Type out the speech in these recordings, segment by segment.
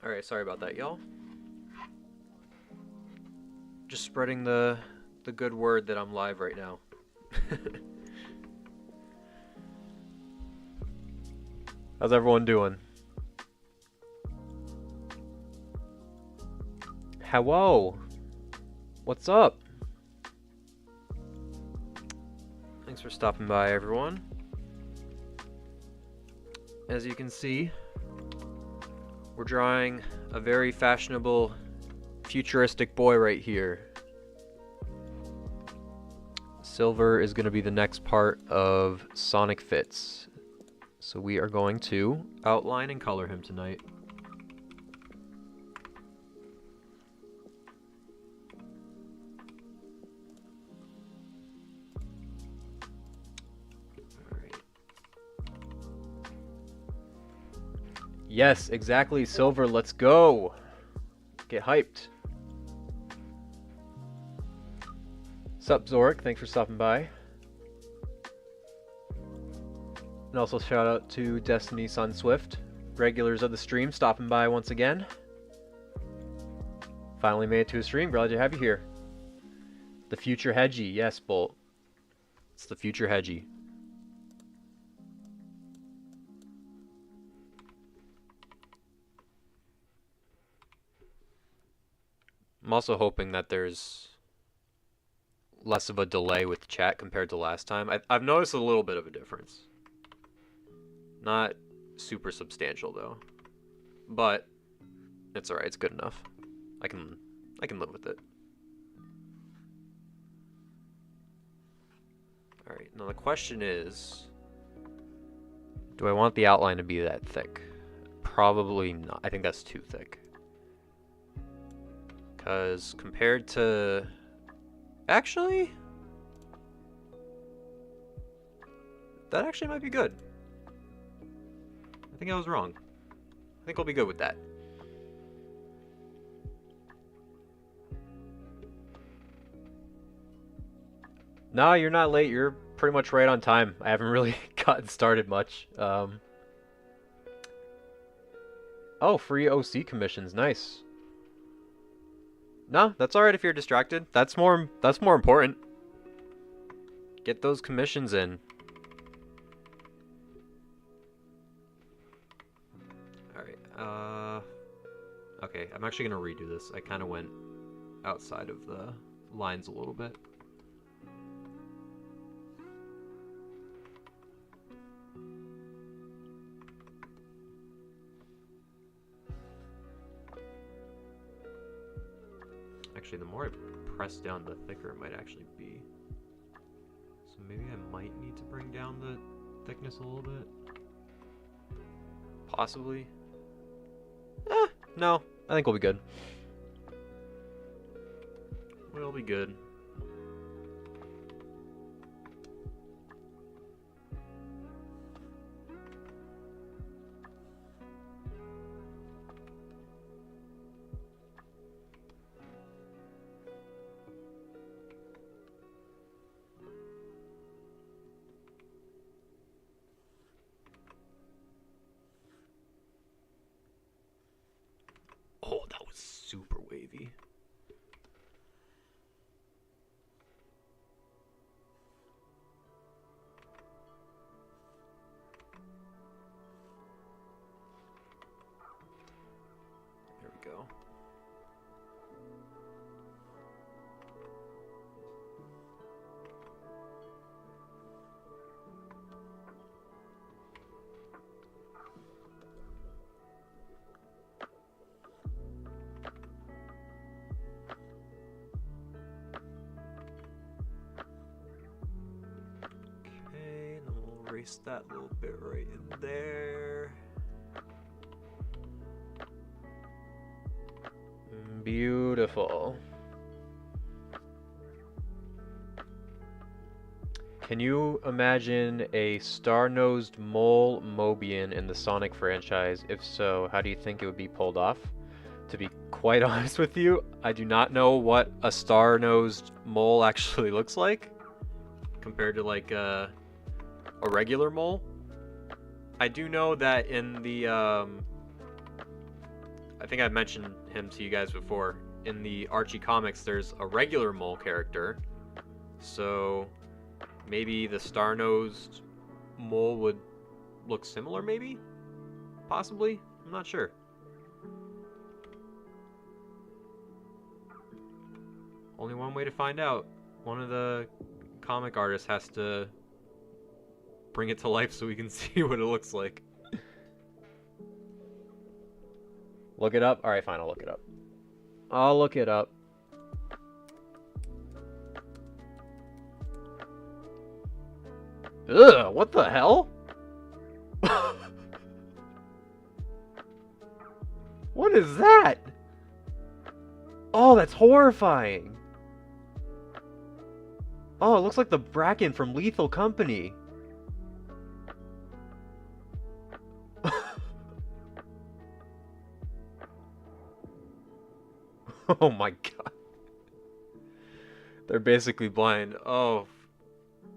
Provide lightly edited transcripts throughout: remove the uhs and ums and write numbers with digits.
Alright, sorry about that, y'all. Just spreading the good word that I'm live right now. How's everyone doing? Hello! What's up? Thanks for stopping by, everyone. As you can see, we're drawing a very fashionable, futuristic boy right here. Silver is going to be the next part of Sonic Fits. So we are going to outline and color him tonight. Yes, exactly, Silver, let's go! Get hyped. Sup, Zorik, thanks for stopping by. And also shout out to Destiny Sun Swift, regulars of the stream, stopping by once again. Finally made it to a stream, glad to have you here. The future Hedgie. Yes, Bolt. It's the future Hedgie. I'm also hoping that there's less of a delay with chat compared to last time. I've noticed a little bit of a difference. Not super substantial though, but it's alright. It's good enough. I can live with it. Alright, now the question is, do I want the outline to be that thick? Probably not. I think that's too thick. Because compared to... Actually... That actually might be good. I think I was wrong. I think I'll be good with that. No, you're not late. You're pretty much right on time. I haven't really gotten started much. Oh, free OC commissions. Nice. No, that's alright if you're distracted. That's more important. Get those commissions in. Alright, okay, I'm actually gonna redo this. I kinda went outside of the lines a little bit. Actually, the more I press down, the thicker it might actually be. So maybe I might need to bring down the thickness a little bit. Possibly. No. I think we'll be good. We'll be good. Oh, that was super wavy. There we go. Erase that little bit right in there. Beautiful. Can you imagine a star-nosed mole Mobian in the Sonic franchise? If so, how do you think it would be pulled off? To be quite honest with you, I do not know what a star-nosed mole actually looks like compared to like a regular mole. I do know that in the I think I've mentioned him to you guys before. In the Archie comics, there's a regular mole character, so maybe the star-nosed mole would look similar, maybe? Possibly? I'm not sure. Only one way to find out. One of the comic artists has to bring it to life so we can see what it looks like. Look it up? Alright, fine, I'll look it up. I'll look it up. Ugh, what the hell? What is that? Oh, that's horrifying. Oh, it looks like the Bracken from Lethal Company. Oh my god. They're basically blind. Oh,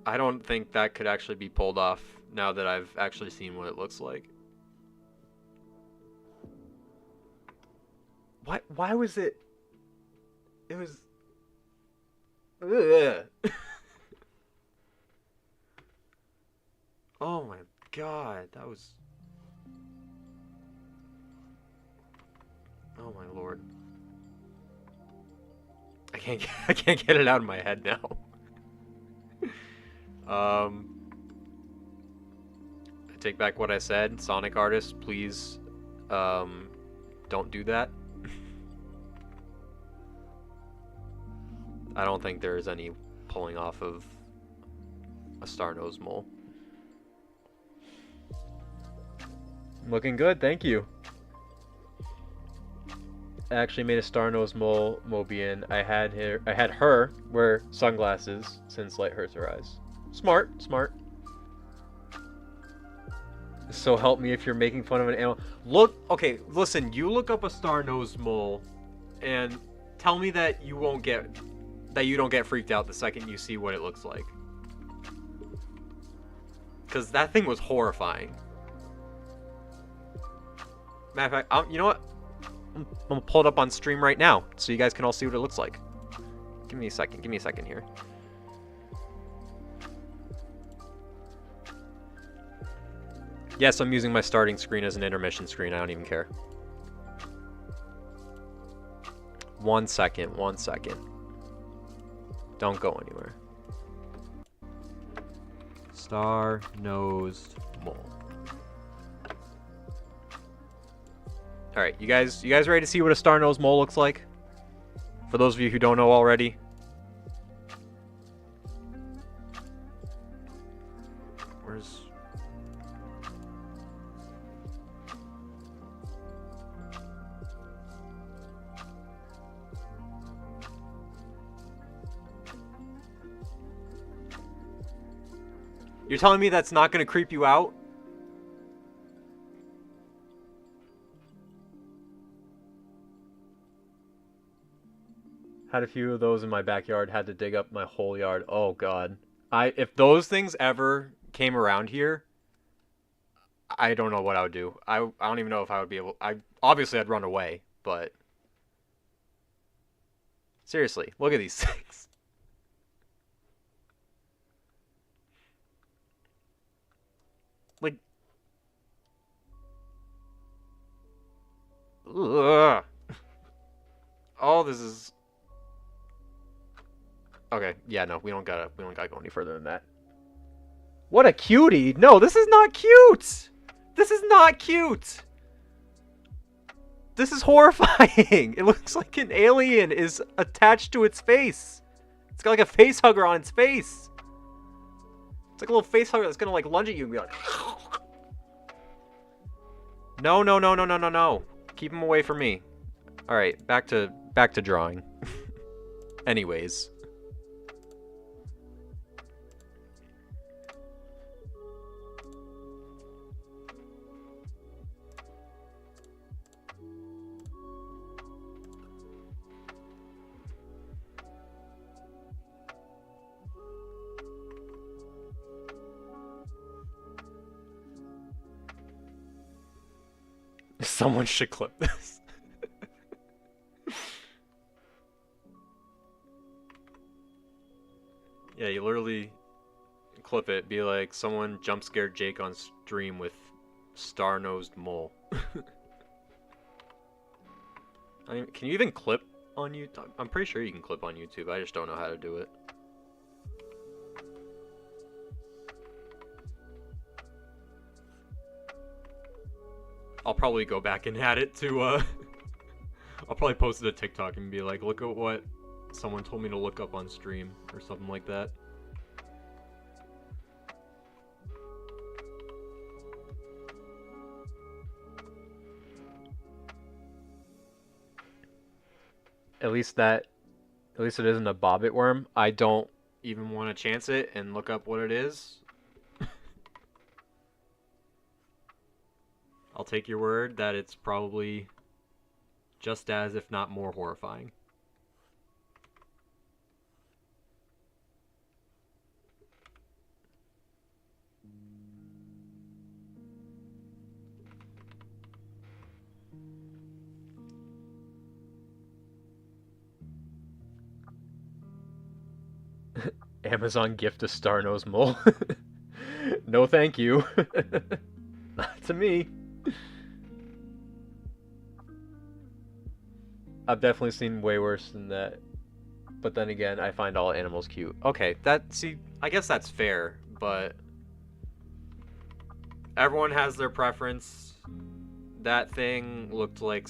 I don't think that could actually be pulled off now that I've actually seen what it looks like. Why was it... It was... Ugh. Oh my god, that was... Oh my lord. I can't get it out of my head now. I take back what I said. Sonic artists, please, don't do that. I don't think there is any pulling off of a star-nosed mole. Looking good, thank you. I actually made a star-nosed mole Mobian. I had her wear sunglasses since light hurts her eyes. Smart, smart. So help me if you're making fun of an animal. Look, okay, listen, you look up a star-nosed mole and tell me that you don't get freaked out the second you see what it looks like. Cause that thing was horrifying. Matter of fact, you know what? I'm gonna pull it up on stream right now so you guys can all see what it looks like. Give me a second here. Yes, I'm using my starting screen as an intermission screen. I don't even care. 1 second. Don't go anywhere. Star-nosed mole. All right, you guys ready to see what a star-nosed mole looks like? For those of you who don't know already. Where's... You're telling me that's not going to creep you out? Had a few of those in my backyard, had to dig up my whole yard. Oh god. If those things ever came around here, I don't know what I would do. I don't even know if I would be able... obviously I'd run away, but... Seriously, look at these things. Like... Ugh. Oh, this is... Okay, yeah, no, we don't gotta go any further than that. What a cutie! No, this is not cute! This is not cute! This is horrifying! It looks like an alien is attached to its face. It's got like a face hugger on its face. It's like a little face hugger that's gonna like lunge at you and be like... No, no, no, no, no, no, no. Keep him away from me. Alright, back to drawing. Anyways. Someone should clip this. Yeah, you literally clip it, be like, someone jump scared Jake on stream with star-nosed mole. I mean, can you even clip on YouTube? I'm pretty sure you can clip on YouTube, I just don't know how to do it. I'll probably go back and add it to, I'll probably post it to TikTok and be like, look at what someone told me to look up on stream, or something like that. At least it isn't a bobbit worm. I don't even want to chance it and look up what it is. I'll take your word that it's probably just as, if not more, horrifying. Amazon gift a star-nosed mole. No, thank you. Not to me. I've definitely seen way worse than that. But then again, I find all animals cute. Okay, see, I guess that's fair, but everyone has their preference. That thing looked like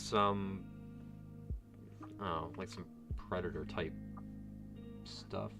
like some predator type stuff.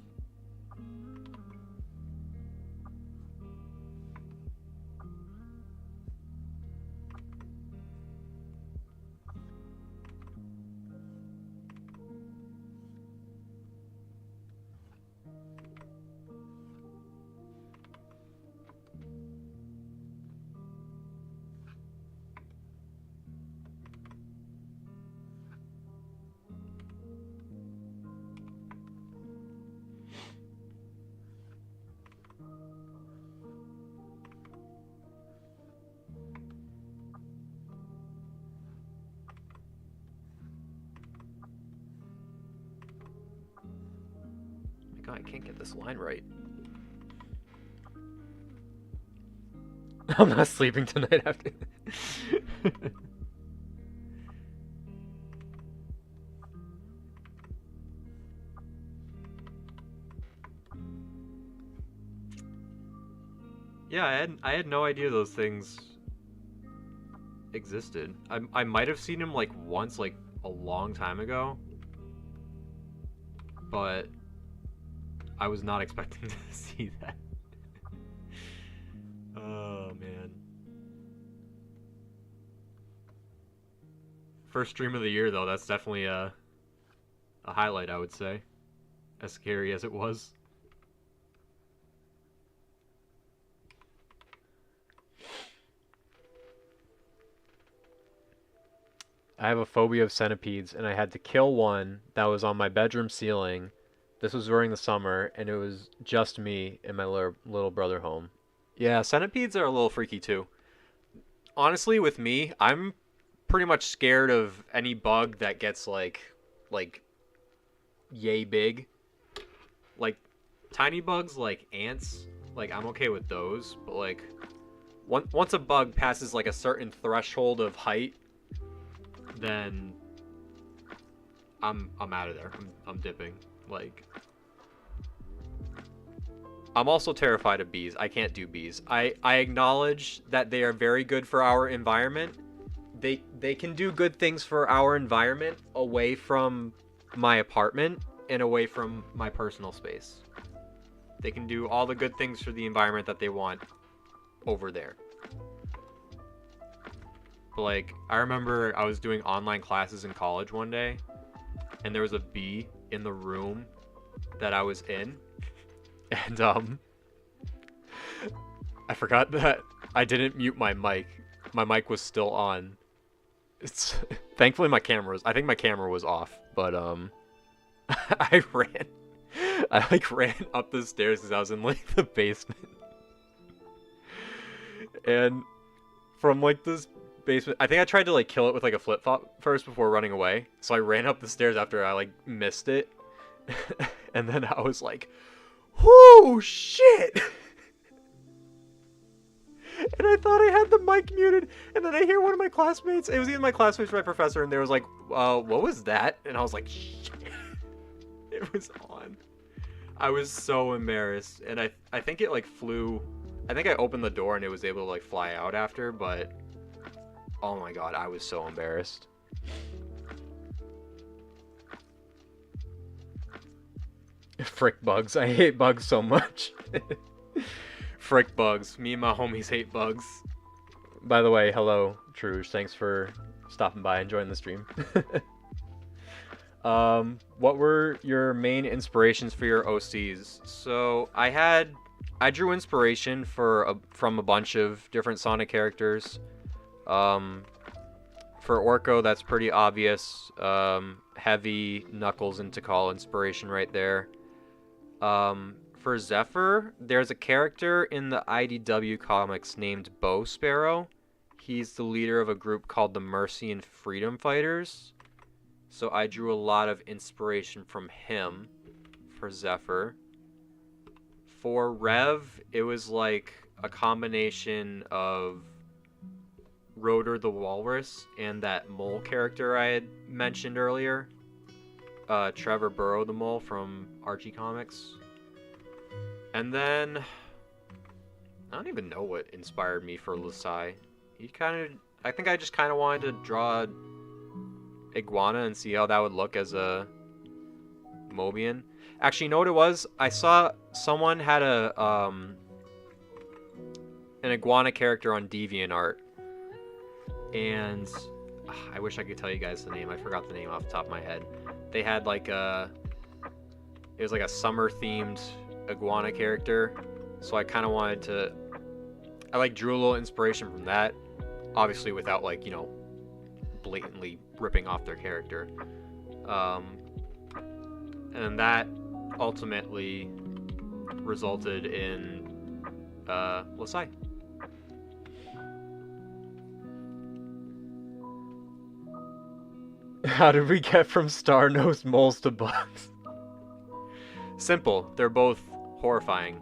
God, I can't get this line right. I'm not sleeping tonight after. Yeah, I had no idea those things existed. I might have seen him like once, like a long time ago, but I was not expecting to see that. Oh man. First stream of the year though, that's definitely a highlight, I would say. As scary as it was. I have a phobia of centipedes, and I had to kill one that was on my bedroom ceiling. This was during the summer, and it was just me and my little brother home. Yeah, centipedes are a little freaky too. Honestly, with me, I'm pretty much scared of any bug that gets like yay big. Like tiny bugs like ants, like I'm okay with those, but like once a bug passes like a certain threshold of height, then I'm out of there. I'm dipping. Like I'm also terrified of bees. I can't do bees. I acknowledge that they are very good for our environment. They can do good things for our environment away from my apartment and away from my personal space. They can do all the good things for the environment that they want over there. But like I remember I was doing online classes in college one day and there was a bee in the room that I was in. And I forgot that I didn't mute my mic. My mic was still on. It's thankfully I think my camera was off, but I ran up the stairs because I was in like the basement. And from like this basement, I think I tried to like kill it with like a flip flop first before running away. So I ran up the stairs after I like missed it. And then I was like, "Whoo, shit!" And I thought I had the mic muted, and then I hear one of my classmates, it was either my classmates or my professor, and they was like, what was that? And I was like, shit. It was on. I was so embarrassed, and I think it like flew, I think I opened the door and it was able to like fly out after, but oh my god, I was so embarrassed. Frick bugs. I hate bugs so much. Frick bugs. Me and my homies hate bugs. By the way, hello, Truge. Thanks for stopping by and joining the stream. What were your main inspirations for your OCs? So I drew inspiration from a bunch of different Sonic characters. For Orko, that's pretty obvious. Heavy, Knuckles, and Tikal inspiration right there. For Zephyr, there's a character in the IDW comics named Bow Sparrow. He's the leader of a group called the Mercy and Freedom Fighters. So I drew a lot of inspiration from him for Zephyr. For Rev, it was like a combination of Rotor the Walrus and that mole character I had mentioned earlier. Trevor Burrow the Mole from Archie Comics. And then I don't even know what inspired me for Lasai. I think I just kind of wanted to draw Iguana and see how that would look as a Mobian. Actually, you know what it was? I saw someone had an Iguana character on DeviantArt, and I wish I could tell you guys the name. I forgot the name off the top of my head. They had like it was like a summer themed Iguana character, so I kind of wanted to. I like drew a little inspiration from that, obviously without like, you know, blatantly ripping off their character. And that ultimately resulted in Lasai. How did we get from star-nosed moles to bugs? Simple. They're both horrifying.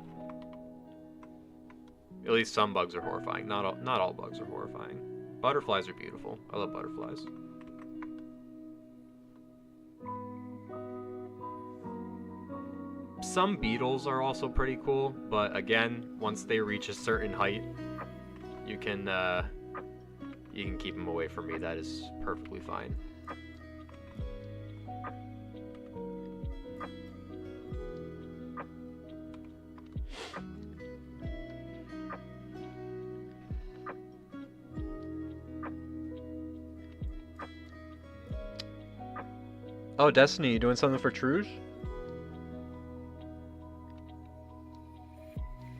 At least some bugs are horrifying. Not all bugs are horrifying. Butterflies are beautiful. I love butterflies. Some beetles are also pretty cool, but again, once they reach a certain height, you can keep them away from me. That is perfectly fine. Oh, Destiny, you doing something for Truge?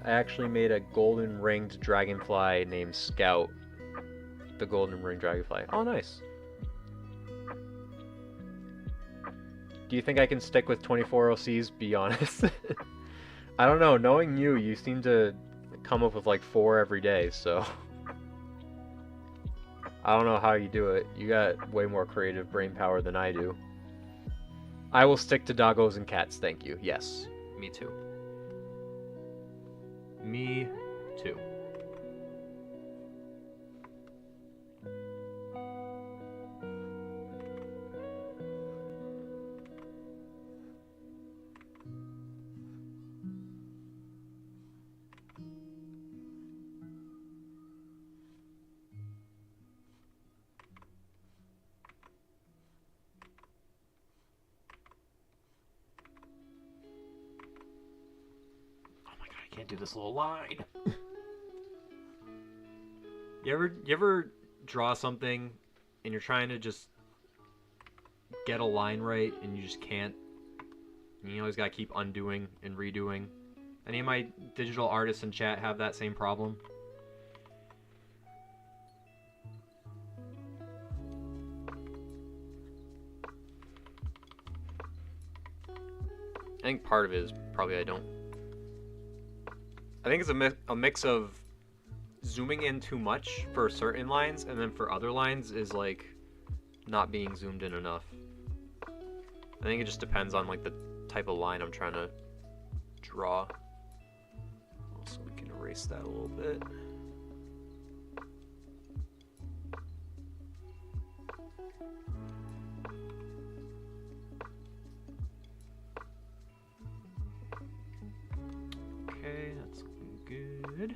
I actually made a golden ringed dragonfly named Scout. The golden ringed dragonfly. Oh, nice. Do you think I can stick with 24 OCs? Be honest. I don't know. Knowing you, you seem to come up with like 4 every day, so... I don't know how you do it. You got way more creative brain power than I do. I will stick to doggos and cats, thank you. Yes, me too. Me too. Can't do this little line. You ever draw something and you're trying to just get a line right and you just can't? And you always gotta keep undoing and redoing. Any of my digital artists in chat have that same problem? I think part of it is probably I don't. I think it's a mix of zooming in too much for certain lines, and then for other lines is like not being zoomed in enough. I think it just depends on like the type of line I'm trying to draw. Also, we can erase that a little bit. Okay, that's looking good.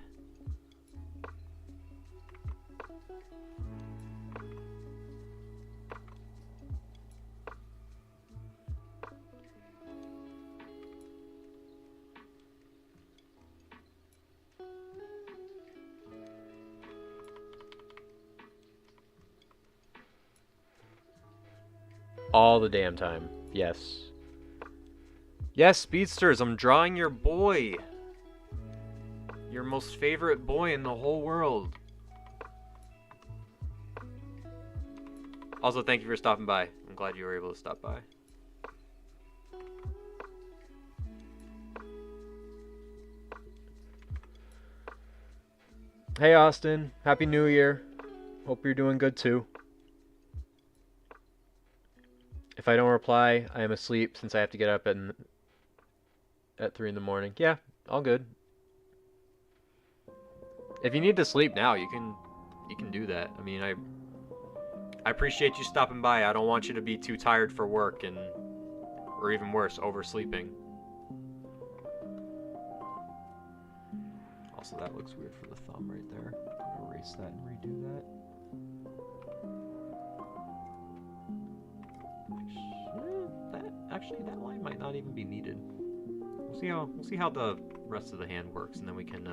All the damn time. Yes. Yes, Speedsters, I'm drawing your boy. Your most favorite boy in the whole world. Also, thank you for stopping by. I'm glad you were able to stop by. Hey, Austin. Happy New Year. Hope you're doing good, too. If I don't reply, I am asleep since I have to get up at 3 in the morning. Yeah, all good. If you need to sleep now, you can do that. I mean, I appreciate you stopping by. I don't want you to be too tired for work and, or even worse, oversleeping. Also, that looks weird for the thumb right there. I'm gonna erase that and redo that. Actually, that line might not even be needed. We'll see how the rest of the hand works, and then we can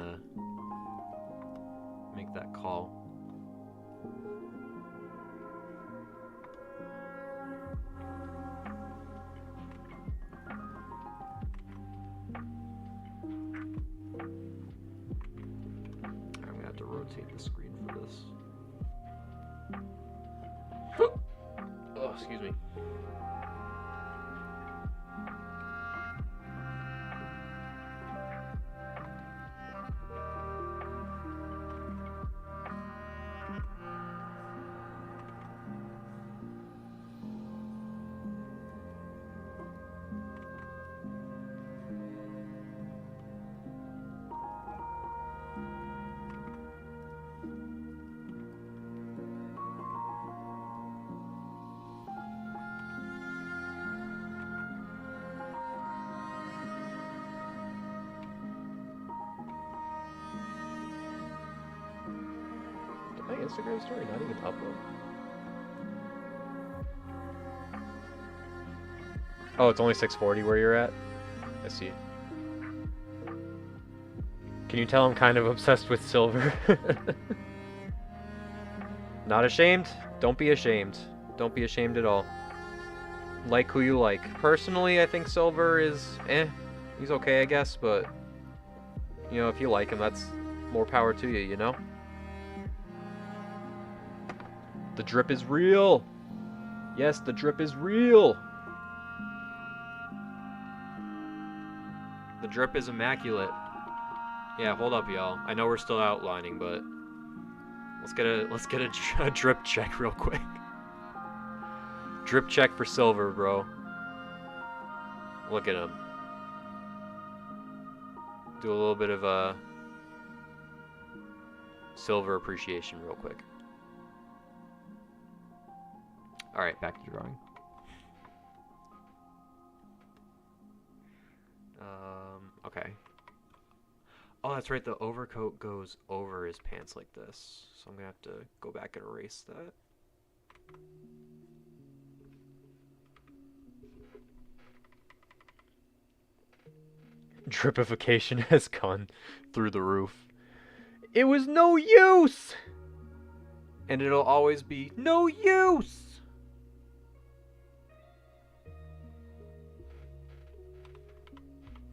make that call. I'm gonna have to rotate the screen for this. Oh, excuse me. My Instagram story not even upload. Oh, it's only 6:40 where you're at? I see. Can you tell I'm kind of obsessed with silver? Not ashamed? Don't be ashamed. Don't be ashamed at all. Like who you like. Personally, I think silver is he's okay, I guess, but you know, if you like him, that's more power to you, you know? The drip is real. Yes, the drip is real. The drip is immaculate. Yeah, hold up, y'all. I know we're still outlining, but let's get a drip check real quick. Drip check for silver, bro. Look at him. Do a little bit of silver appreciation real quick. Alright, back to drawing. Okay. Oh, that's right, the overcoat goes over his pants like this. So I'm gonna have to go back and erase that. Dripification has gone through the roof. It was no use! And it'll always be no use!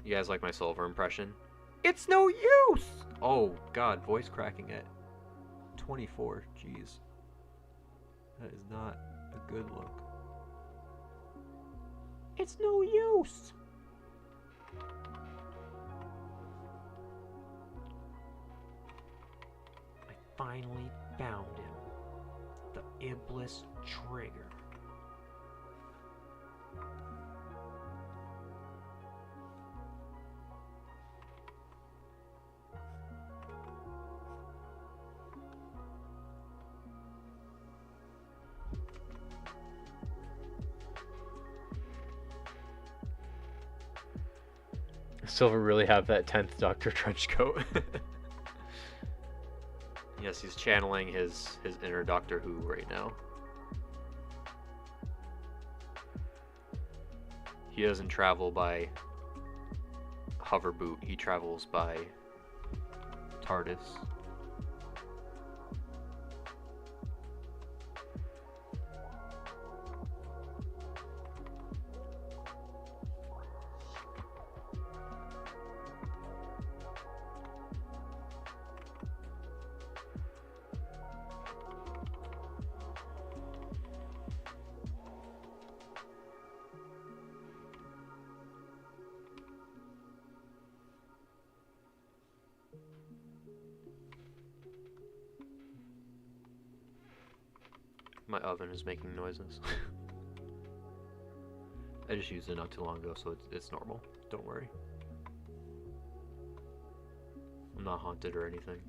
You guys like my silver impression? It's no use! Oh, God, voice cracking at 24. Jeez. That is not a good look. It's no use! I finally found him. The Iblis Trigger. Silver really have that 10th Doctor Trenchcoat. Yes, he's channeling his inner Doctor Who right now. He doesn't travel by hoverboot, he travels by TARDIS. My oven is making noises. I just used it not too long ago, so it's normal. Don't worry. I'm not haunted or anything.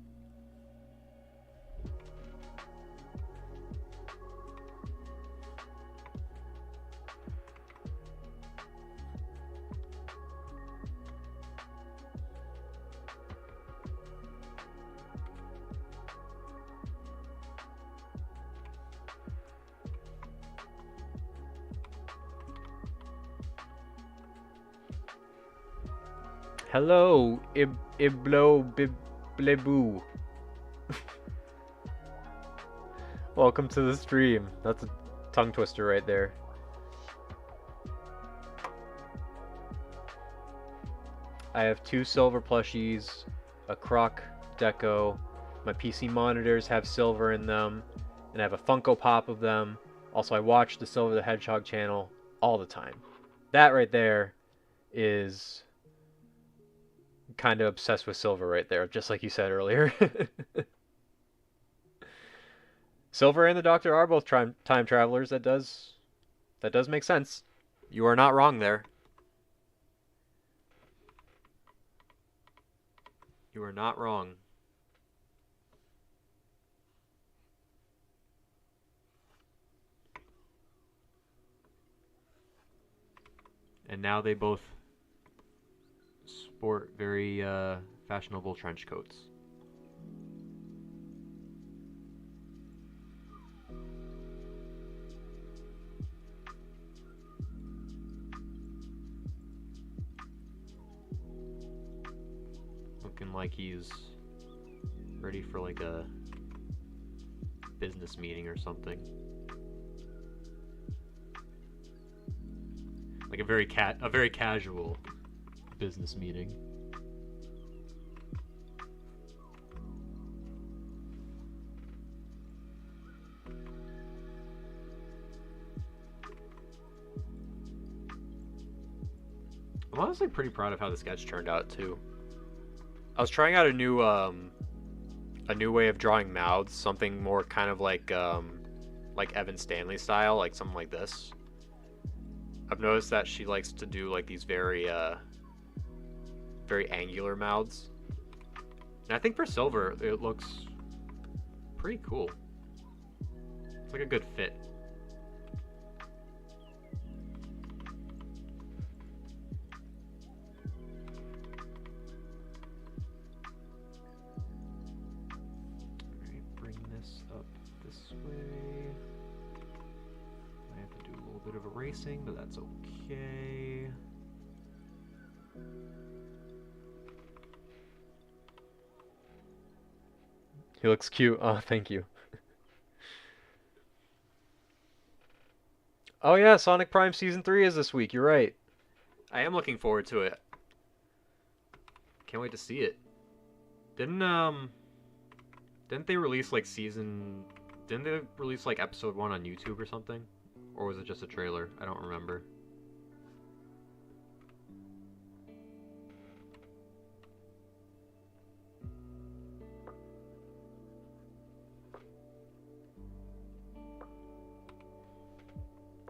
Hello, Iblo Welcome to the stream. That's a tongue twister right there. I have 2 silver plushies, a Croc Deco. My PC monitors have silver in them, and I have a Funko Pop of them. Also, I watch the Silver the Hedgehog channel all the time. That right there is kind of obsessed with silver right there, just like you said earlier. Silver and the Doctor are both time travelers. That does make sense. You are not wrong there. You are not wrong. And now they both sport very fashionable trench coats. Looking like he's ready for like a business meeting or something. Like a very casual business meeting. I'm honestly pretty proud of how the sketch turned out too. I was trying out a new way of drawing mouths, something more kind of like Evan Stanley style, like something like this. I've noticed that she likes to do like these very angular mouths. And I think for Silver it looks pretty cool. It's like a good fit. But that's okay. He looks cute. Oh, thank you. Oh yeah, Sonic Prime Season 3 is this week. You're right. I am looking forward to it. Can't wait to see it. Didn't they release like didn't they release like episode 1 on YouTube or something? Or was it just a trailer? I don't remember.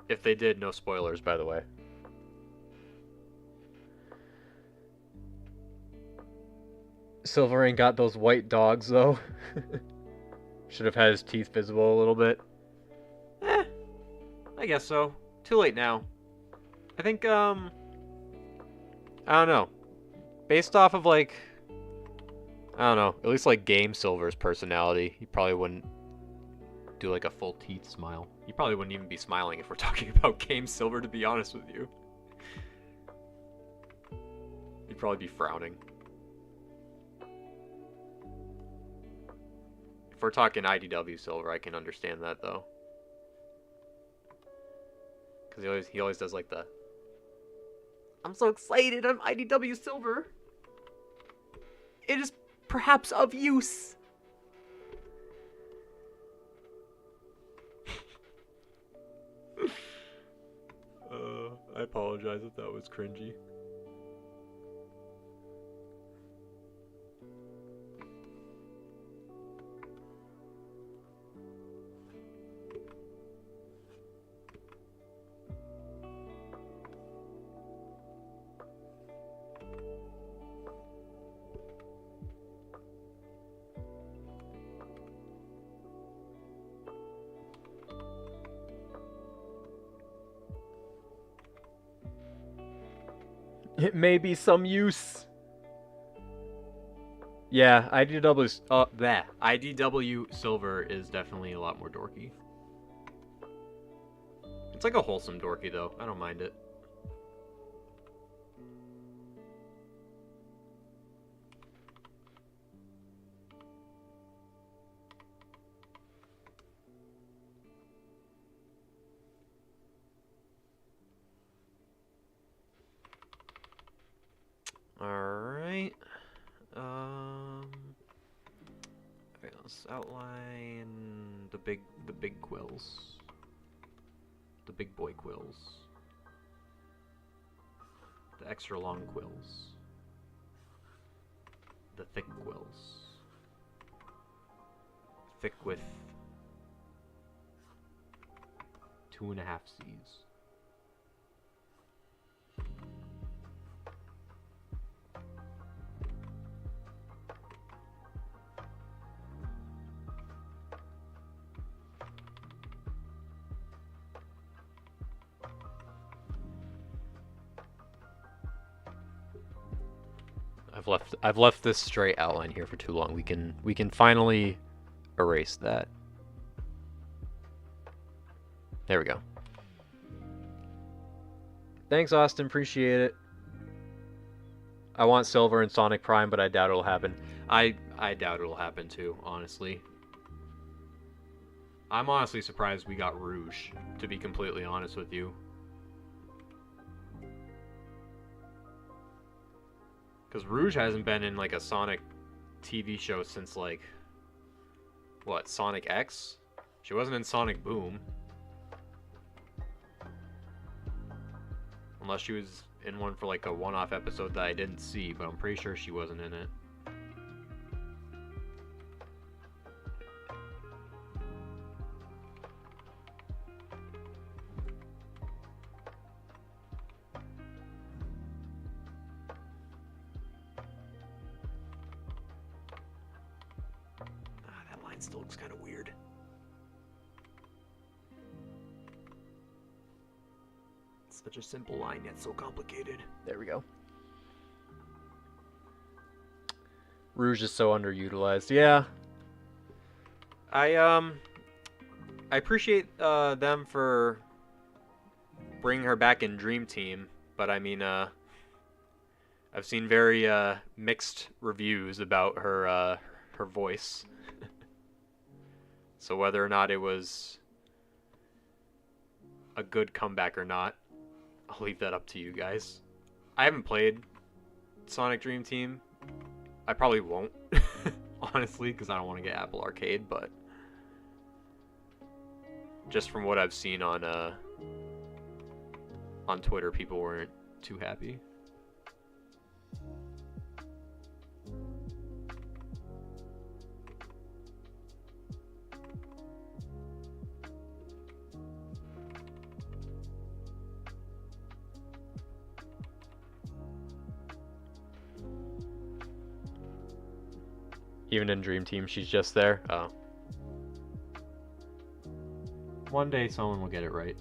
If they did, no spoilers, by the way. Silver ain't got those white dogs, though. Should have had his teeth visible a little bit. I guess so. Too late now. I think, I don't know. Based off of, like, I don't know, at least, like, Game Silver's personality, he probably wouldn't do, like, a full teeth smile. He probably wouldn't even be smiling if we're talking about Game Silver, to be honest with you. He'd probably be frowning. If we're talking IDW Silver, I can understand that, though. Because he always does, like, the... I'm so excited, I'm IDW Silver! It is perhaps of use! I apologize if that was cringy. It may be some use. Yeah, IDW Silver is definitely a lot more dorky. It's like a wholesome dorky, though. I don't mind it. Alright. Okay, let's outline the big quills. The big boy quills. The extra long quills. The thick quills. Thick with 2.5 C's. I've left this straight outline here for too long. We can finally erase that. There we go. Thanks, Austin. Appreciate it. I want Silver and Sonic Prime, but I doubt it'll happen. I doubt it'll happen too, honestly. I'm honestly surprised we got Rouge, to be completely honest with you. Because Rouge hasn't been in like a Sonic TV show since like, what, Sonic X? She wasn't in Sonic Boom. Unless she was in one for like a one-off episode that I didn't see, but I'm pretty sure she wasn't in it. That line still looks kind of weird. Such a simple line, yet so complicated. There we go. Rouge is so underutilized. Yeah. I appreciate them for bringing her back in Dream Team, but I mean, I've seen very mixed reviews about her her voice. So whether or not it was a good comeback or not, I'll leave that up to you guys. I haven't played Sonic Dream Team. I probably won't, honestly, because I don't want to get Apple Arcade, but just from what I've seen on Twitter, people weren't too happy. Even in Dream Team, she's just there. Oh. One day someone will get it right.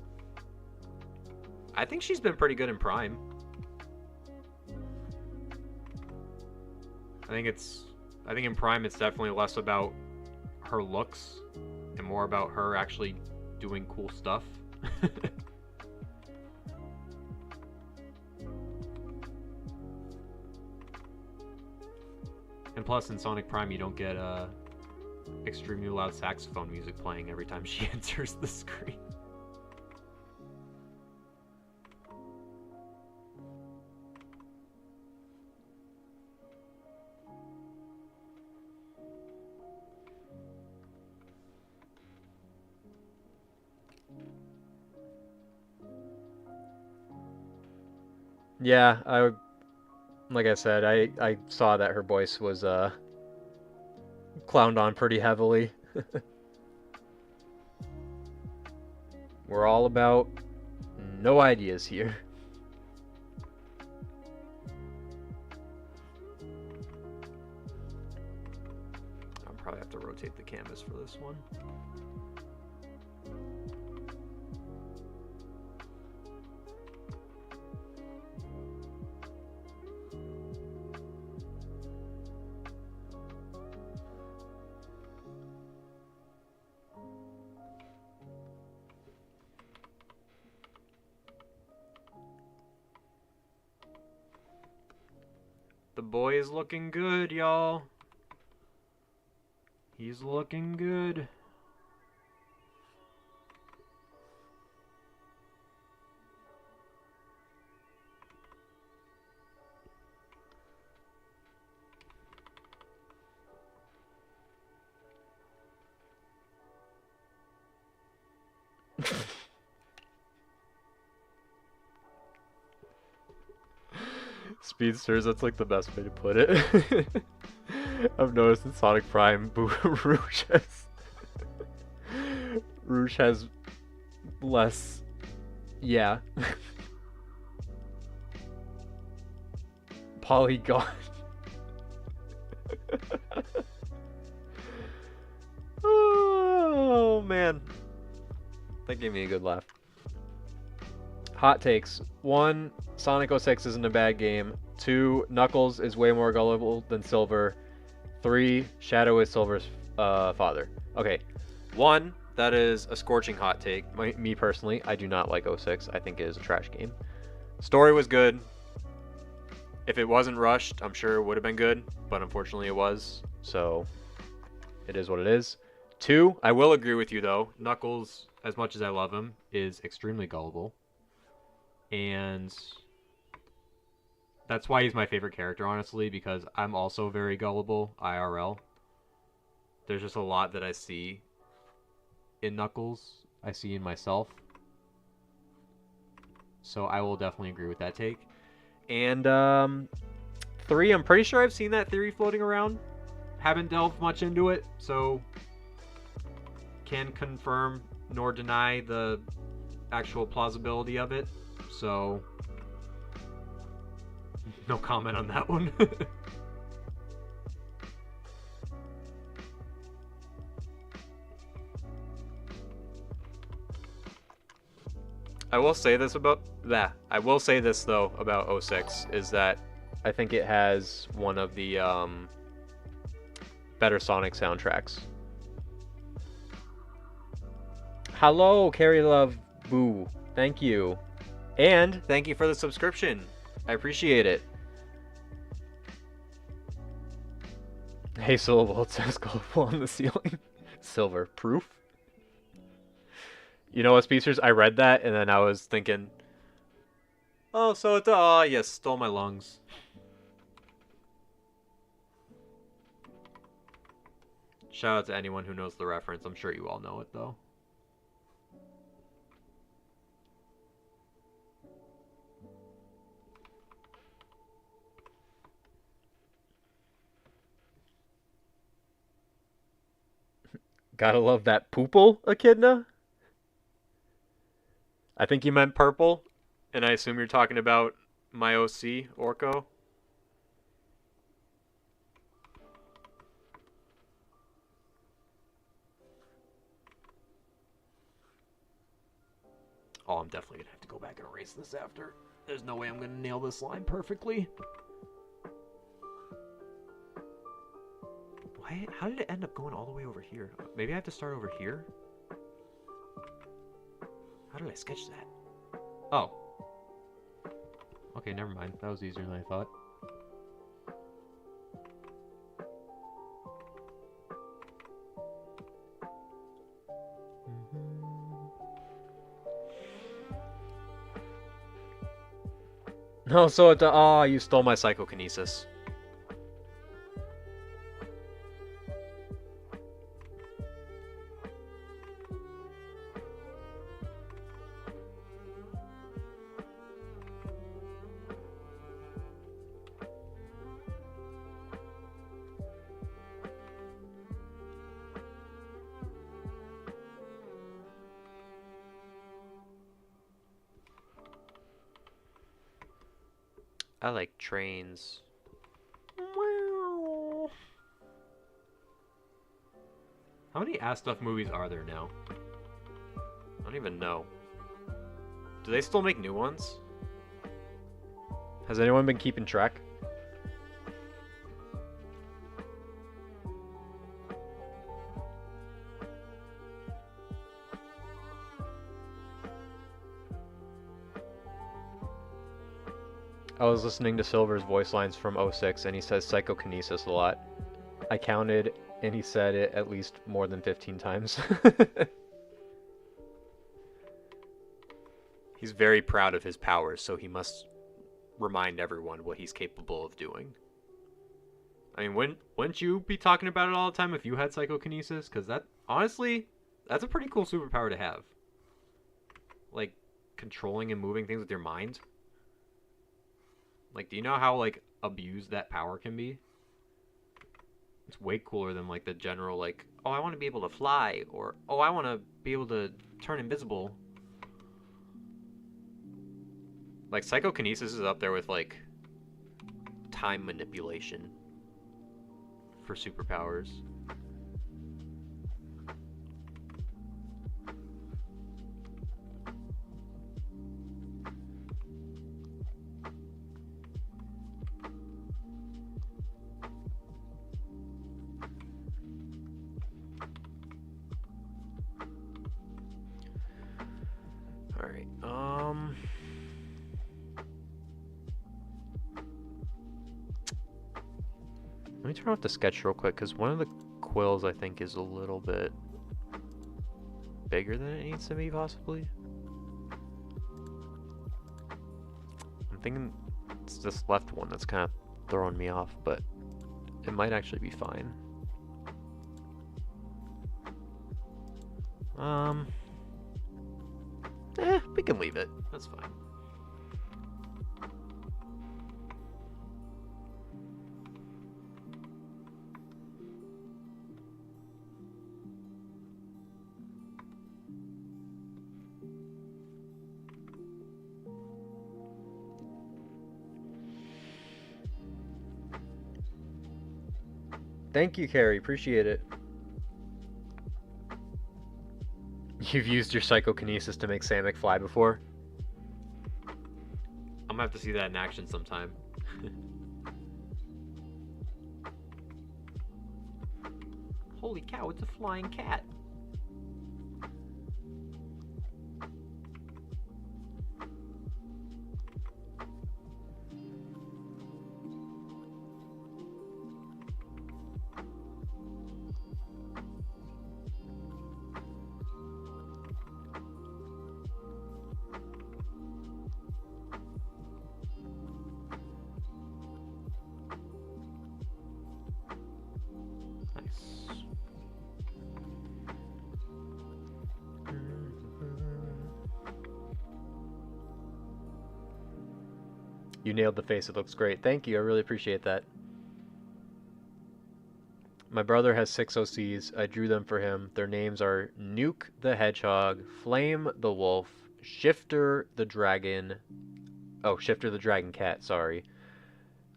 I think she's been pretty good in Prime. I think in Prime it's definitely less about her looks and more about her actually doing cool stuff. And plus, in Sonic Prime, you don't get extremely loud saxophone music playing every time she enters the screen. Yeah, like I said, I saw that her voice was clowned on pretty heavily. We're all about no ideas here. I'll probably have to rotate the canvas for this one. boy is looking good, y'all. He's looking good. Speedsters, that's like the best way to put it. I've noticed in Sonic Prime, Rouge has less, yeah, polygon. Oh man, that gave me a good laugh. Hot takes. 1, Sonic 06 isn't a bad game. 2, Knuckles is way more gullible than Silver. 3, Shadow is Silver's father. Okay, 1, that is a scorching hot take. Me personally, I do not like 06. I think it is a trash game. Story was good. If it wasn't rushed, I'm sure it would have been good, but unfortunately it was, so it is what it is. 2, I will agree with you though. Knuckles, as much as I love him, is extremely gullible. And that's why he's my favorite character, honestly, because I'm also very gullible, IRL. There's just a lot that I see in Knuckles, I see in myself. So I will definitely agree with that take. And 3, I'm pretty sure I've seen that theory floating around. Haven't delved much into it, so can confirm nor deny the actual plausibility of it. So no comment on that one. I will say this about that. I will say this though about 06 is that I think it has one of the better Sonic soundtracks. Hello, Carrie Love Boo. Thank you. And thank you for the subscription. I appreciate it. Hey, syllable, it says global on the ceiling. Silver. Proof? You know what, Speedsters? I read that, and then I was thinking, oh, so it's, yes, stole my lungs. Shout out to anyone who knows the reference. I'm sure you all know it, though. Gotta love that poople, Echidna. I think you meant purple, and I assume you're talking about my OC, Orko. Oh, I'm definitely gonna have to go back and erase this after. There's no way I'm gonna nail this line perfectly. Why? How did it end up going all the way over here? Maybe I have to start over here? How did I sketch that? Oh. Okay, never mind. That was easier than I thought. No, so it's you stole my psychokinesis. I like trains. How many Ass Stuff movies are there now? I don't even know. Do they still make new ones? Has anyone been keeping track? I was listening to Silver's voice lines from '06, and he says psychokinesis a lot. I counted, and he said it at least more than 15 times. He's very proud of his powers, so he must remind everyone what he's capable of doing. I mean, wouldn't you be talking about it all the time if you had psychokinesis? Because that, honestly, that's a pretty cool superpower to have. Like, controlling and moving things with your mind. Like, do you know how, like, abused that power can be? It's way cooler than, like, the general, like, oh, I want to be able to fly, or, oh, I want to be able to turn invisible. Like, psychokinesis is up there with, like, time manipulation for superpowers. Alright, let me turn off the sketch real quick, because one of the quills I think is a little bit bigger than it needs to be, possibly. I'm thinking it's this left one that's kind of throwing me off, but it might actually be fine. We can leave it. That's fine. Thank you, Carrie. Appreciate it. You've used your psychokinesis to make Samick fly before? I'm gonna have to see that in action sometime. Holy cow, it's a flying cat. You nailed the face. It looks great. Thank you. I really appreciate that. My brother has 6 OCs. I drew them for him. Their names are Nuke the Hedgehog, Flame the Wolf, Shifter the Dragon. Oh, Shifter the Dragon Cat, sorry.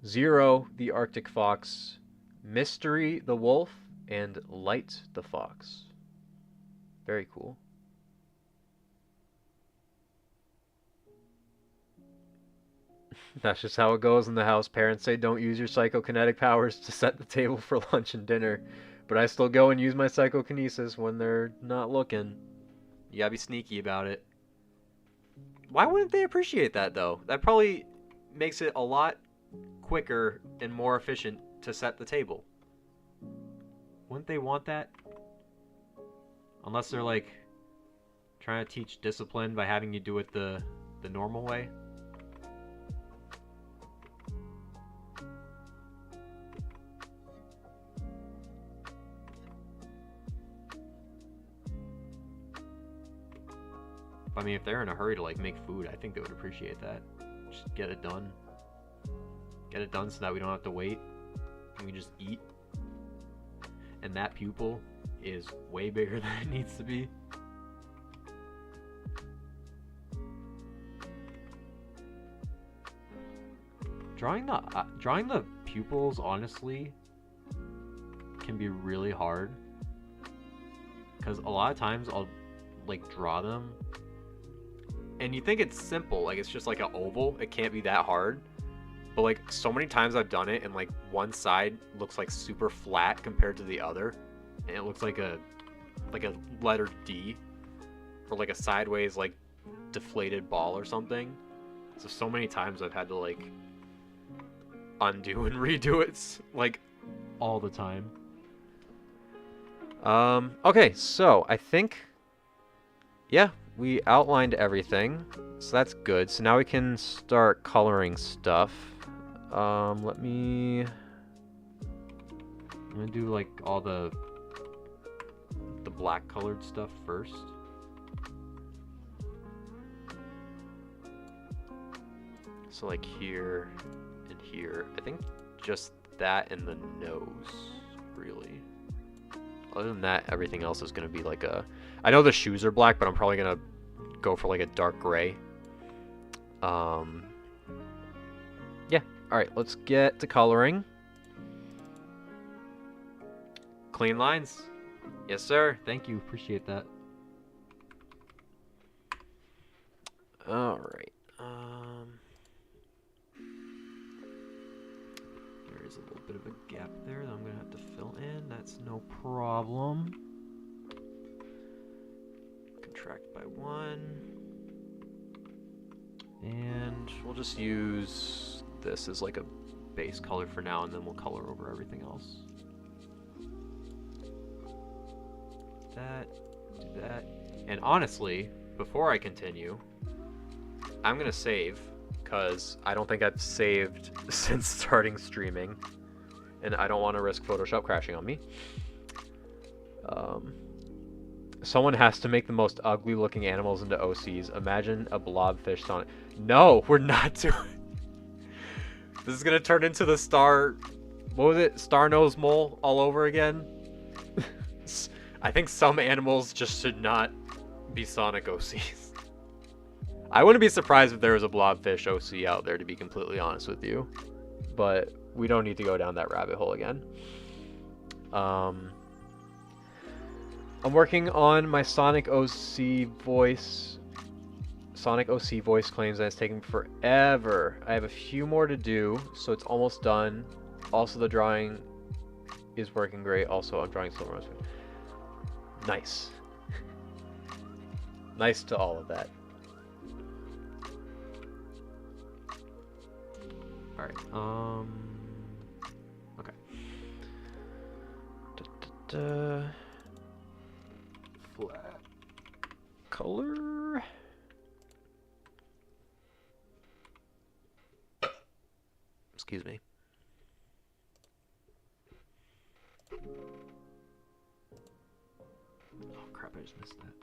Zero the Arctic Fox, Mystery the Wolf, and Light the Fox. Very cool. That's just how it goes in the house. Parents say don't use your psychokinetic powers to set the table for lunch and dinner. But I still go and use my psychokinesis when they're not looking. You gotta be sneaky about it. Why wouldn't they appreciate that, though? That probably makes it a lot quicker and more efficient to set the table. Wouldn't they want that? Unless they're, like, trying to teach discipline by having you do it the normal way. I mean, if they're in a hurry to, like, make food, I think they would appreciate that. Just get it done. Get it done so that we don't have to wait. And we just eat. And that pupil is way bigger than it needs to be. Drawing the pupils, honestly, can be really hard. Because a lot of times I'll, like, draw them. And you think it's simple, like it's just like an oval, it can't be that hard. But like so many times I've done it and like one side looks like super flat compared to the other. And it looks like a letter D. Or like a sideways like deflated ball or something. So many times I've had to like undo and redo it like all the time. Okay, so I think, yeah, we outlined everything, so that's good. So now we can start coloring stuff. I'm gonna do like all the black colored stuff first. So like here and here, I think just that and the nose, really. Other than that, everything else is gonna be like a, I know the shoes are black, but I'm probably gonna go for like a dark gray. Yeah, alright, let's get to coloring. Clean lines. Yes, sir. Thank you. Appreciate that. Alright. There is a little bit of a gap there that I'm going to have to fill in. That's no problem. Contract by 1. And we'll just use this as like a base color for now, and then we'll color over everything else. That, do that. And honestly, before I continue, I'm gonna save, because I don't think I've saved since starting streaming, and I don't want to risk Photoshop crashing on me. Someone has to make the most ugly looking animals into OCs. Imagine a blobfish Sonic. No, we're not doing. This is gonna turn into the star. What was it? Star-nosed mole all over again. I think some animals just should not be Sonic OCs. I wouldn't be surprised if there was a blobfish OC out there, to be completely honest with you. But we don't need to go down that rabbit hole again. I'm working on my Sonic OC voice. Sonic OC voice claims, and it's taking forever. I have a few more to do, so it's almost done. Also, the drawing is working great. Also, I'm drawing Silver. Nice. Nice to all of that. Alright, okay. Flat color. Excuse me. Oh crap, I just missed that.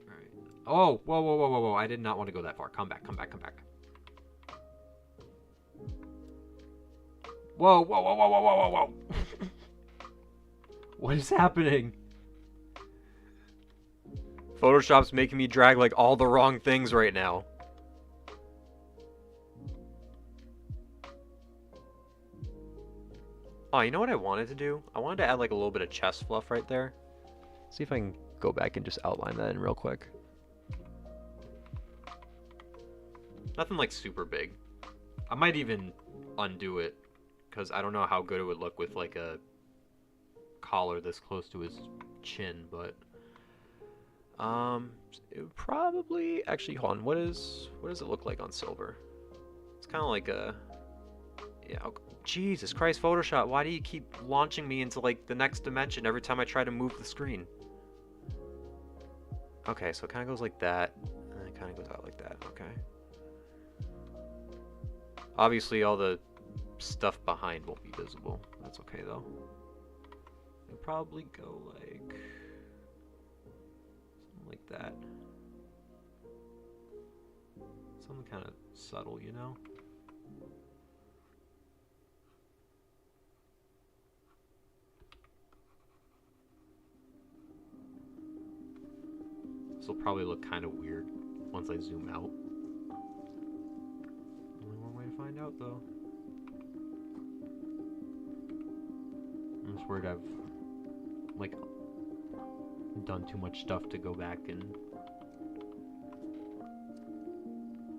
Alright. Oh, whoa. I did not want to go that far. Come back. Whoa. What is happening? Photoshop's making me drag like all the wrong things right now. Oh, you know what I wanted to do? I wanted to add like a little bit of chest fluff right there. See if I can go back and just outline that in real quick. Nothing like super big. I might even undo it, because I don't know how good it would look with like a collar this close to his chin, but it would probably actually, hold on, what does it look like on silver? It's kind of like a, yeah, Jesus Christ, Photoshop, why do you keep launching me into like the next dimension every time I try to move the screen? Okay, so it kind of goes like that, and then it kind of goes out like that. Okay. Obviously, all the stuff behind won't be visible. That's okay, though. It'll probably go like something like that. Something kind of subtle, you know? This will probably look kind of weird once I zoom out. Only one way to find out, though. I'm just worried I've, like, done too much stuff to go back and...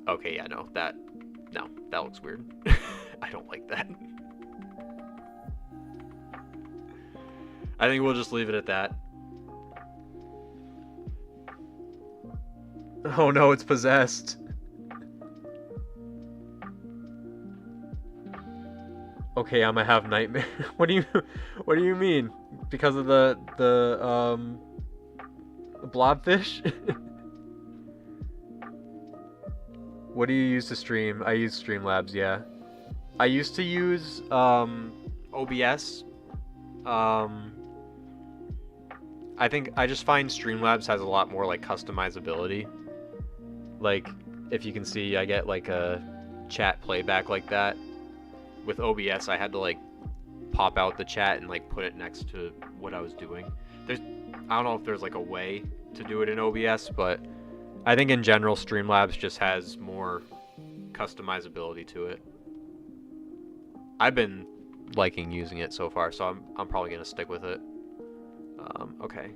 Okay, yeah, no, that looks weird. I don't like that. I think we'll just leave it at that. Oh no, it's possessed. Okay, I'm gonna have nightmare. What do you mean? Because of the blobfish? What do you use to stream? I use Streamlabs, yeah. I used to use OBS. Um, I think I just find Streamlabs has a lot more like customizability. Like, if you can see, I get like a chat playback like that. With OBS, I had to like pop out the chat and like put it next to what I was doing. I don't know if there's like a way to do it in OBS, but I think in general Streamlabs just has more customizability to it. I've been liking using it so far, so I'm probably gonna stick with it. Okay.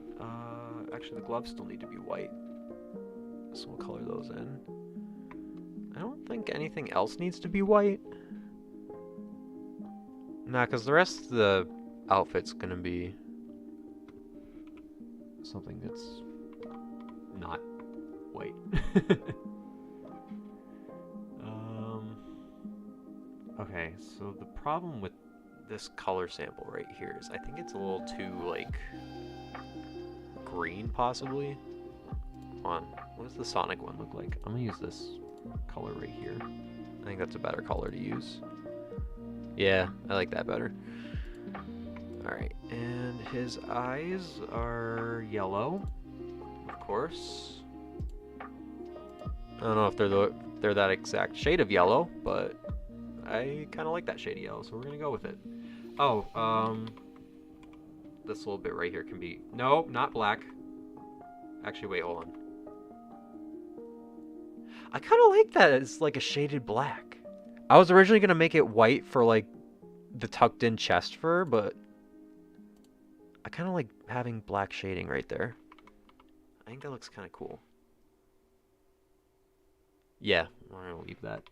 Actually, the gloves still need to be white, so we'll color those in. I don't think anything else needs to be white. Nah, because the rest of the outfit's gonna be something that's not white. Okay, so the problem with this color sample right here is I think it's a little too, like, green, possibly. Hold on, what does the Sonic one look like? I'm gonna use this color right here. I think that's a better color to use. Yeah, I like that better. Alright, and his eyes are yellow, of course. I don't know if they're that exact shade of yellow, but I kind of like that shade of yellow, so we're gonna go with it. Oh, this little bit right here can be... No, not black. Actually, wait, hold on. I kind of like that it's like a shaded black. I was originally gonna make it white for like the tucked in chest fur, but I kind of like having black shading right there. I think that looks kind of cool. Yeah, I'm gonna leave that.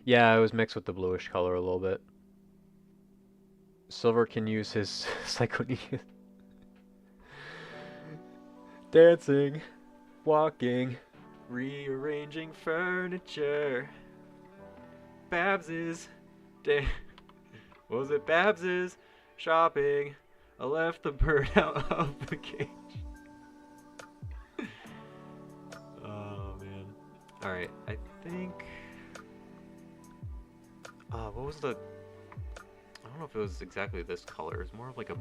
Yeah, it was mixed with the bluish color a little bit. Silver can use his psychonesis. Dancing, walking, rearranging furniture. Babs's what was it? Babs's shopping. I left the bird out of the cage. Oh man. Alright, I think what was the... I don't know if it was exactly this color. It's more of like a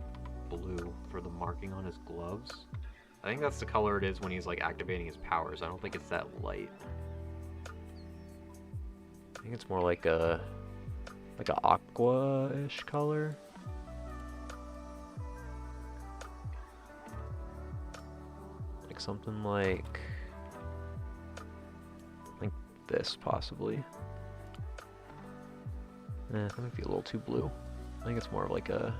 blue for the marking on his gloves. I think that's the color it is when he's like activating his powers. I don't think it's that light. I think it's more like a aqua-ish color. Like something like this possibly. That might be a little too blue. I think it's more of like a...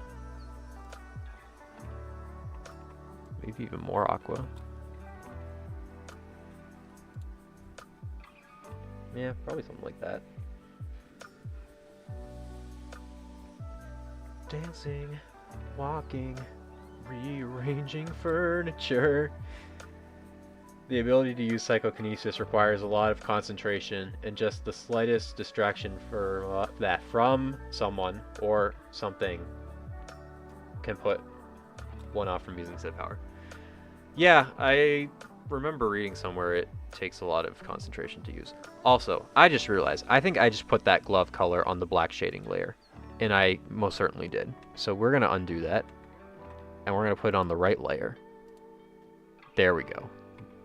maybe even more aqua. Yeah, probably something like that. Dancing, walking, rearranging furniture. The ability to use psychokinesis requires a lot of concentration, and just the slightest distraction from someone or something can put one off from using said power. Yeah, I remember reading somewhere it takes a lot of concentration to use. Also, I just realized, I think I just put that glove color on the black shading layer, and I most certainly did. So we're going to undo that, and we're going to put it on the right layer. There we go.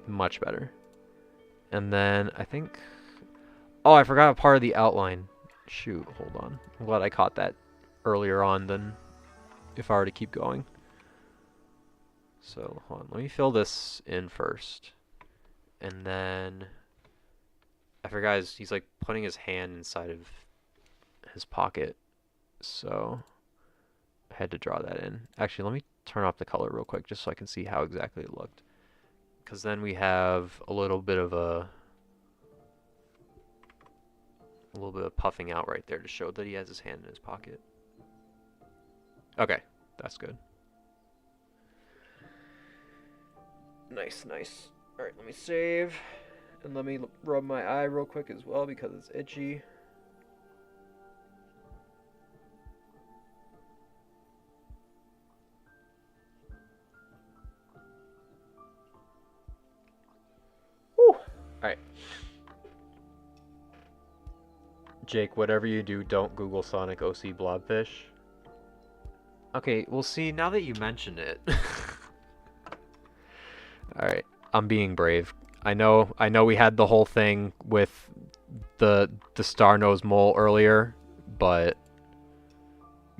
Much better. And then I think... oh, I forgot a part of the outline. Shoot, hold on. I'm glad I caught that earlier on than if I were to keep going. So, hold on. Let me fill this in first. And then... I forgot he's like putting his hand inside of his pocket. So, I had to draw that in. Actually, let me turn off the color real quick just so I can see how exactly it looked. Because then we have a little bit of puffing out right there to show that he has his hand in his pocket. Okay, that's good. Nice, nice. Alright, let me save. And let me rub my eye real quick as well because it's itchy. Whew. Alright. Jake, whatever you do, don't Google Sonic OC Blobfish. Okay, well see, now that you mention it. Alright, I'm being brave. I know we had the whole thing with the star-nosed mole earlier, but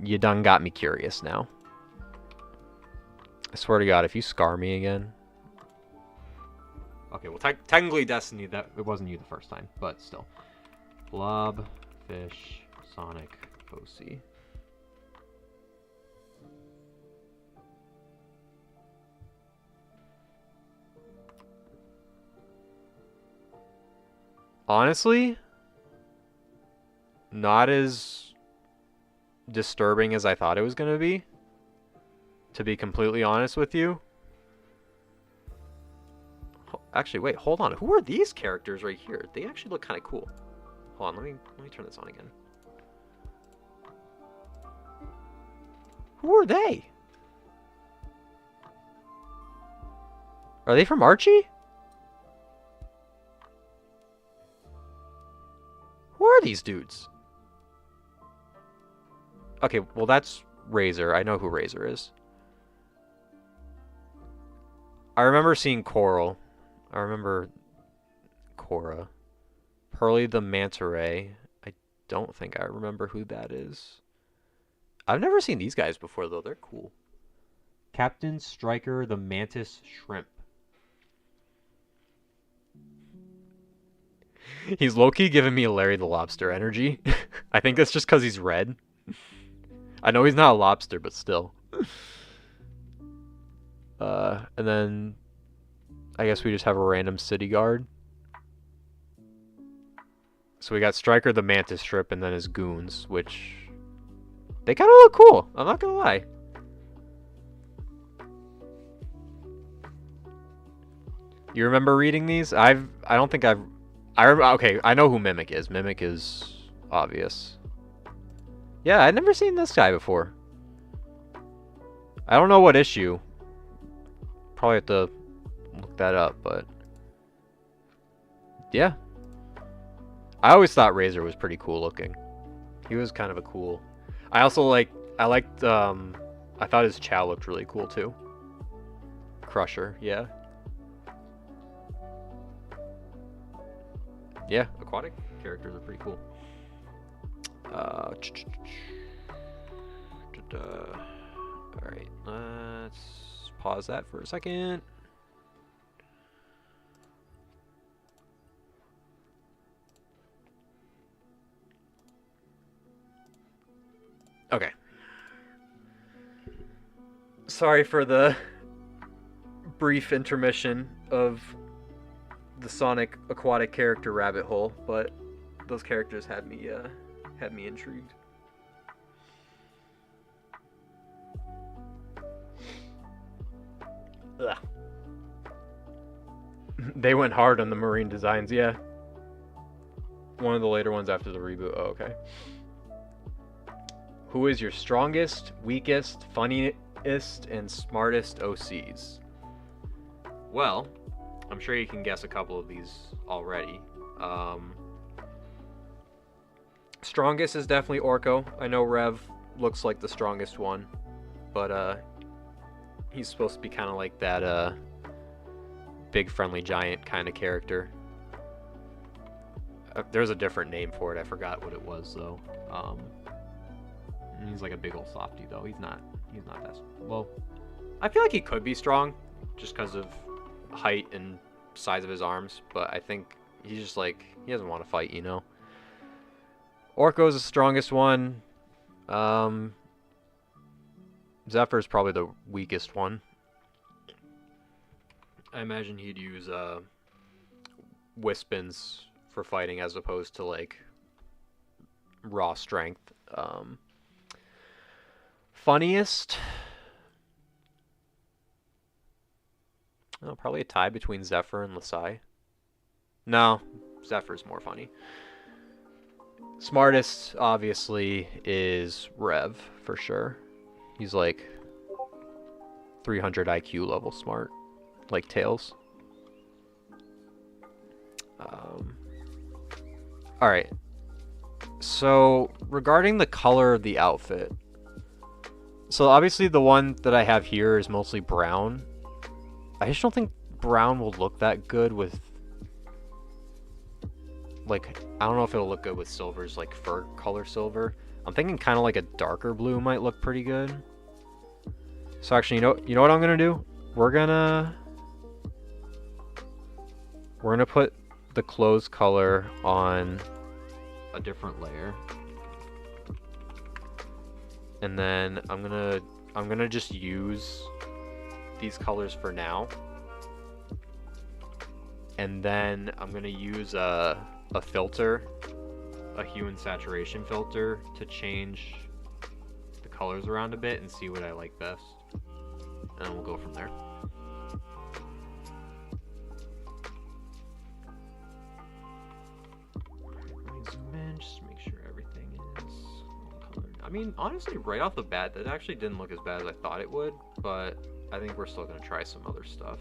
you done got me curious now. I swear to God, if you scar me again. Okay, well technically Destiny, that it wasn't you the first time, but still. Blobfish Sonic OC. Honestly, not as disturbing as I thought it was going to be. To be completely honest with you. Actually, wait, hold on. Who are these characters right here? They actually look kind of cool. Hold on, let me turn this on again. Who are they? Are they from Archie? Who are these dudes? Okay, well that's Razor. I know who Razor is. I remember seeing Coral. I remember Cora. Pearly the Manta Ray. I don't think I remember who that is. I've never seen these guys before, though. They're cool. Captain Striker the Mantis Shrimp. He's low-key giving me a Larry the Lobster energy. I think that's just because he's red. I know he's not a lobster, but still. And then I guess we just have a random city guard. So we got Striker the Mantis Strip and then his goons, which they kind of look cool. I'm not gonna lie. You remember reading these? I don't think I've. Okay, I know who Mimic is. Mimic is obvious. Yeah, I'd never seen this guy before. I don't know what issue. Probably have to look that up, but yeah. I always thought Razor was pretty cool looking. He was kind of a cool. I thought his Chow looked really cool too. Crusher, yeah. Yeah, aquatic characters are pretty cool. Alright, let's pause that for a second. Okay. Sorry for the brief intermission of the Sonic aquatic character rabbit hole, but those characters had me intrigued. Ugh. They went hard on the marine designs, yeah. One of the later ones after the reboot. Oh, okay. Who is your strongest, weakest, funniest, and smartest OCs? Well, I'm sure you can guess a couple of these already. Strongest is definitely Orko. I know Rev looks like the strongest one, but he's supposed to be kind of like that big friendly giant kind of character. There's a different name for it. I forgot what it was though. He's like a big old softy though. He's not that well. I feel like he could be strong just because of height and size of his arms, but I think he's just like he doesn't want to fight, you know. Orko's the strongest one. Zephyr's probably the weakest one. I imagine he'd use Wispins for fighting as opposed to like raw strength. Funniest? Oh, probably a tie between Zephyr and Lasai. No, Zephyr's more funny. Smartest, obviously, is Rev, for sure. He's like 300 IQ level smart, like Tails. Alright, so regarding the color of the outfit, so obviously the one that I have here is mostly brown. I just don't think brown will look that good with, like, I don't know if it'll look good with silver's like fur color silver. I'm thinking kind of like a darker blue might look pretty good. So actually, you know what I'm gonna do? We're gonna put the clothes color on a different layer, and then I'm gonna just use these colors for now, and then I'm gonna use a filter, a hue and saturation filter, to change the colors around a bit and see what I like best, and then we'll go from there. Zoom in, just make sure everything is colored. I mean, honestly, right off the bat, that actually didn't look as bad as I thought it would, but I think we're still gonna try some other stuff.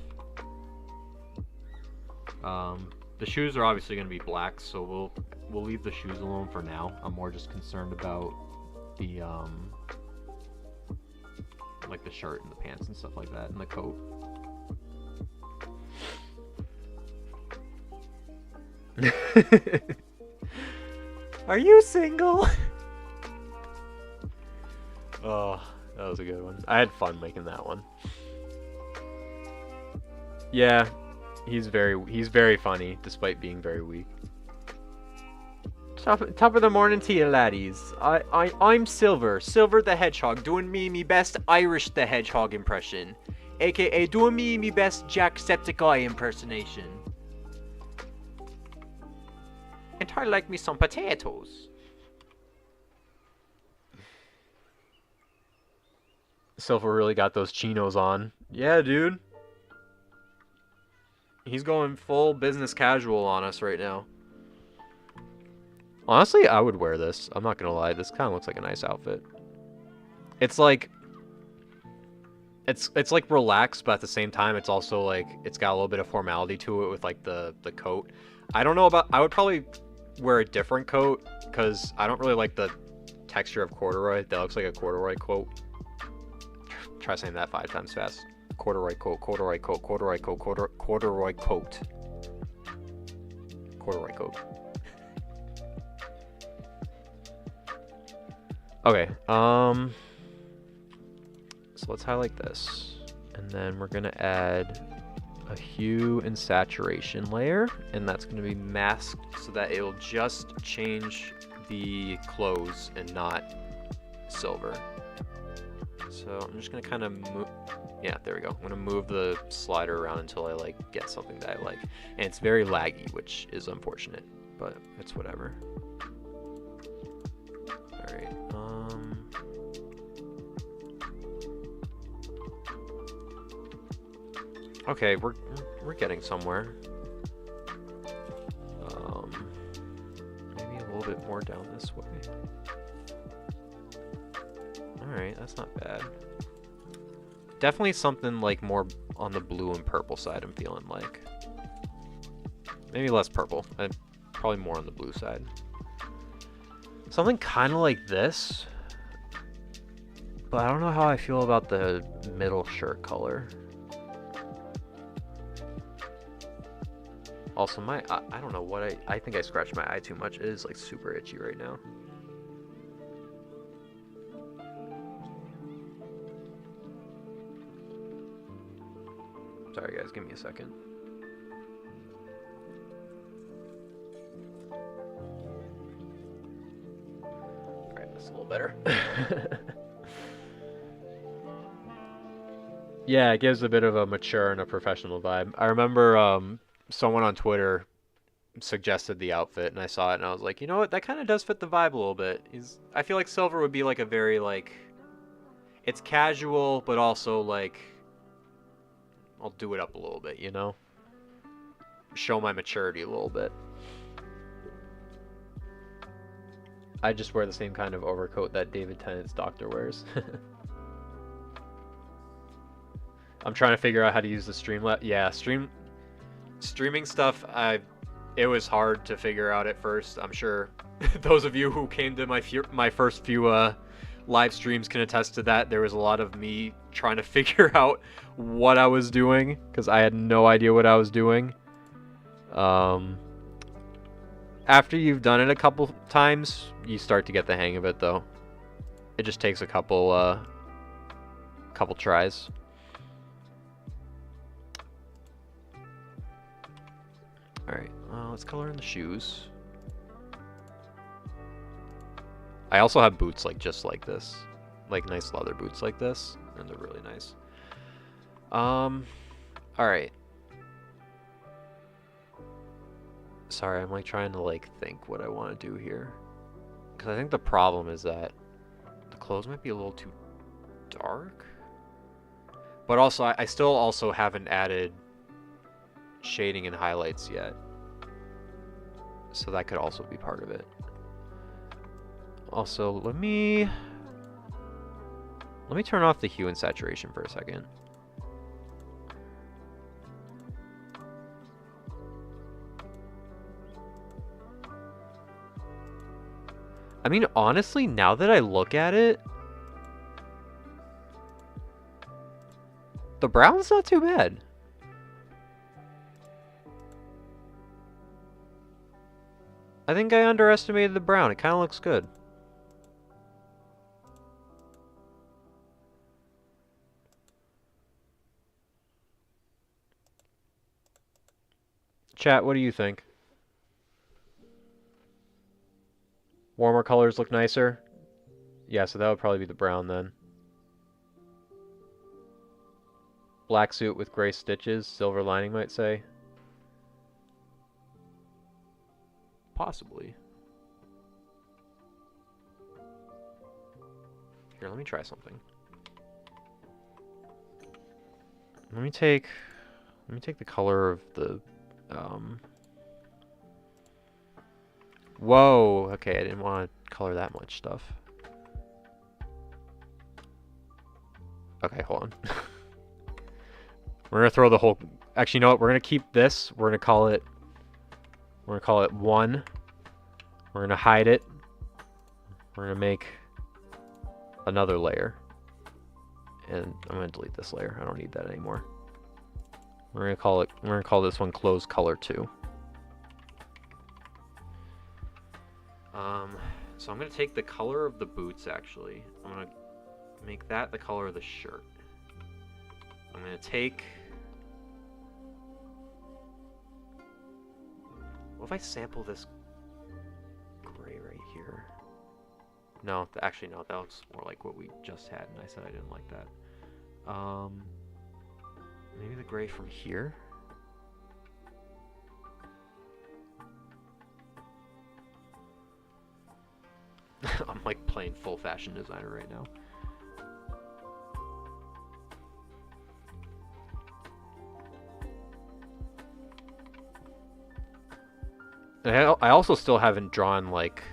The shoes are obviously gonna be black, so we'll leave the shoes alone for now. I'm more just concerned about the like the shirt and the pants and stuff like that, and the coat. Are you single? Oh, that was a good one. I had fun making that one. Yeah, he's very funny despite being very weak. Top of the morning to you, laddies. I'm Silver the Hedgehog, doing me best Irish the Hedgehog impression, aka doing me best Jacksepticeye impersonation. And I like me some potatoes. Silver really got those chinos on. Yeah, dude. He's going full business casual on us right now. Honestly, I would wear this. I'm not gonna lie. This kind of looks like a nice outfit. It's like... It's like relaxed, but at the same time, it's also like... It's got a little bit of formality to it with like the coat. I don't know about... I would probably wear a different coat, because I don't really like the texture of corduroy. That looks like a corduroy coat. Try saying that 5 times fast. Corduroy coat, corduroy coat, corduroy coat, corduroy coat. Corduroy coat. Okay, so let's highlight this. And then we're gonna add a hue and saturation layer, and that's gonna be masked so that it'll just change the clothes and not silver. So I'm just gonna kind of move, yeah, there we go. I'm gonna move the slider around until I like get something that I like. And it's very laggy, which is unfortunate, but it's whatever. All right, okay, we're getting somewhere. Maybe a little bit more down this way. Alright, that's not bad. Definitely something like more on the blue and purple side, I'm feeling like. Maybe less purple, and probably more on the blue side. Something kind of like this. But I don't know how I feel about the middle shirt color. Also, I don't know what I think I scratched my eye too much. It is like super itchy right now. Sorry guys, give me a second. Alright, that's a little better. Yeah, it gives a bit of a mature and a professional vibe. I remember someone on Twitter suggested the outfit, and I saw it and I was like, you know what, that kind of does fit the vibe a little bit. I feel like Silver would be like a very like, it's casual but also like, I'll do it up a little bit, you know? show my maturity a little bit. I just wear the same kind of overcoat that David Tennant's doctor wears. I'm trying to figure out how to use the Streamlabs. Yeah, streaming stuff, it was hard to figure out at first. I'm sure those of you who came to my first few live streams can attest to that. There was a lot of me trying to figure out what I was doing because I had no idea what I was doing. After you've done it a couple times, you start to get the hang of it, though. It just takes a couple tries. Alright, let's color in the shoes. I also have boots like just like this. Like nice leather boots like this. And they're really nice. Alright. Sorry, I'm like trying to like think what I want to do here. Because I think the problem is that the clothes might be a little too dark. But also, I still also haven't added shading and highlights yet. So that could also be part of it. Also, let me turn off the hue and saturation for a second. I mean, honestly, now that I look at it, the brown's not too bad. I think I underestimated the brown. It kind of looks good. Chat, what do you think? Warmer colors look nicer? Yeah, so that would probably be the brown then. Black suit with gray stitches, silver lining might say. Possibly. Here, let me try something. Let me take the color of the Whoa, okay, I didn't want to color that much stuff. Okay, hold on. We're gonna throw the whole, actually, you know what, we're gonna keep this, we're gonna call it 1. We're gonna hide it. We're gonna make another layer. And I'm gonna delete this layer. I don't need that anymore. We're gonna call this one close color 2. So I'm gonna take the color of the boots actually. I'm gonna make that the color of the shirt. I'm gonna take, what if I sample this gray right here? No, actually no, that looks more like what we just had and I said I didn't like that. Maybe the gray from here? I'm like playing full fashion designer right now. And I also still haven't drawn like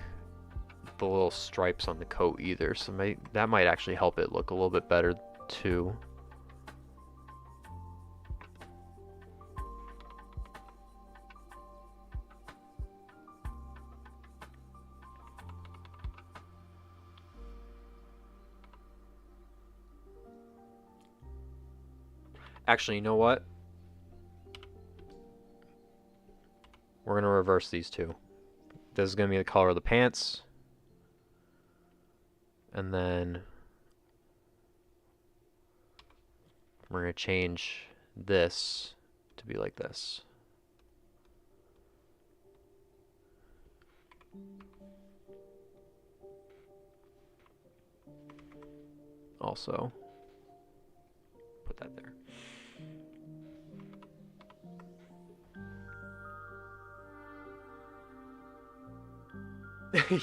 the little stripes on the coat either, so that might actually help it look a little bit better too. Actually, you know what? We're going to reverse these two. This is going to be the color of the pants. And then we're going to change this to be like this. Also, put that there.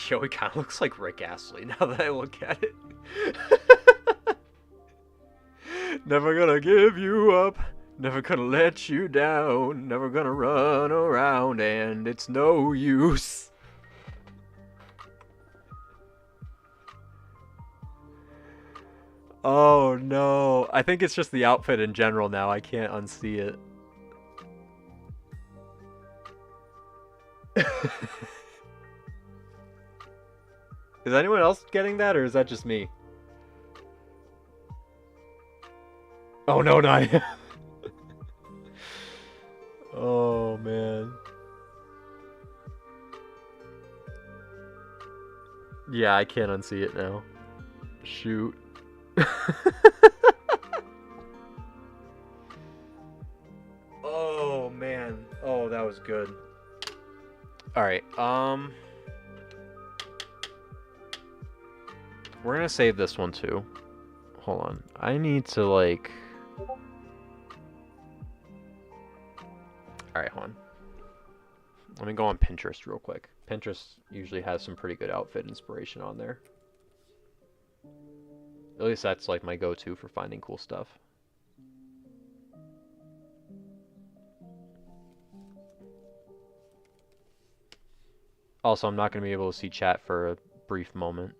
Yo, he kind of looks like Rick Astley now that I look at it. Never gonna give you up. Never gonna let you down. Never gonna run around, and it's no use. Oh no. I think it's just the outfit in general now. I can't unsee it. Is anyone else getting that, or is that just me? Oh no, not him. Oh man. Yeah, I can't unsee it now. Shoot. Oh man. Oh, that was good. All right. We're gonna save this one too. Hold on. I need to like. All right, hold on. Let me go on Pinterest real quick. Pinterest usually has some pretty good outfit inspiration on there. At least that's like my go-to for finding cool stuff. Also, I'm not going to be able to see chat for a brief moment.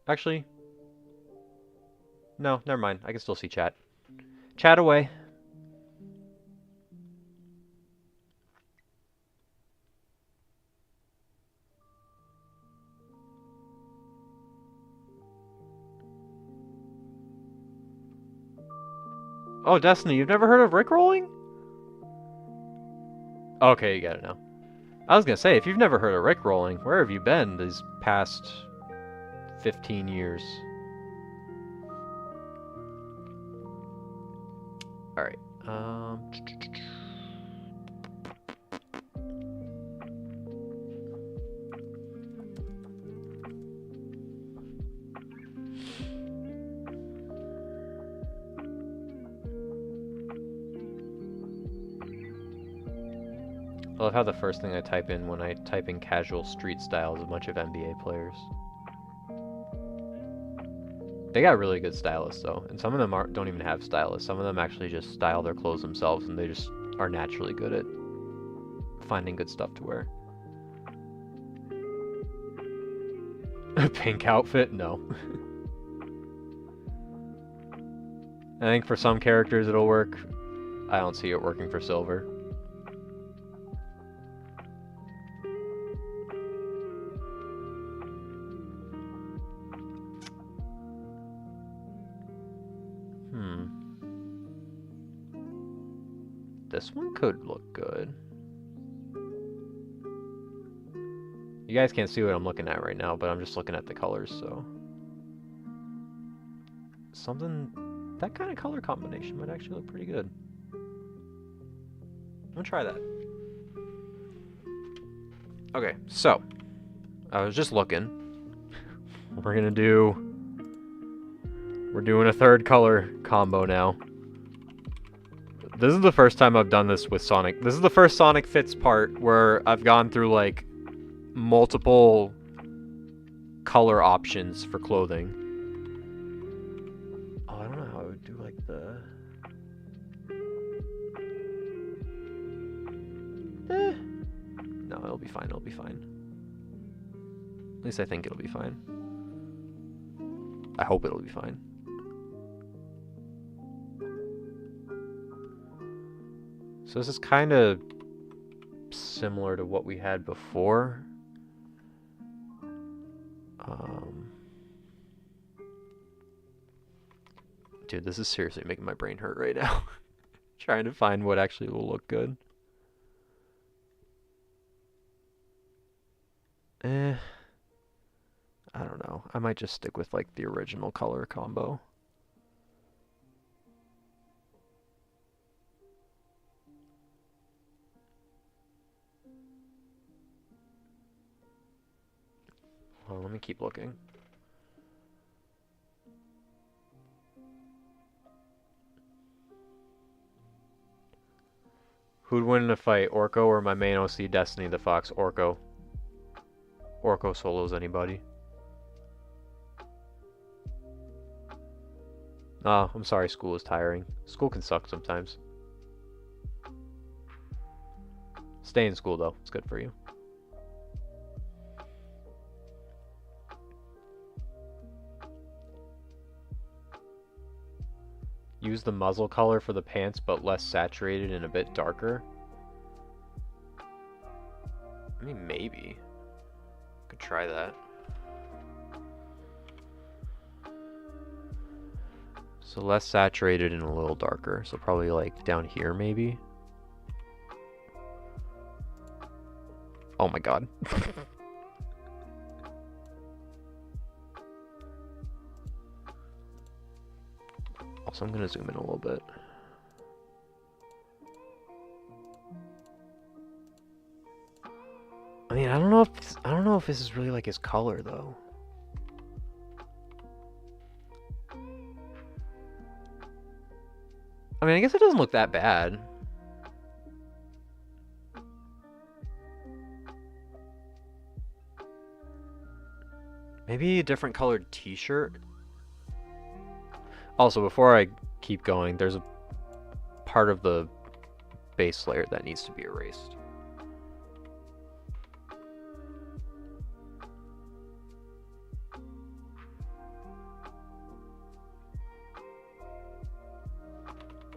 Actually, no, never mind. I can still see chat. Chat away. Oh, Destiny, you've never heard of Rickrolling? Okay, you got it now. I was gonna say, if you've never heard of Rickrolling, where have you been these past 15 years? Alright, I love how the first thing I type in when I type in casual street style is a bunch of NBA players. They got really good stylists though, and some of them don't even have stylists. Some of them actually just style their clothes themselves, and they just are naturally good at finding good stuff to wear. A pink outfit? No. I think for some characters it'll work. I don't see it working for silver. This one could look good. You guys can't see what I'm looking at right now, but I'm just looking at the colors, so... that kind of color combination might actually look pretty good. I'm gonna try that. Okay, so... I was just looking. We're doing a third color combo now. This is the first time I've done this with Sonic. This is the first Sonic Fits part where I've gone through, like, multiple color options for clothing. Oh, I don't know how I would do, like, the... No, it'll be fine, it'll be fine. At least I think it'll be fine. I hope it'll be fine. So this is kind of similar to what we had before. Dude, this is seriously making my brain hurt right now. Trying to find what actually will look good. I don't know. I might just stick with like the original color combo. Well, let me keep looking. Who'd win in a fight, Orko or my main OC, Destiny the Fox? Orko. Orko solos anybody. Oh, I'm sorry school is tiring. School can suck sometimes. Stay in school though, it's good for you. Use the muzzle color for the pants, but less saturated and a bit darker. I mean, maybe. Could try that. So less saturated and a little darker. So probably like down here maybe. Oh my god. Also, I'm gonna zoom in a little bit. I mean, I don't know if this is really like his color though. I mean, I guess it doesn't look that bad. Maybe a different colored t-shirt. Also, before I keep going, there's a part of the base layer that needs to be erased.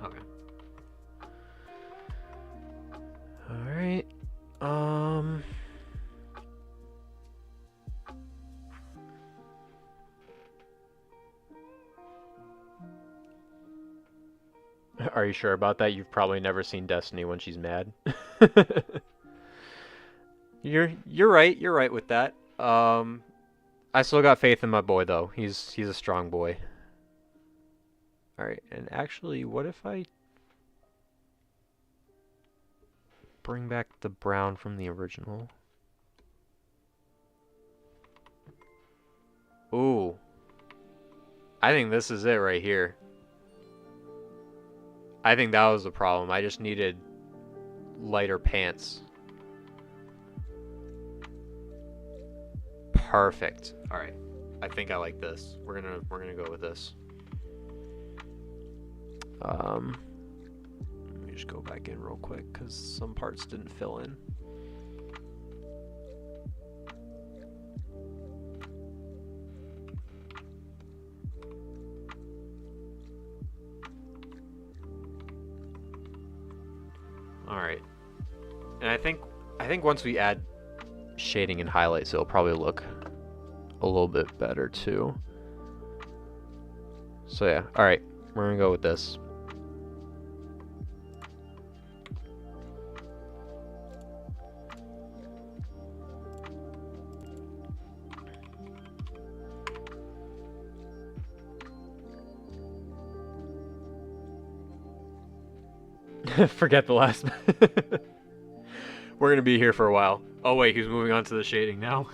Okay. Alright. Are you sure about that? You've probably never seen Destiny when she's mad. You're right. You're right with that. I still got faith in my boy though. He's a strong boy. All right, and actually, what if I bring back the brown from the original? Ooh. I think this is it right here. I think that was the problem. I just needed lighter pants. Perfect. All right. I think I like this. We're gonna go with this. Let me just go back in real quick because some parts didn't fill in. All right. And I think once we add shading and highlights, it'll probably look a little bit better too. So yeah, all right, we're gonna go with this. Forget the last. We're gonna be here for a while. Oh wait, he's moving on to the shading now.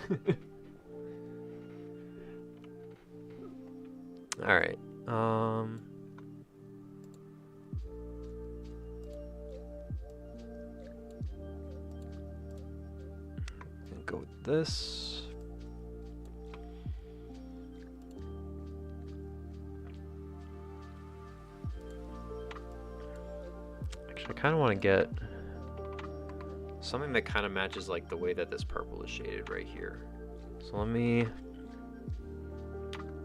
All right. Go with this. Actually, I kind of want to get something that kind of matches like the way that this purple is shaded right here. So let me,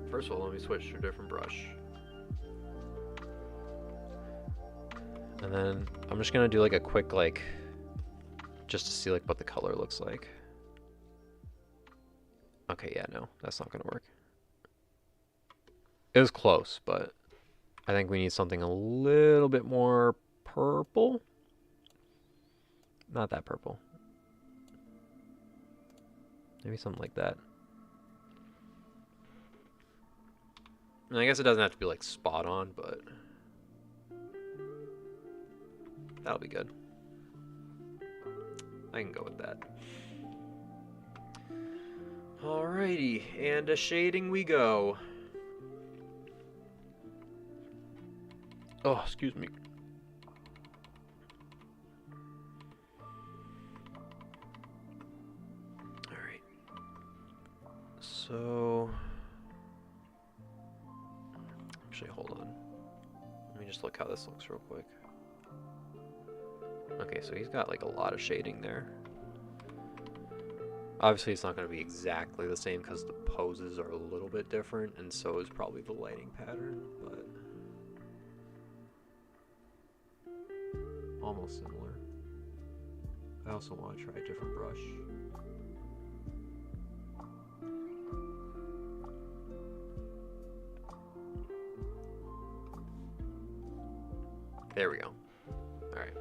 first of all, let me switch to a different brush. And then I'm just gonna do like a quick like, just to see like what the color looks like. Okay, yeah, no, that's not gonna work. It was close, but I think we need something a little bit more purple. Not that purple. Maybe something like that. And I guess it doesn't have to be like spot on, but that'll be good. I can go with that. Alrighty, and a shading we go. Oh, excuse me. Alright. So Actually, hold on. Let me just look how this looks real quick. Okay, so he's got like a lot of shading there. Obviously, it's not going to be exactly the same because the poses are a little bit different, and so is probably the lighting pattern, but almost similar. I also want to try a different brush. There we go. All right.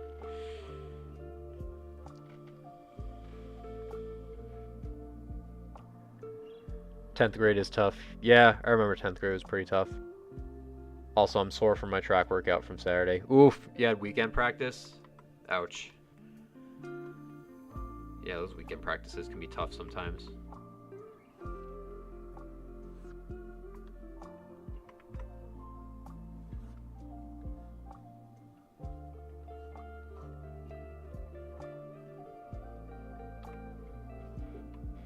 Tenth grade is tough. Yeah, I remember 10th grade was pretty tough. Also, I'm sore from my track workout from Saturday. Oof, you had weekend practice? Ouch. Yeah, those weekend practices can be tough sometimes.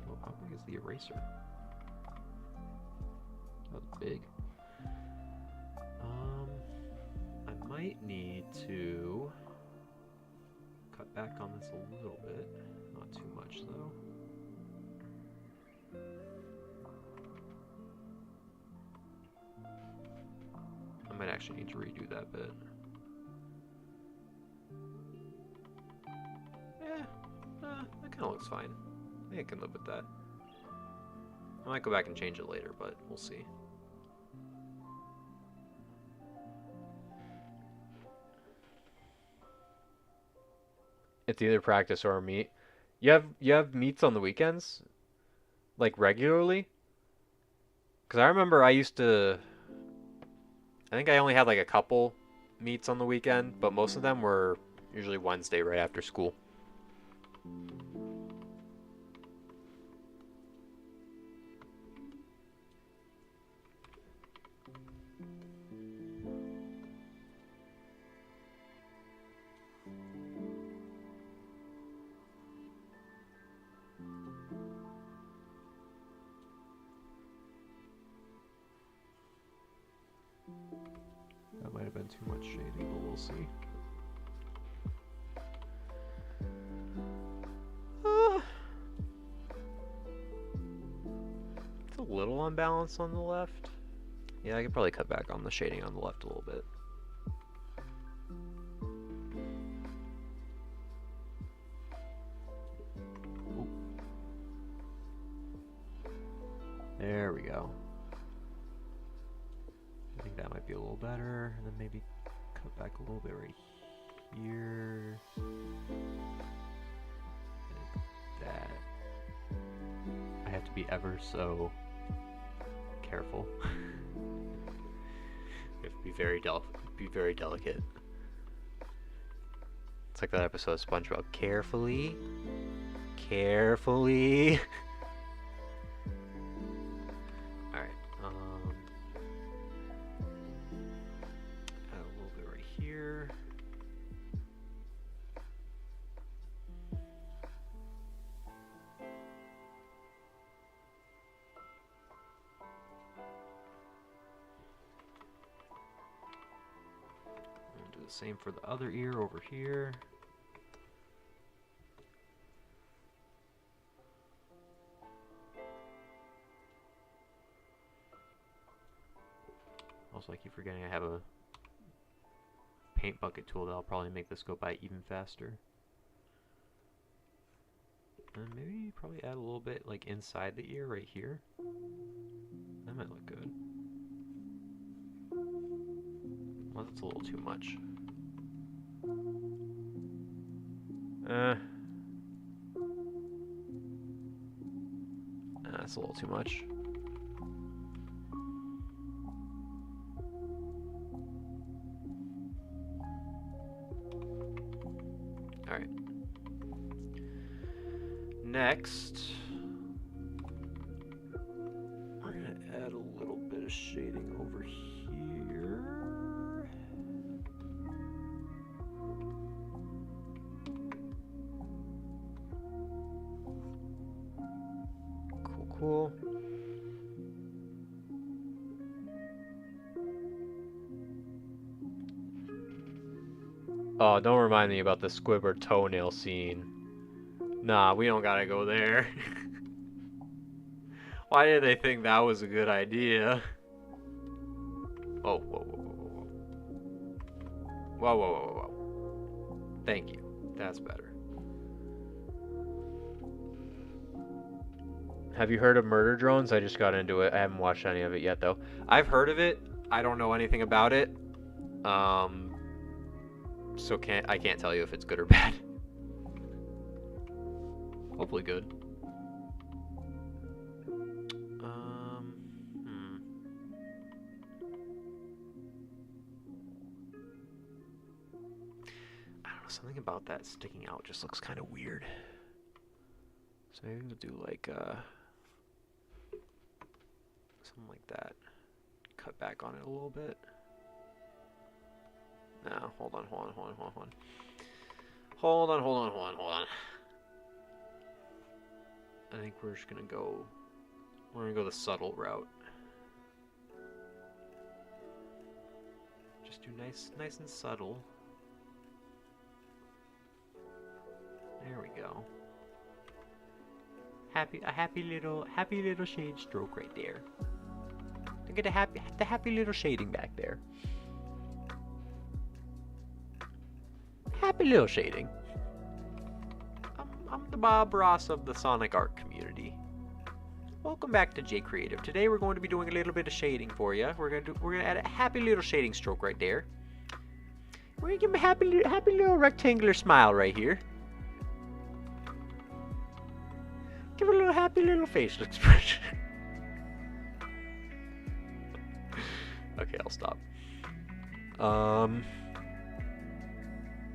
Oh, how big is the eraser? That was big. I might need to cut back on this a little bit. Not too much, though. I might actually need to redo that bit. That kind of looks fine. I think I can live with that. I might go back and change it later, but we'll see. It's either practice or a meet. You have meets on the weekends? Like regularly? Because I remember I used to... I think I only had like a couple meets on the weekend, but most of them were usually Wednesday right after school. That might have been too much shading, but we'll see. It's a little unbalanced on the left. Yeah, I could probably cut back on the shading on the left a little bit. Ooh. There we go. I think that might be a little better, and then maybe cut back a little bit right here. Like that. I have to be ever so careful. We have to be very delicate. It's like that episode of SpongeBob. Carefully, carefully. All right. Add a little bit right here. Do the same for the other ear over here. Also, I keep forgetting I have a paint bucket tool that'll probably make this go by even faster. And maybe probably add a little bit like inside the ear right here. That might look good. Well, that's a little too much. That's a little too much. Alright. Next, we're going to add a little bit of shading over here. Cool. Oh, don't remind me about the Squidward toenail scene. Nah, we don't gotta go there. Why did they think that was a good idea? Whoa, whoa, whoa, whoa, whoa. Whoa, whoa, whoa, whoa. Thank you. That's better. Have you heard of Murder Drones? I just got into it. I haven't watched any of it yet, though. I've heard of it. I don't know anything about it. So I can't tell you if it's good or bad. Hopefully good. I don't know, something about that sticking out just looks kind of weird. So maybe we'll do like something like that. Cut back on it a little bit. No, hold on. Hold on. I think we're just gonna go. We're gonna go the subtle route. Just do nice and subtle. There we go. A happy little shade stroke right there. Look at the happy little shading back there. Happy little shading. I'm the Bob Ross of the Sonic art community. Welcome back to J Creative. Today we're going to be doing a little bit of shading for you. We're gonna add a happy little shading stroke right there. We're gonna give him a happy little rectangular smile right here. Give it a little happy little facial expression. Okay, I'll stop.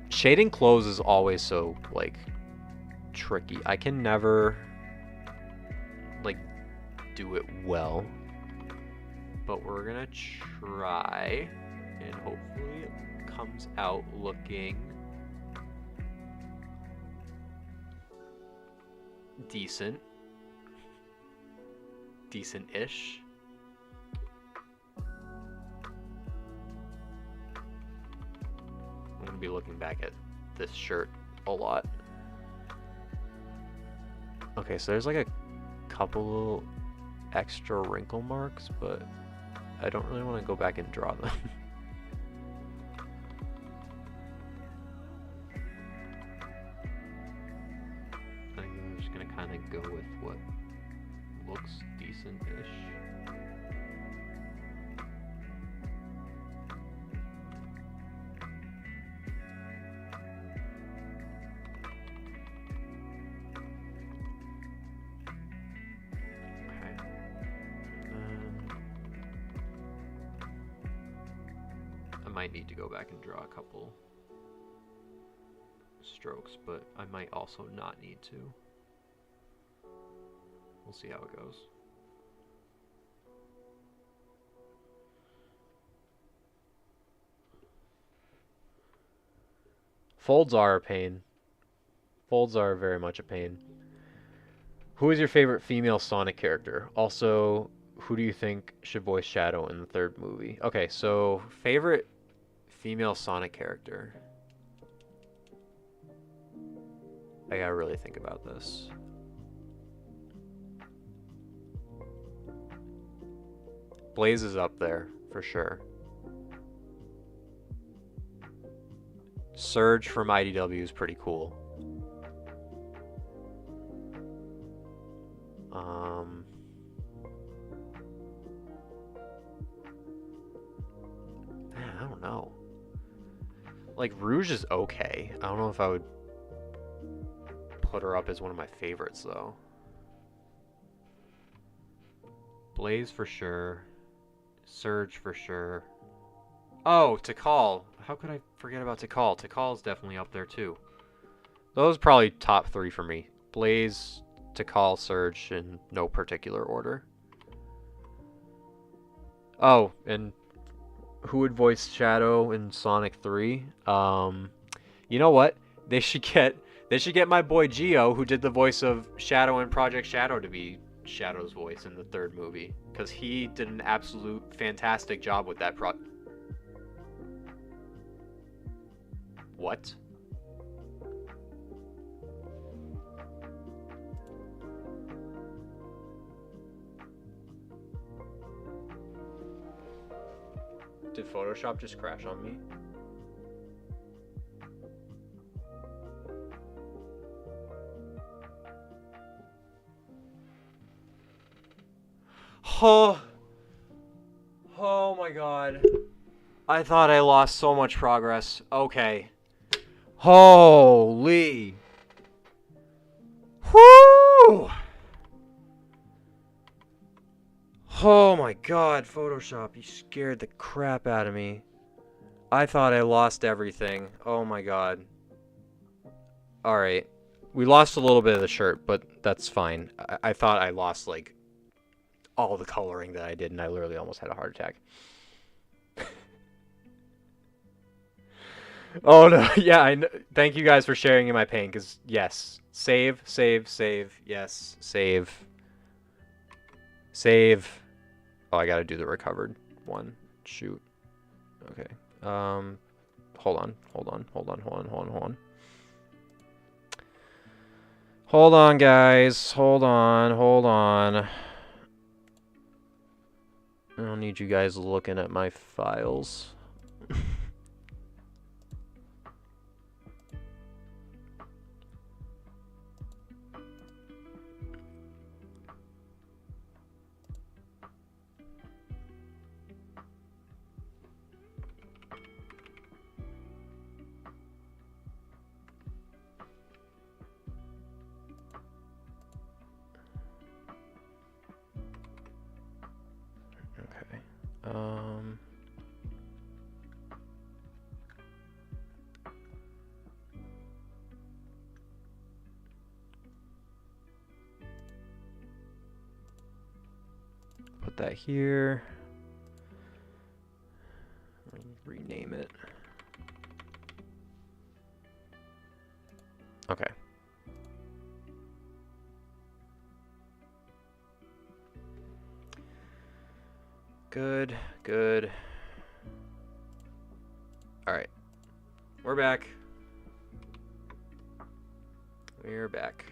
Shading clothes is always so, like, tricky. I can never, like, do it well. But we're gonna try, and hopefully it comes out looking decent-ish. I'm gonna be looking back at this shirt a lot. Okay, so there's like a couple extra wrinkle marks, but I don't really want to go back and draw them. I think I'm just gonna kind of go with what looks decent-ish. Might need to go back and draw a couple strokes, but I might also not need to. We'll see how it goes. Folds are a pain. Folds are very much a pain. Who is your favorite female Sonic character? Also, who do you think should voice Shadow in the third movie? Okay, so favorite female Sonic character. I gotta really think about this. Blaze is up there, for sure. Surge from IDW is pretty cool. Man, I don't know. Like, Rouge is okay. I don't know if I would put her up as one of my favorites, though. Blaze for sure. Surge for sure. Oh, Tikal. How could I forget about Tikal? Tikal is definitely up there, too. Those are probably top 3 for me. Blaze, Tikal, Surge, in no particular order. Oh, and who would voice Shadow in Sonic 3? You know what? They should get my boy Gio, who did the voice of Shadow in Project Shadow, to be Shadow's voice in the third movie, because he did an absolute fantastic job with that What? Did Photoshop just crash on me? Oh. Oh my god. I thought I lost so much progress. Okay. Holy. Whoo! Oh my god, Photoshop, you scared the crap out of me. I thought I lost everything. Oh my god. Alright. We lost a little bit of the shirt, but that's fine. I thought I lost, like, all the coloring that I did, and I literally almost had a heart attack. Oh no, yeah, I know. Thank you guys for sharing in my pain, because, yes. Save, save, save. Yes, save. Save. Oh, I gotta do the recovered one. Shoot. Okay. Hold on. Hold on, guys. Hold on. I don't need you guys looking at my files. Put that here. Rename it. Okay. Good, good. All right. We're back. We're back.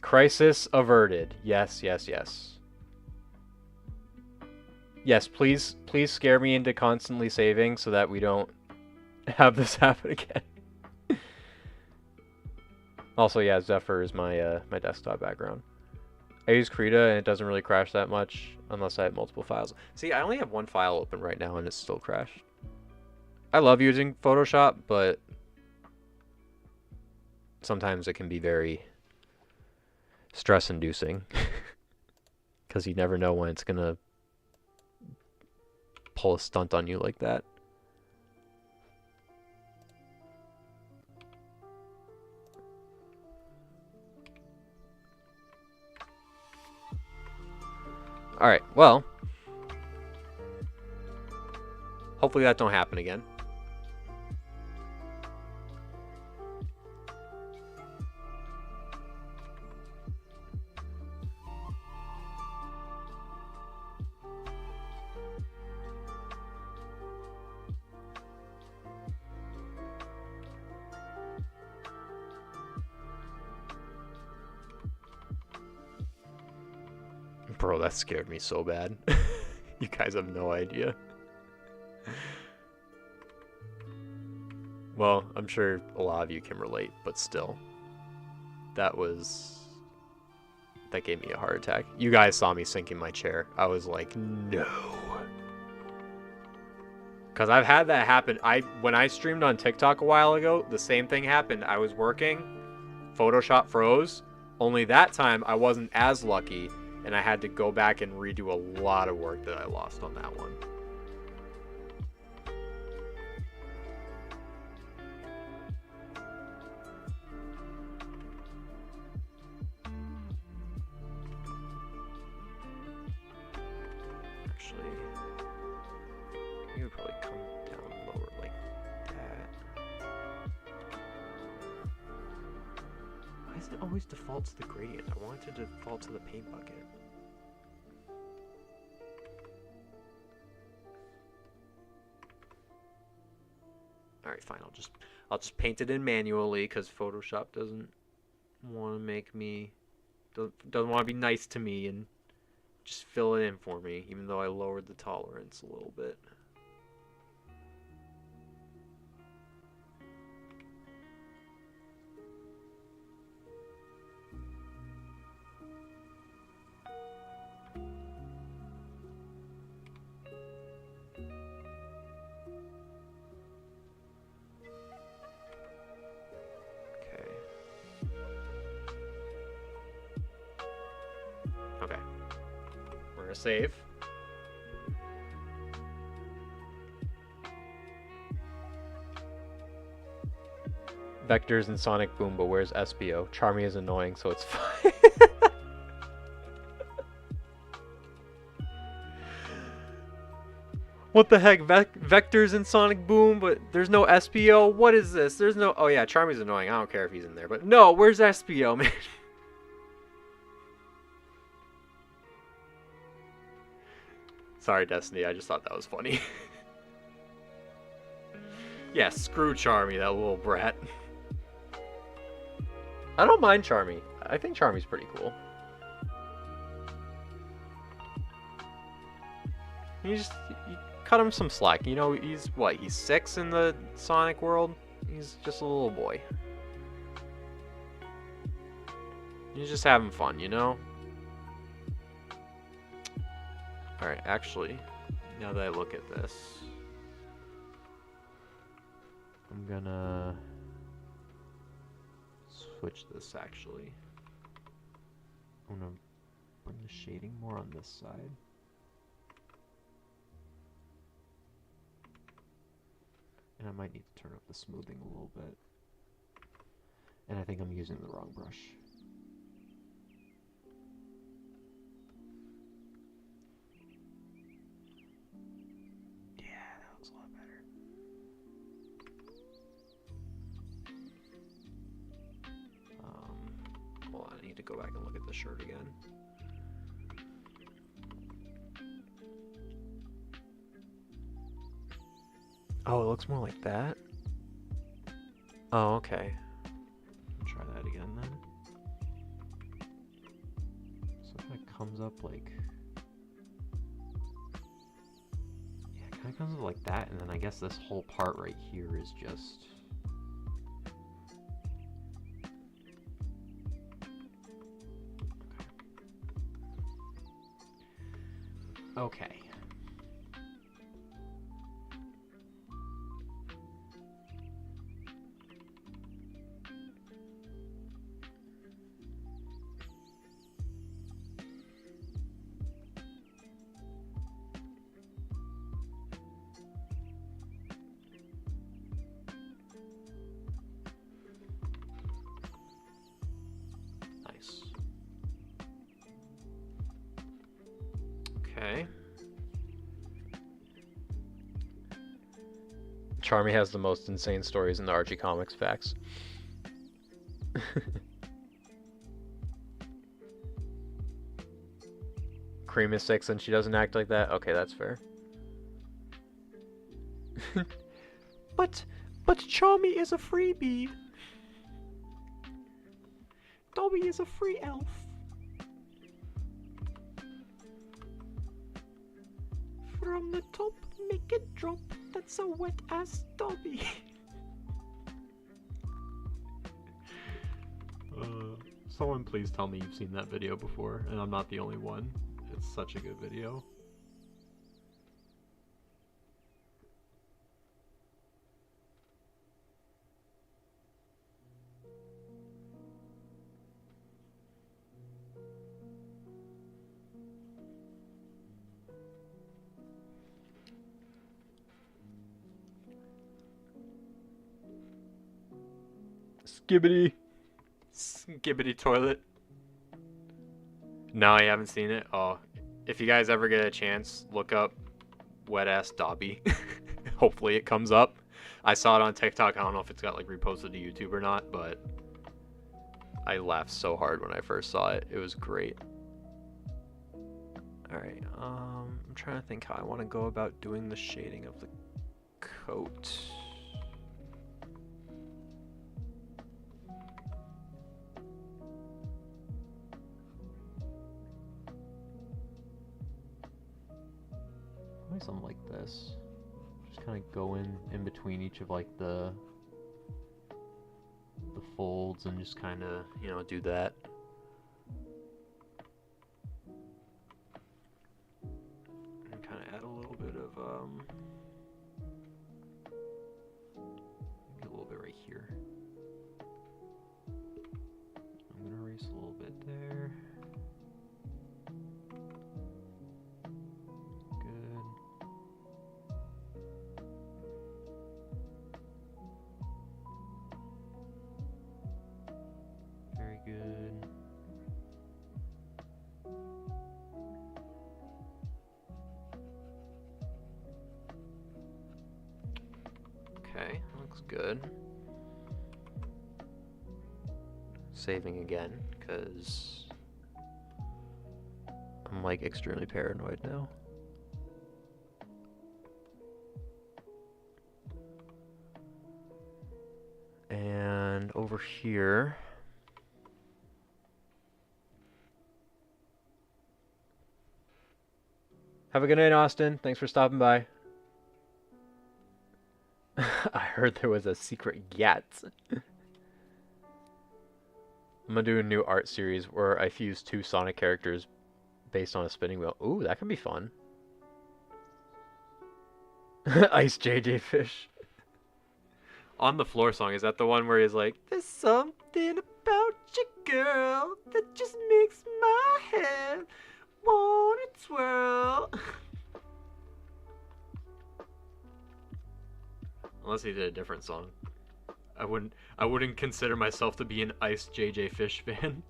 Crisis averted. Yes, yes, yes. Yes, please scare me into constantly saving so that we don't have this happen again. Also, yeah, Zephyr is my my desktop background. I use Krita and it doesn't really crash that much unless I have multiple files. See, I only have one file open right now and it's still crashed. I love using Photoshop, but sometimes it can be very stress-inducing because you never know when it's gonna pull a stunt on you like that. Alright, well, hopefully that don't happen again. Bro, that scared me so bad. You guys have no idea. Well, I'm sure a lot of you can relate, but still. That gave me a heart attack. You guys saw me sink in my chair. I was like, no. Because I've had that happen. When I streamed on TikTok a while ago, the same thing happened. I was working, Photoshop froze. Only that time, I wasn't as lucky. And I had to go back and redo a lot of work that I lost on that one. Actually, you would probably come down lower like that. Why does it always default to the gradient? I want it to default to the paint bucket. I'll just paint it in manually because Photoshop doesn't want to make me, doesn't want to be nice to me and just fill it in for me, even though I lowered the tolerance a little bit. Okay. We're gonna save. Vectors and Sonic Boom, but where's SBO? Charmy is annoying, so it's fine. What the heck? Vectors and Sonic Boom, but there's no SBO? What is this? There's no... Oh yeah, Charmy's annoying. I don't care if he's in there, but no, where's SBO, man? Sorry, Destiny, I just thought that was funny. Yeah, screw Charmy, that little brat. I don't mind Charmy. I think Charmy's pretty cool. You cut him some slack. You know, he's what? He's 6 in the Sonic world? He's just a little boy. He's just having fun, you know? Alright, actually, now that I look at this, I'm gonna switch this actually. I'm gonna bring the shading more on this side. And I might need to turn up the smoothing a little bit. And I think I'm using the wrong brush. Yeah, that looks a lot better. Hold on, I need to go back and look at the shirt again. Oh, it looks more like that? Oh, okay. Try that again then. So it kind of comes up like... Yeah, it kind of comes up like that, and then I guess this whole part right here is just... Okay. Nice. Okay. Charmy has the most insane stories in the Archie Comics facts. Cream is 6 and she doesn't act like that? Okay, that's fair. But Charmy is a freebie. Dobby is a free elf. From the top, make it drop. That's a wet ass Dobby. Someone please tell me you've seen that video before, and I'm not the only one. It's such a good video. Skibbity. Skibbity toilet. No, I haven't seen it. Oh, if you guys ever get a chance, look up wet ass Dobby. Hopefully it comes up. I saw it on TikTok. I don't know if it's got like reposted to YouTube or not, but I laughed so hard when I first saw it. It was great. Alright, I'm trying to think how I want to go about doing the shading of the coat. Probably something like this. Just kind of go in between each of like the folds and just kind of, you know, do that. And kind of add a little bit of maybe a little bit right here. I'm gonna erase a little bit there. Good. Very good. Okay, looks good. Saving again, because I'm like extremely paranoid now. And over here, have a good night, Austin. Thanks for stopping by. I heard there was a secret Yats. I'm gonna do a new art series where I fuse 2 Sonic characters based on a spinning wheel. Ooh, that could be fun. Ice JJ Fish. On the Floor song, is that the one where he's like, there's something about you, girl, that just makes my head wanna twirl. Unless he did a different song. I wouldn't consider myself to be an Ice JJ Fish fan.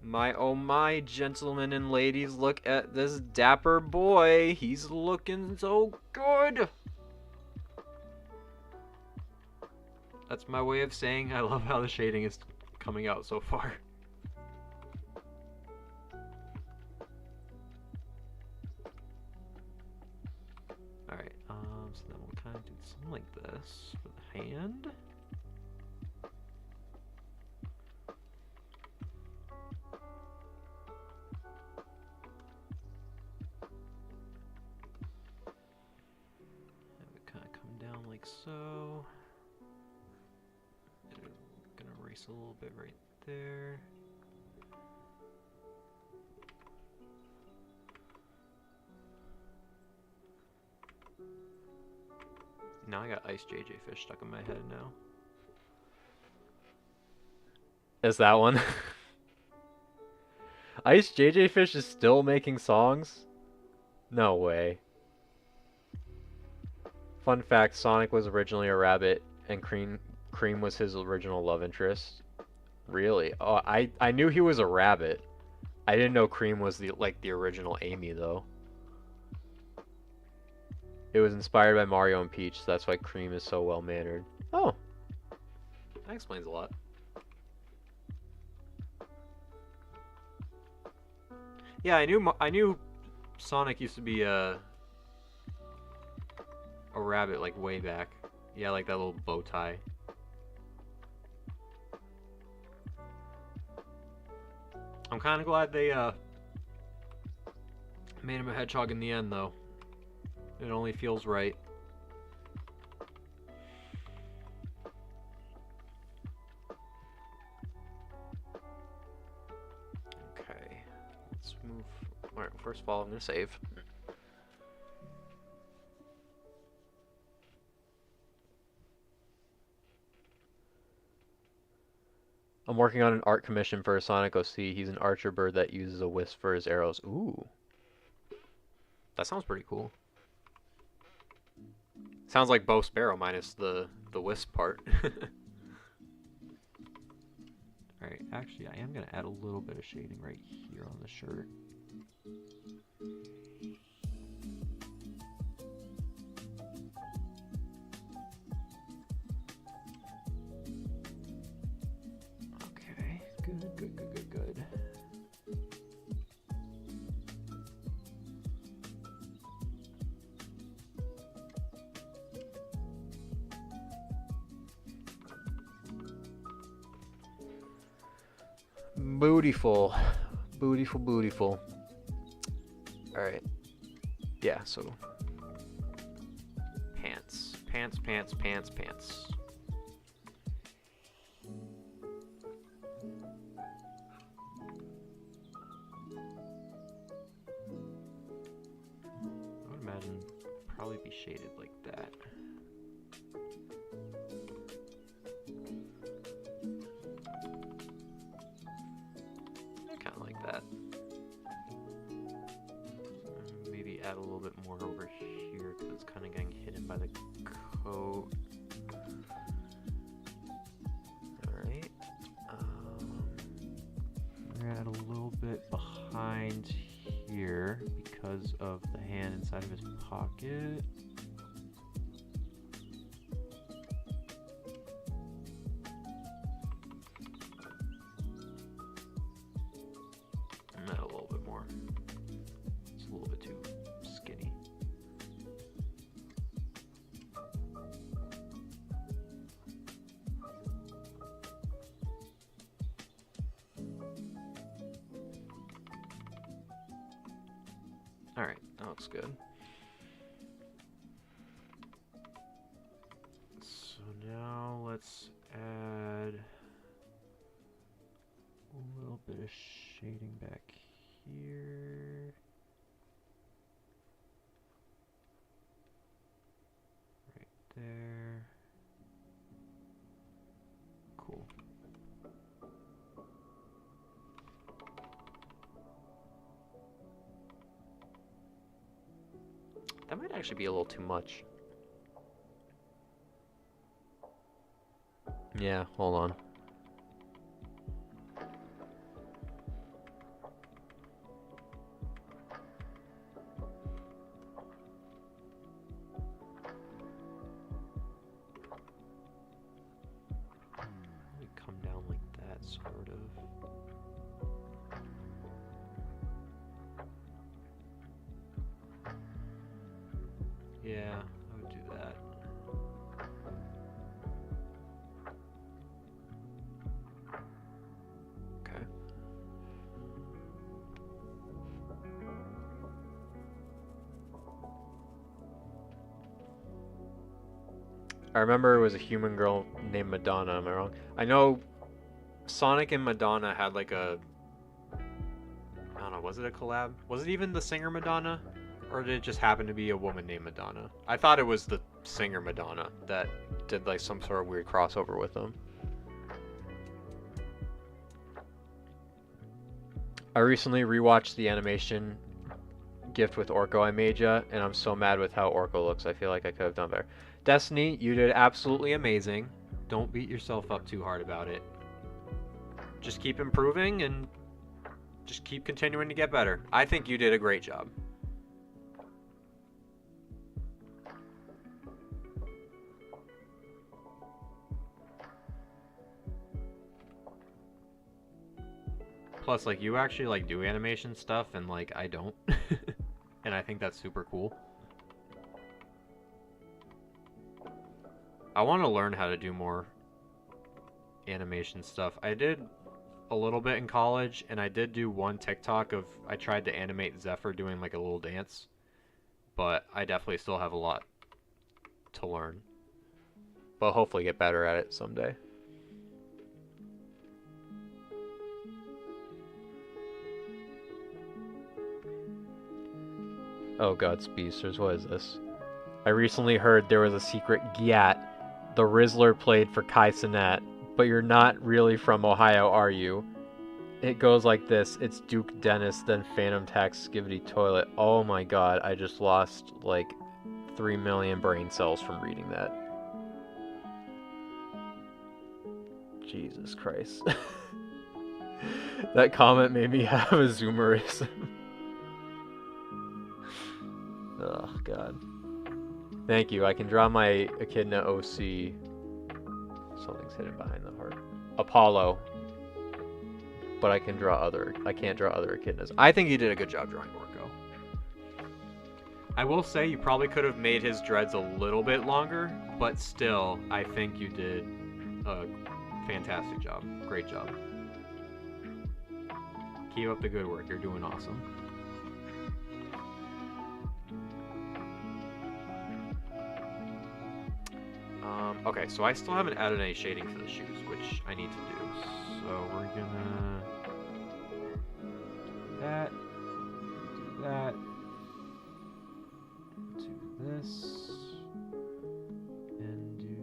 My oh my, gentlemen and ladies, look at this dapper boy. He's looking so good. That's my way of saying I love how the shading is coming out so far. Alright, so then we'll kind of do something like this for the hand. Have it kind of come down like so. Gonna erase a little bit right there. Now I got Ice JJ Fish stuck in my head now. Is that one? Ice JJ Fish is still making songs? No way. Fun fact, Sonic was originally a rabbit and Cream was his original love interest. Really? Oh, I knew he was a rabbit. I didn't know Cream was the original Amy though. It was inspired by Mario and Peach, so that's why Cream is so well mannered. Oh, that explains a lot. Yeah, I knew Sonic used to be a rabbit like way back. Yeah, like that little bow tie. I'm kind of glad they made him a hedgehog in the end, though. It only feels right. Okay, let's move. Alright, first of all, I'm going to save. I'm working on an art commission for a Sonic OC. He's an archer bird that uses a wisp for his arrows. Ooh. That sounds pretty cool. Sounds like Bow Sparrow minus the wisp part. Alright, actually I am going to add a little bit of shading right here on the shirt. Okay, good. Beautiful. Beautiful, beautiful. Alright. Yeah, so... Pants. Pants, pants, pants, pants. I would imagine probably be shaded like that. Kind of like that. Maybe add a little bit more over here because it's kind of getting hidden by the coat. Alright. We're gonna add a little bit behind here because of the hand inside of his pocket. And add a little bit more. It's a little bit too skinny. Alright, that looks good. So now let's add a little bit of shading back here. Right there. Cool. That might actually be a little too much. Yeah, hold on. Let me come down like that, sort of. Yeah, I would do that. Okay. I remember it was a human girl named Madonna, am I wrong? I know Sonic and Madonna had like a... I don't know, was it a collab? Was it even the singer Madonna? Or did it just happen to be a woman named Madonna? I thought it was the singer Madonna that did like some sort of weird crossover with them. I recently rewatched the animation gift with Orko I made ya, and I'm so mad with how Orko looks. I feel like I could have done better. Destiny, you did absolutely amazing. Don't beat yourself up too hard about it. Just keep improving and just keep continuing to get better. I think you did a great job. Plus, like, you actually, like, do animation stuff, and, like, I don't. And I think that's super cool. I want to learn how to do more animation stuff. I did a little bit in college, and I did do one TikTok of... I tried to animate Zephyr doing, like, a little dance. But I definitely still have a lot to learn. But hopefully get better at it someday. Oh god, Speedsters, what is this? I recently heard there was a secret Gyat. The Rizzler played for Kai Cenat, but you're not really from Ohio, are you? It goes like this. It's Duke Dennis, then Phantom Tax, Skivity Toilet. Oh my god, I just lost like 3 million brain cells from reading that. Jesus Christ. That comment made me have a zoomerism. Oh, God. Thank you. I can draw my Echidna OC. Something's hidden behind the heart. Apollo. But I can't draw other echidnas. I think you did a good job drawing Orko. I will say you probably could have made his dreads a little bit longer, but still, I think you did a fantastic job. Great job. Keep up the good work. You're doing awesome. Okay, so I still haven't added any shading to the shoes, which I need to do. So we're gonna do that, do this, and do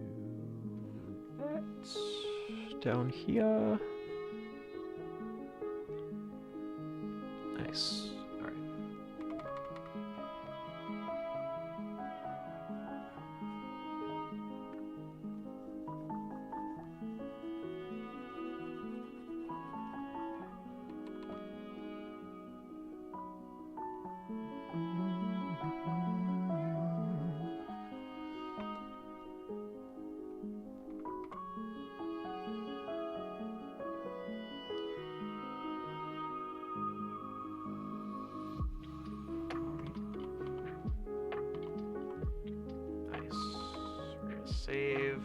that down here. Nice. All right. Save.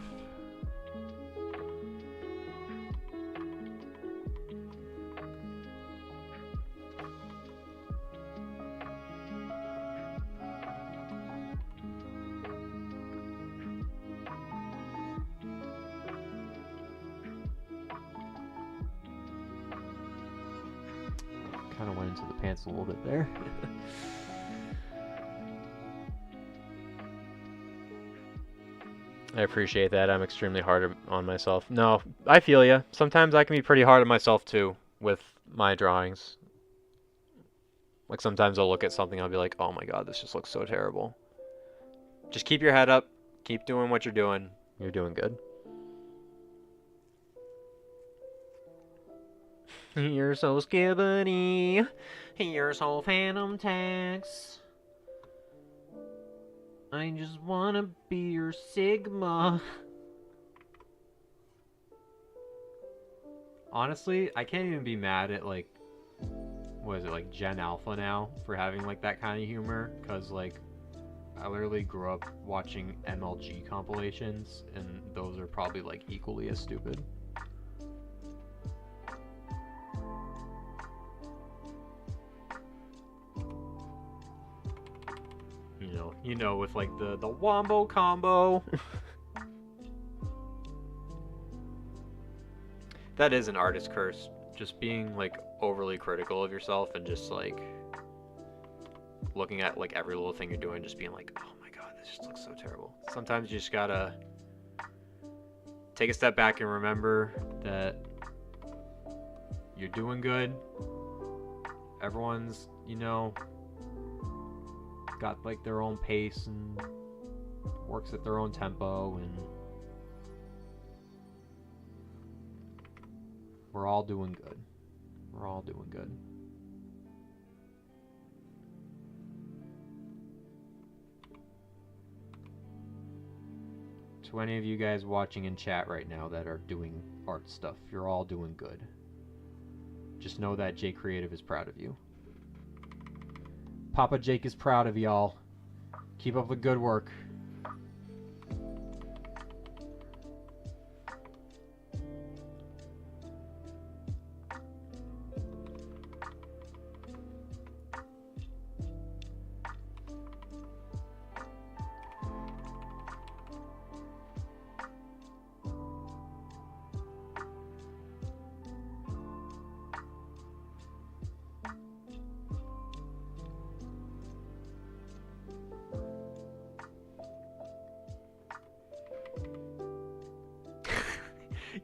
Kind of went into the pants a little bit there. I appreciate that. I'm extremely hard on myself. No, I feel ya. Sometimes I can be pretty hard on myself too with my drawings. Like sometimes I'll look at something and I'll be like, oh my god, this just looks so terrible. Just keep your head up. Keep doing what you're doing. You're doing good. You're so skibbity. You're so Phantom Tax. I just wanna be your Sigma. Honestly, I can't even be mad at like, what is it, like Gen Alpha now for having like that kind of humor, because like I literally grew up watching MLG compilations and those are probably like equally as stupid. You know, with like the wombo combo. That is an artist curse. Just being like overly critical of yourself and just like looking at like every little thing you're doing, just being like, oh my god, this just looks so terrible. Sometimes you just gotta take a step back and remember that you're doing good. Everyone's, you know, got like their own pace and works at their own tempo, and we're all doing good. We're all doing good. To any of you guys watching in chat right now that are doing art stuff, you're all doing good. Just know that Jake Creative is proud of you. Papa Jake is proud of y'all. Keep up the good work.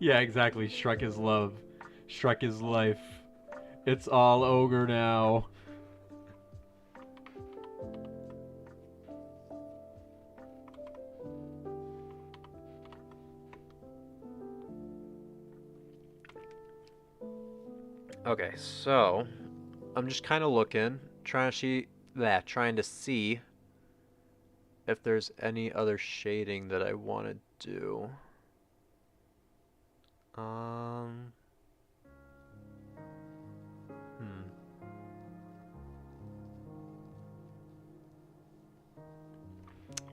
Yeah, exactly. Shrek is love. Shrek is life. It's all ogre now. Okay, so I'm just kind of looking, trying to see if there's any other shading that I want to do.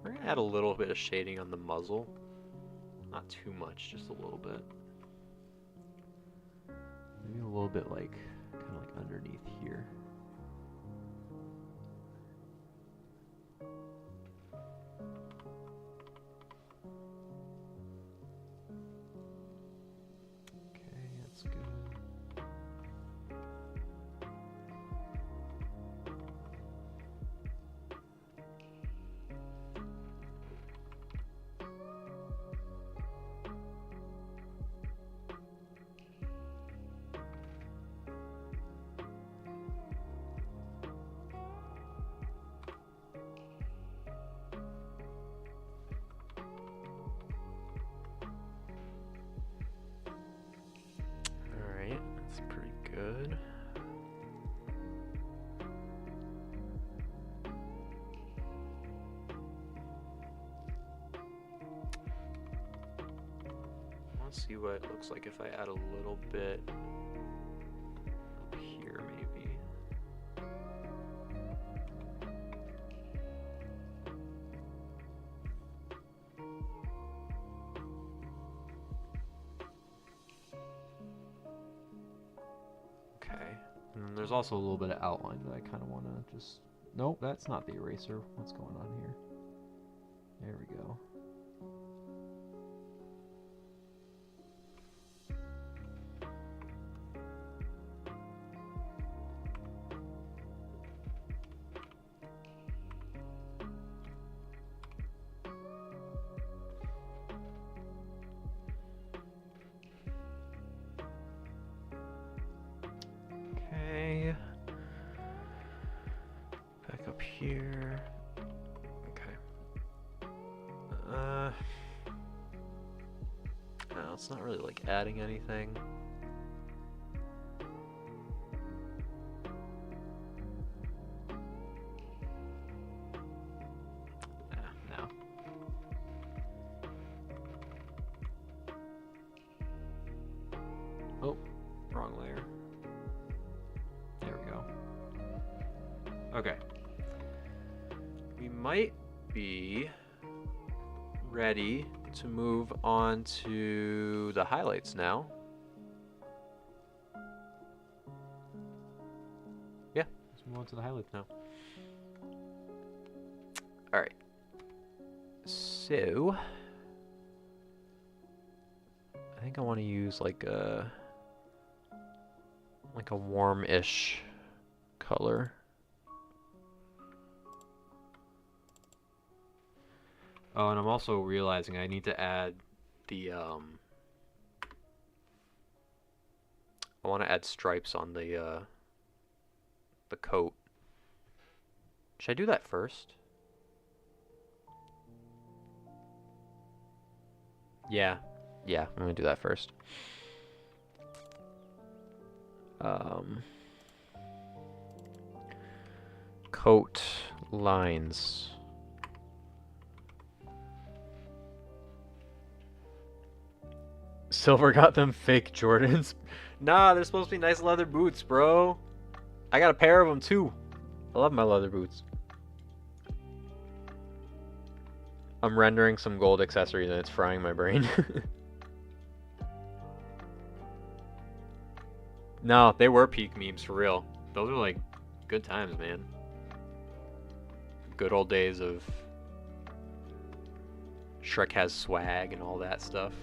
We're gonna add a little bit of shading on the muzzle. Not too much, just a little bit. Maybe a little bit like, kind of like underneath here. Okay, that's good. Alright, that's pretty good. Let's see what it looks like if I add a little bit up here, maybe. Okay. And there's also a little bit of outline that I kind of want to just... Nope, that's not the eraser. What's going on here? There we go. Okay. Back up here. Okay. No, it's not really like adding anything. No. Oh, wrong layer. There we go. Okay. We might be ready to move on to the highlights now. Yeah, Let's move on to the highlights now. all right. So, I think I want to use like a warm-ish color. Oh, and I'm also realizing I need to add The I want to add stripes on the coat. Should I do that first? Yeah, I'm gonna do that first. Coat lines. Silver got them fake Jordans. Nah, they're supposed to be nice leather boots, bro. I got a pair of them too. I love my leather boots. I'm rendering some gold accessories and it's frying my brain. No, they were peak memes for real. Those were like good times, man. Good old days of Shrek has swag and all that stuff.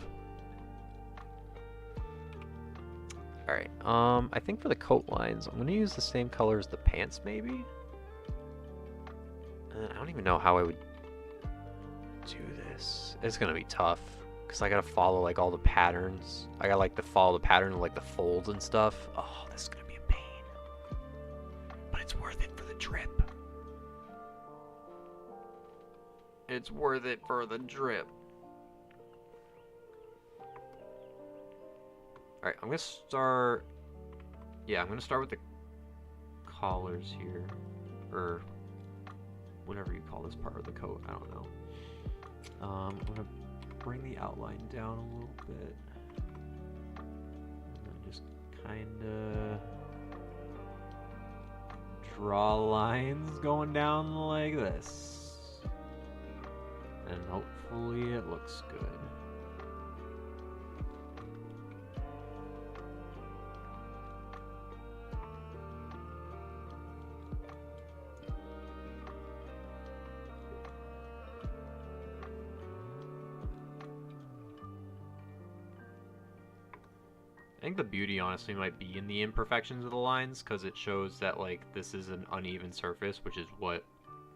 Alright, I think for the coat lines, I'm gonna use the same color as the pants, maybe? I don't even know how I would do this. It's gonna be tough, because I gotta follow, like, all the patterns. I gotta, like, follow the pattern of, like, the folds and stuff. Oh, this is gonna be a pain. But it's worth it for the drip. It's worth it for the drip. Alright, I'm gonna start... Yeah, I'm gonna start with the collars here. Or whatever you call this part of the coat, I don't know. I'm gonna bring the outline down a little bit. And then just kinda draw lines going down like this. And hopefully it looks good. I think the beauty honestly might be in the imperfections of the lines, because it shows that like this is an uneven surface, which is what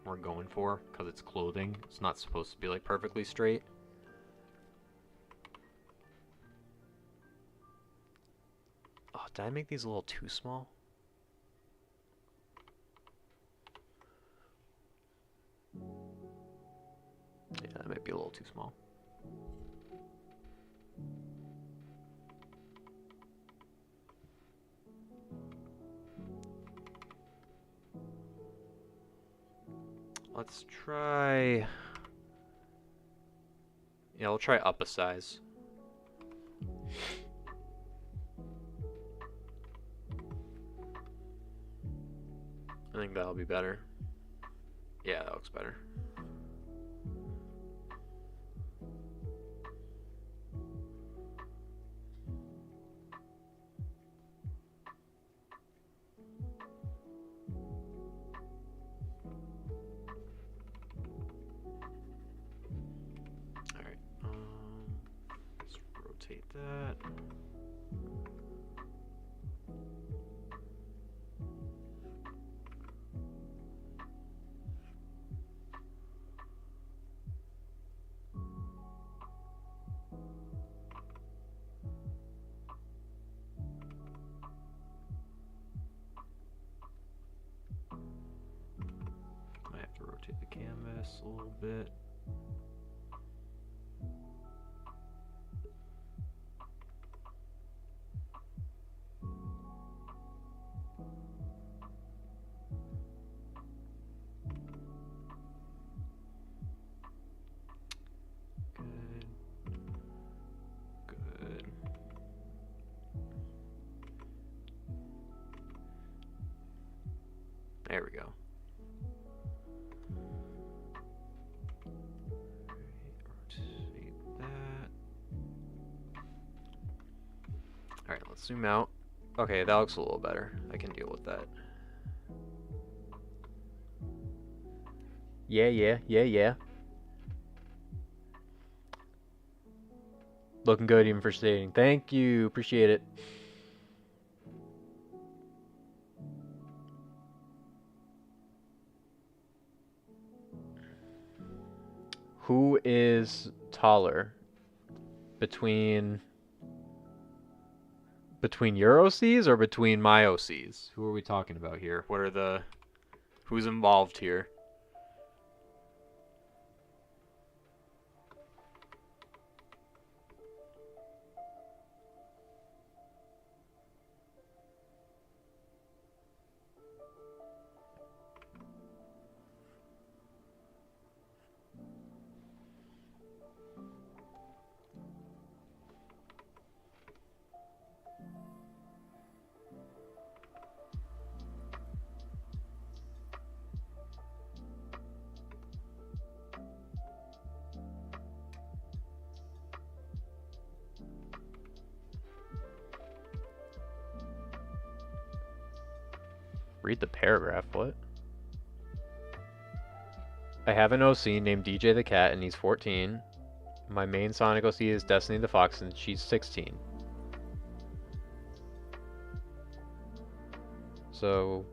we're going for, because it's clothing. It's not supposed to be like perfectly straight. Oh, did I make these a little too small? Yeah, that might be a little too small. Let's try... Yeah, we'll try up a size. I think that'll be better. Yeah, that looks better. Alright, let's rotate that. Might have to rotate the canvas a little bit. Good. Good. There we go. Rotate that. Alright, let's zoom out. Okay, that looks a little better. I can deal with that. Yeah. Looking good even for stating. Thank you. Appreciate it. Who is taller between your OCs or between my OCs? Who are we talking about here? What are the... Who's involved here? Read the paragraph, what? I have an OC named DJ the Cat and he's 14. My main Sonic OC is Destiny the Fox and she's 16. So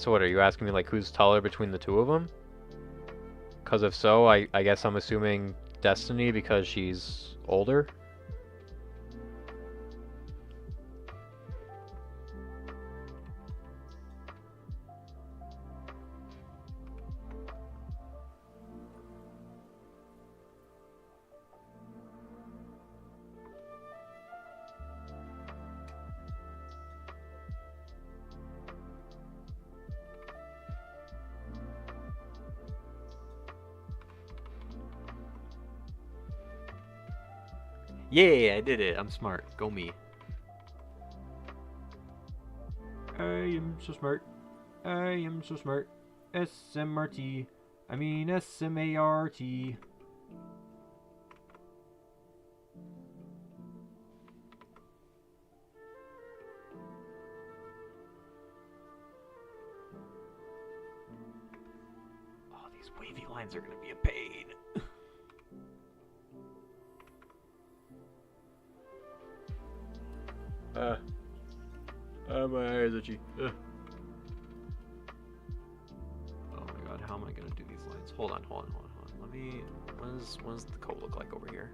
what, are you asking me like who's taller between the two of them? Because if so, I guess I'm assuming Destiny because she's older. Yeah, I did it. I'm smart. Go me. I am so smart. I am so smart. SMRT. I mean SMART. Oh, these wavy lines are gonna be a pain. itchy. Ugh. Oh my god, how am I gonna do these lines? Hold on. Let me. What does the coat look like over here?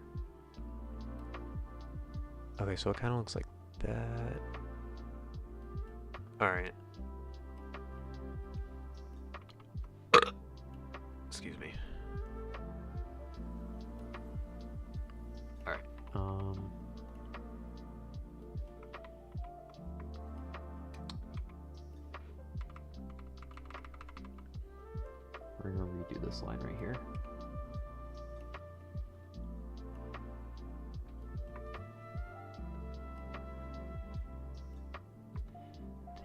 Okay, so it kind of looks like that. All right. Excuse me. All right. We're gonna redo this line right here.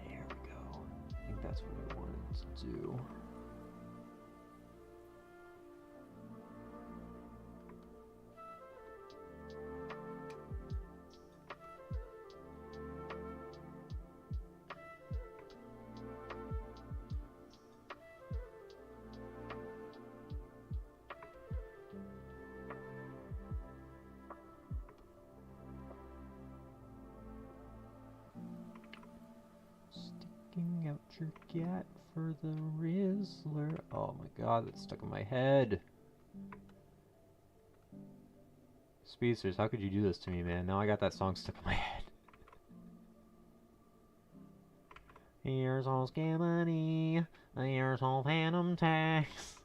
There we go. I think that's what I wanted to do. Sticking out your gat for the Rizzler. Oh my god, that's stuck in my head. Speedsters, how could you do this to me, man? Now I got that song stuck in my head. Here's all scam money. Here's all phantom tax.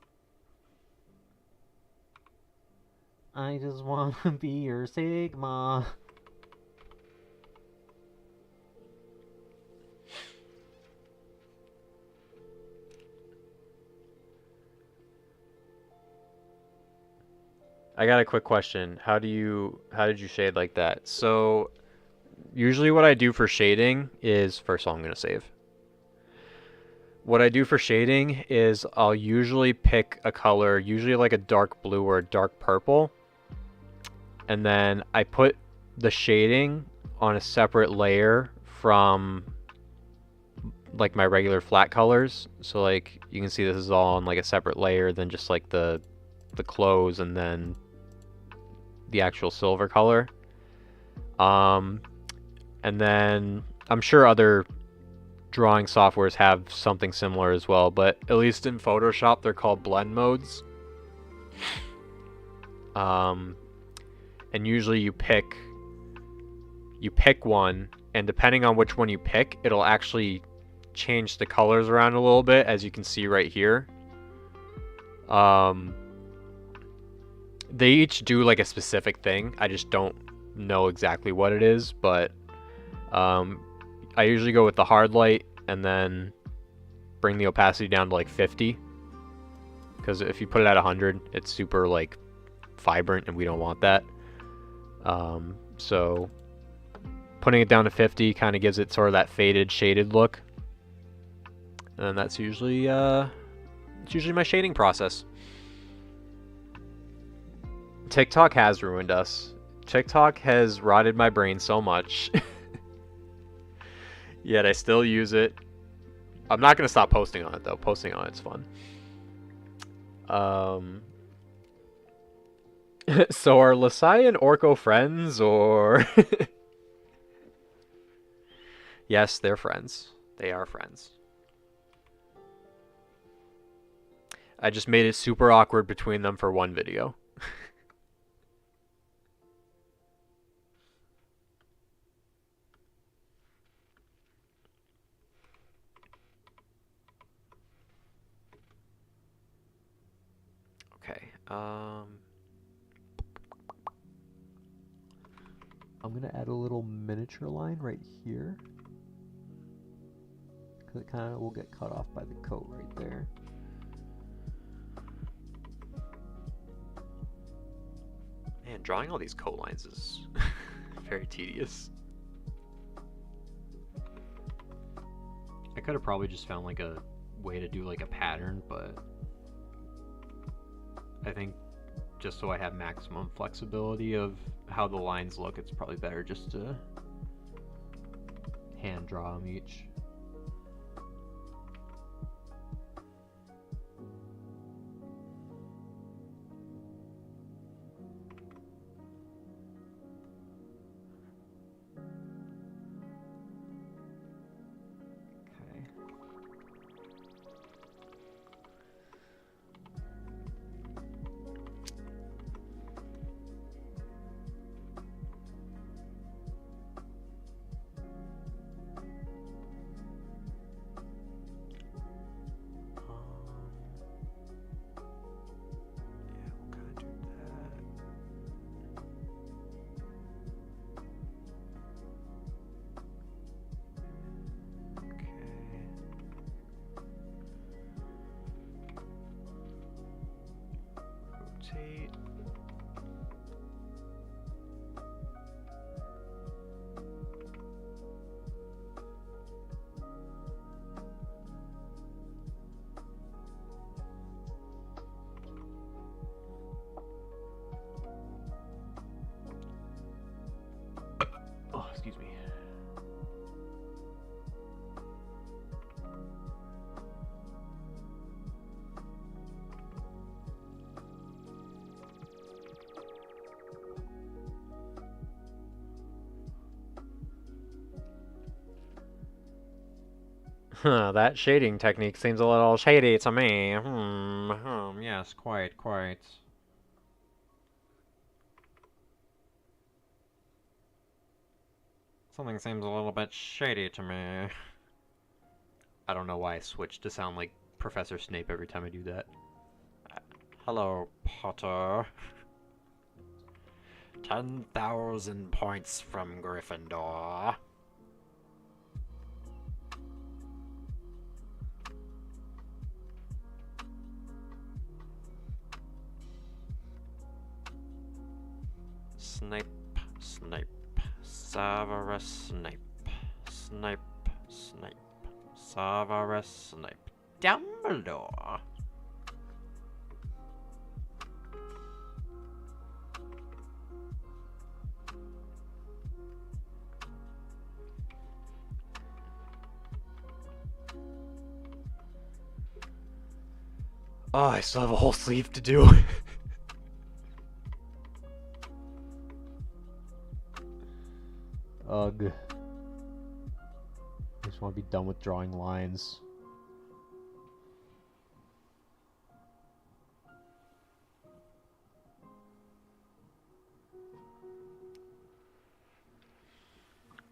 I just wanna be your Sigma. I got a quick question. How did you shade like that? So usually what I do for shading is, first of all, I'm gonna save. What I do for shading is I'll usually pick a color, usually like a dark blue or a dark purple, and then I put the shading on a separate layer from like my regular flat colors. So like you can see this is all on like a separate layer than just like the clothes and then the actual silver color. And then I'm sure other drawing softwares have something similar as well, but at least in Photoshop they're called blend modes. And usually you pick one, and depending on which one you pick, it'll actually change the colors around a little bit, as you can see right here. They each do like a specific thing. I just don't know exactly what it is, but I usually go with the hard light and then bring the opacity down to like 50, because if you put it at 100, it's super like vibrant and we don't want that. So putting it down to 50 kind of gives it sort of that faded, shaded look, and that's usually my shading process. TikTok has ruined us. TikTok has rotted my brain so much. Yet I still use it. I'm not gonna stop posting on it though. Posting on it's fun. So are Lasai and Orko friends, or? Yes, they're friends. They are friends. I just made it super awkward between them for one video. Okay. I'm gonna add a little miniature line right here, because it kind of will get cut off by the coat right there. Man, drawing all these coat lines is very tedious. I could have probably just found like a way to do like a pattern, but I think just so I have maximum flexibility of how the lines look, it's probably better just to hand draw them each. Huh, that shading technique seems a little shady to me. Yes, quite, quite. Something seems a little bit shady to me. I don't know why I switched to sound like Professor Snape every time I do that. Hello, Potter. 10,000 points from Gryffindor. Snape, Snape, Severus Snape, Snape, Snape, Severus Snape, Dumbledore. Oh, I still have a whole sleeve to do. Ugh. I just want to be done with drawing lines.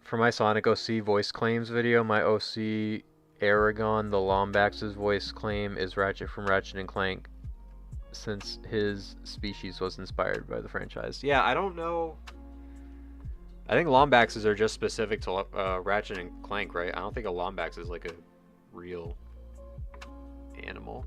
For my Sonic OC voice claims video, my OC Aragon the Lombax's voice claim is Ratchet from Ratchet and Clank, since his species was inspired by the franchise. Yeah, I don't know. I think Lombaxes are just specific to Ratchet and Clank, right? I don't think a Lombax is like a real animal.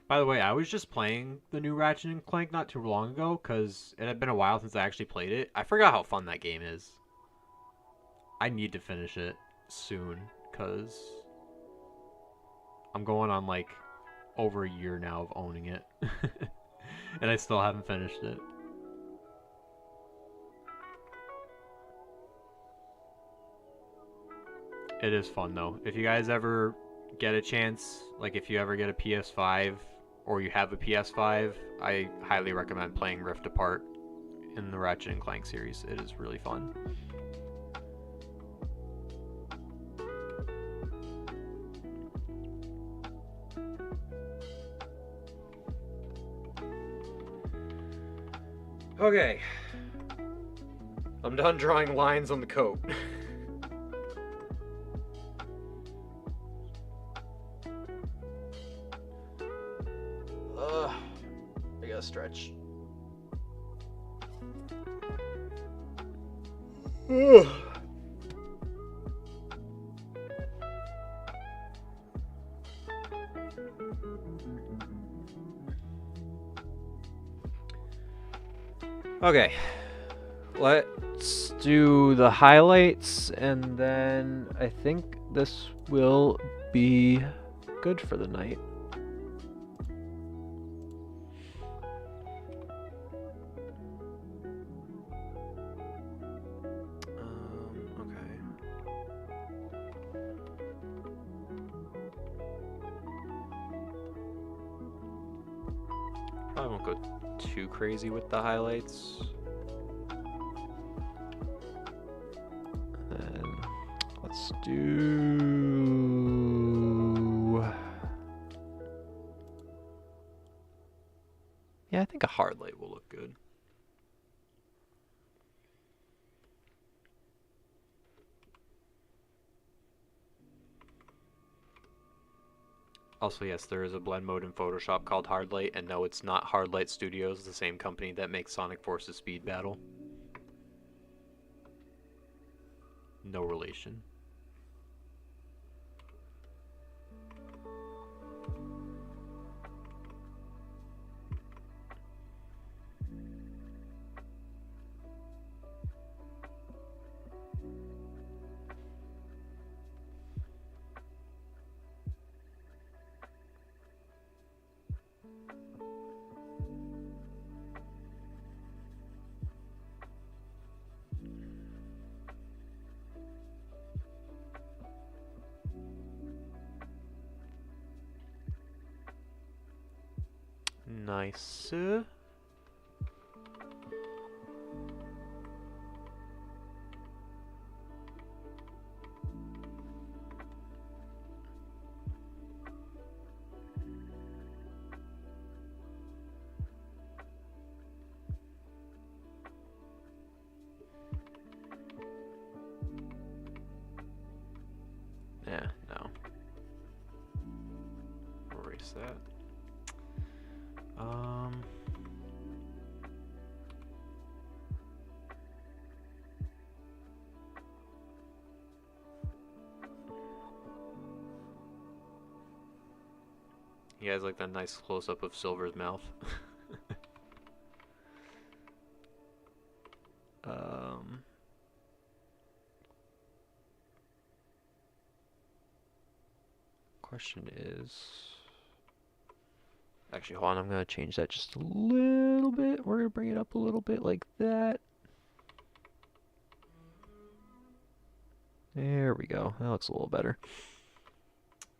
By the way, I was just playing the new Ratchet and Clank not too long ago because it had been a while since I actually played it. I forgot how fun that game is. I need to finish it soon because I'm going on like over a year now of owning it. And I still haven't finished it. It is fun though. If you guys ever get a chance, like if you ever get a PS5 or you have a PS5, I highly recommend playing Rift Apart in the Ratchet and Clank series. It is really fun. Okay. I'm done drawing lines on the coat. I gotta stretch. Okay, let's do the highlights and then I think this will be good for the night. Okay. Probably won't go too crazy with the highlights. And let's do... Yeah, I think a hard light will look good. Also, yes, there is a blend mode in Photoshop called Hardlight, and no, it's not Hardlight Studios, the same company that makes Sonic Forces Speed Battle. No relation. Nice. Yeah, no. Erase that. He has like that nice close-up of Silver's mouth. Question is... Actually, hold on, I'm going to change that just a little bit. We're going to bring it up a little bit like that. There we go. That looks a little better.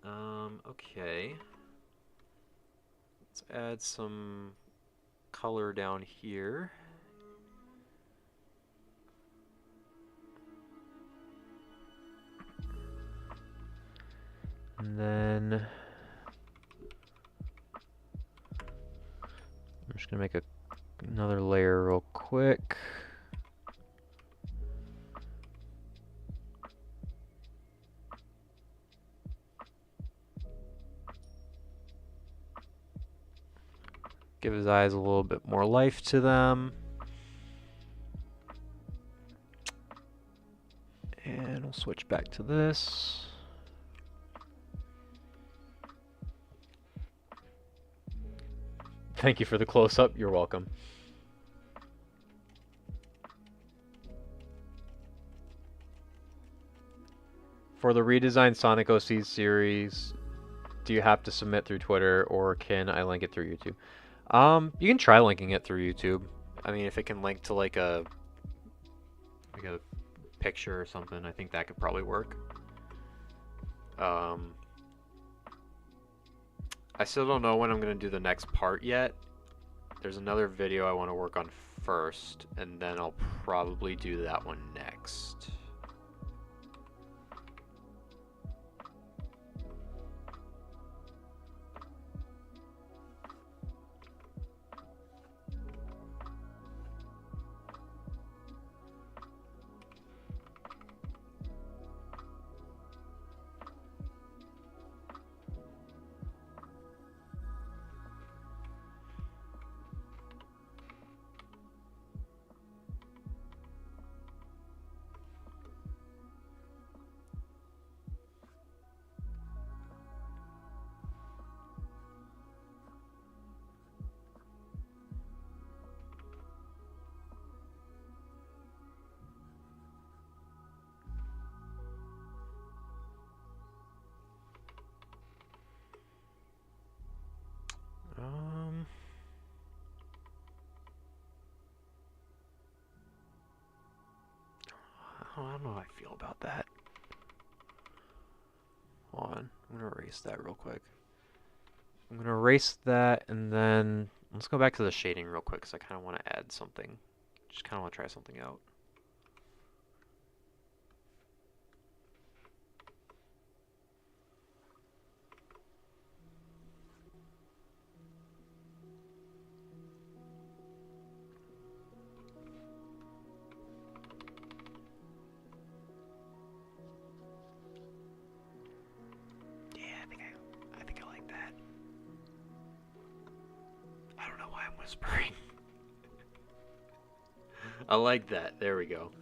Okay. Let's add some color down here. And then I'm just gonna make another layer real quick. Give his eyes a little bit more life to them. And we'll switch back to this. Thank you for the close-up. You're welcome. For the redesigned Sonic OC series, do you have to submit through Twitter or can I link it through YouTube? You can try linking it through YouTube. I mean, if it can link to like a picture or something, I think that could probably work. I still don't know when I'm going to do the next part yet. There's another video I want to work on first, and then I'll probably do that one next. I don't know how I feel about that. Hold on, I'm gonna erase that real quick. I'm gonna erase that and then let's go back to the shading real quick because I kind of want to add something. Just kind of want to try something out. I think I like that. I don't know why I'm whispering. I like that. There we go.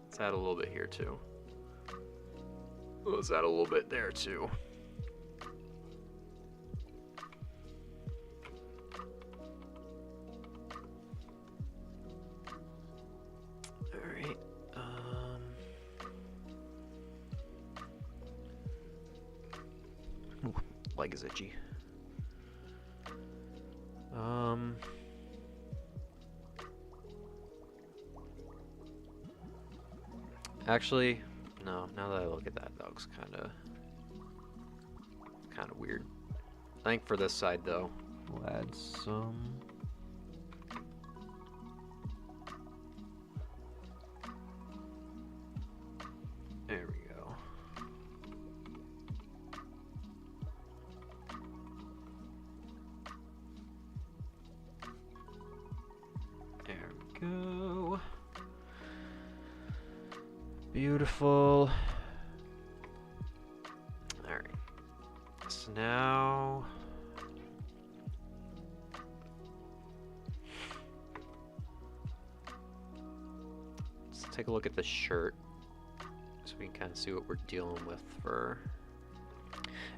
Let's add a little bit here too. Let's add a little bit there too. Alright. Ooh, leg is itchy. Actually, no, now that I look at that, that looks kind of weird. I think for this side though. We'll add some. There we go. There we go. Beautiful. Alright. So now let's take a look at the shirt so we can kind of see what we're dealing with for...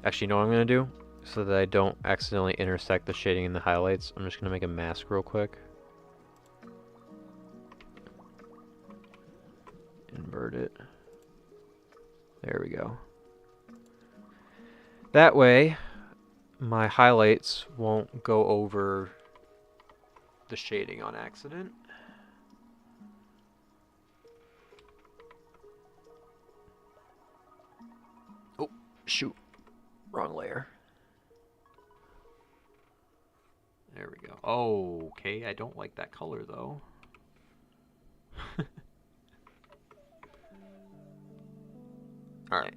Actually, you know what I'm going to do? So that I don't accidentally intersect the shading and the highlights, I'm just going to make a mask real quick. Invert it. There we go. That way, my highlights won't go over the shading on accident. Oh, shoot. Wrong layer. There we go. Oh, okay. I don't like that color, though. Alright.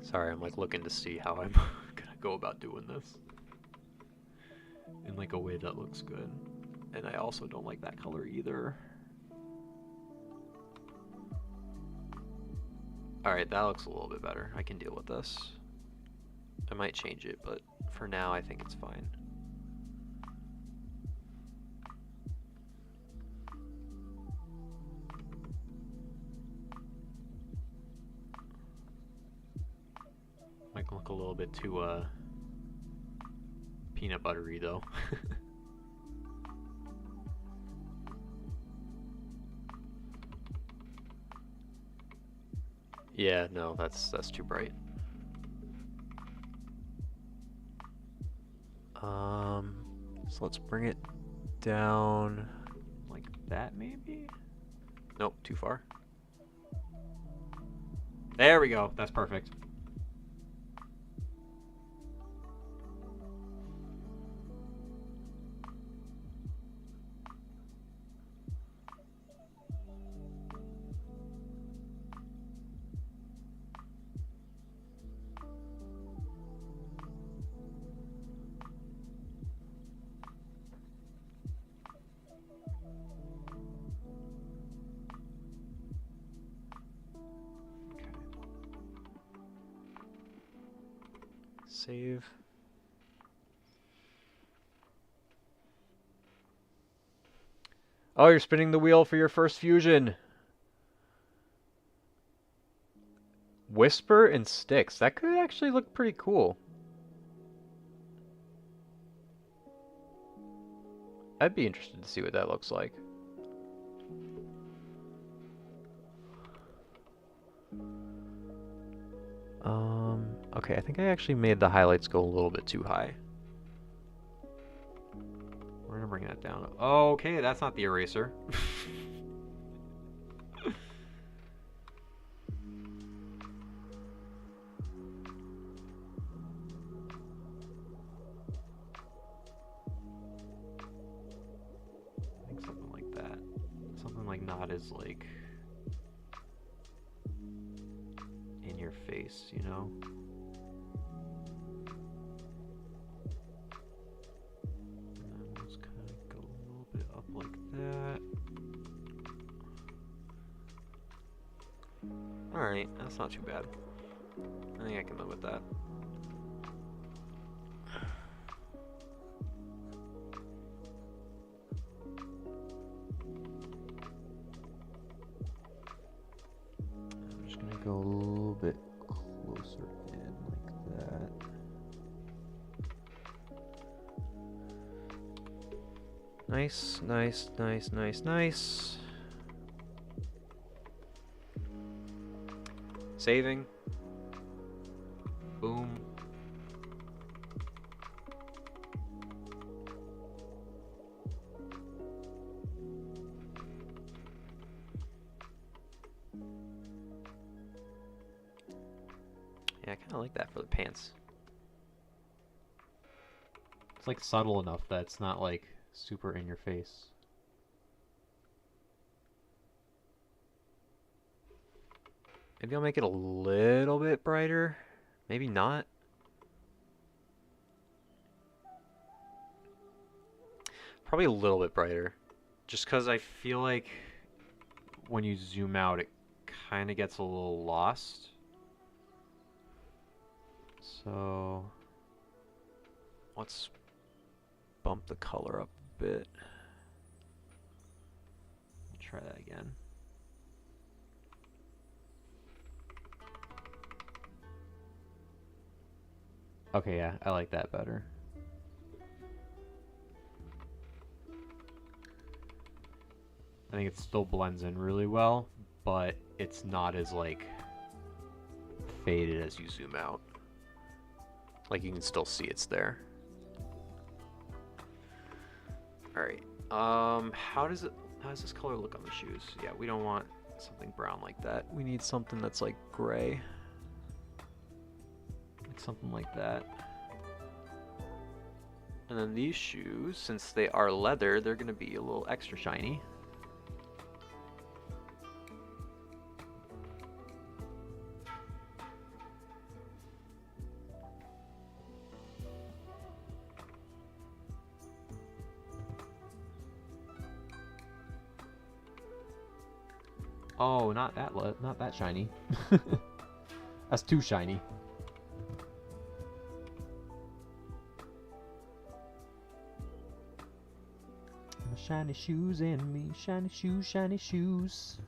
Sorry, I'm like looking to see how I'm gonna go about doing this in like a way that looks good. And I also don't like that color either. Alright, that looks a little bit better. I can deal with this. I might change it, but for now I think it's fine. Might look a little bit too peanut buttery though. Yeah, no, that's too bright. So let's bring it down like that maybe? Nope, too far. There we go. That's perfect. Save. Oh, you're spinning the wheel for your first fusion. Whisper and Sticks. That could actually look pretty cool. I'd be interested to see what that looks like. Okay, I think I actually made the highlights go a little bit too high. We're gonna bring that down. Oh, okay, that's not the eraser. I think something like that. Something like not as like in your face, you know? Alright, that's not too bad. I think I can live with that. I'm just gonna go a little bit closer in like that. Nice, nice, nice, nice, nice. Saving. Boom. Yeah, I kind of like that for the pants. It's like subtle enough that it's not like super in your face. Maybe I'll make it a little bit brighter. Maybe not. Probably a little bit brighter. Just because I feel like when you zoom out, it kind of gets a little lost. So let's bump the color up a bit. Try that again. Okay, yeah, I like that better. I think it still blends in really well, but it's not as like Faded as you zoom out. Like you can still see it's there. Alright. How does this color look on the shoes? Yeah, we don't want something brown like that. We need something that's like gray. Like something like that. And then these shoes, since they are leather, they're gonna be a little extra shiny. Oh, not that shiny. That's too shiny. Shiny shoes in me, shiny shoes, shiny shoes.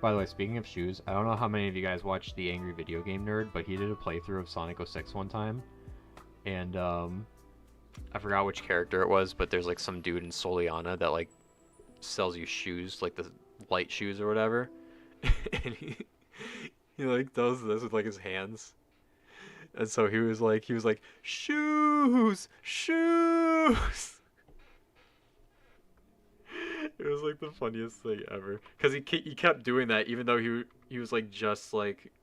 By the way, speaking of shoes, I don't know how many of you guys watched The Angry Video Game Nerd, but he did a playthrough of Sonic 06 one time. And, I forgot which character it was, but there's like some dude in Soliana that like sells you shoes, like the light shoes or whatever. And he like does this with like his hands. And so he was like shoes, shoes. It was like the funniest thing ever, cuz he kept doing that even though he was like just like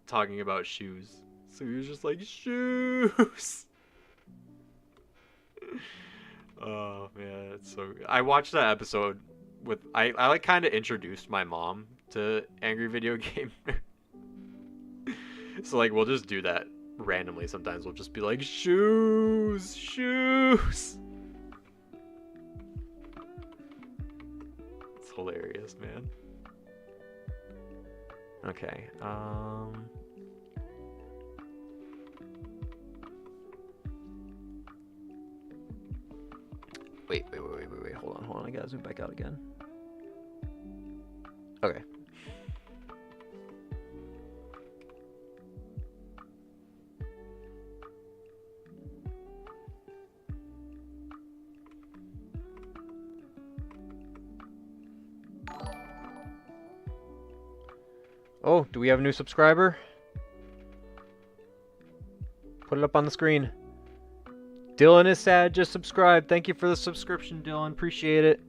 talking about shoes. So he was just like shoes. Oh man, it's so good. I watched that episode with I like kind of introduced my mom to Angry Video Gamer. So like we'll just do that randomly sometimes. We'll just be like shoes, shoes. It's hilarious, man. Okay. Wait. Hold on. I gotta zoom back out again. Okay. Oh, do we have a new subscriber? Put it up on the screen. Dylan is sad, just subscribed. Thank you for the subscription, Dylan. Appreciate it.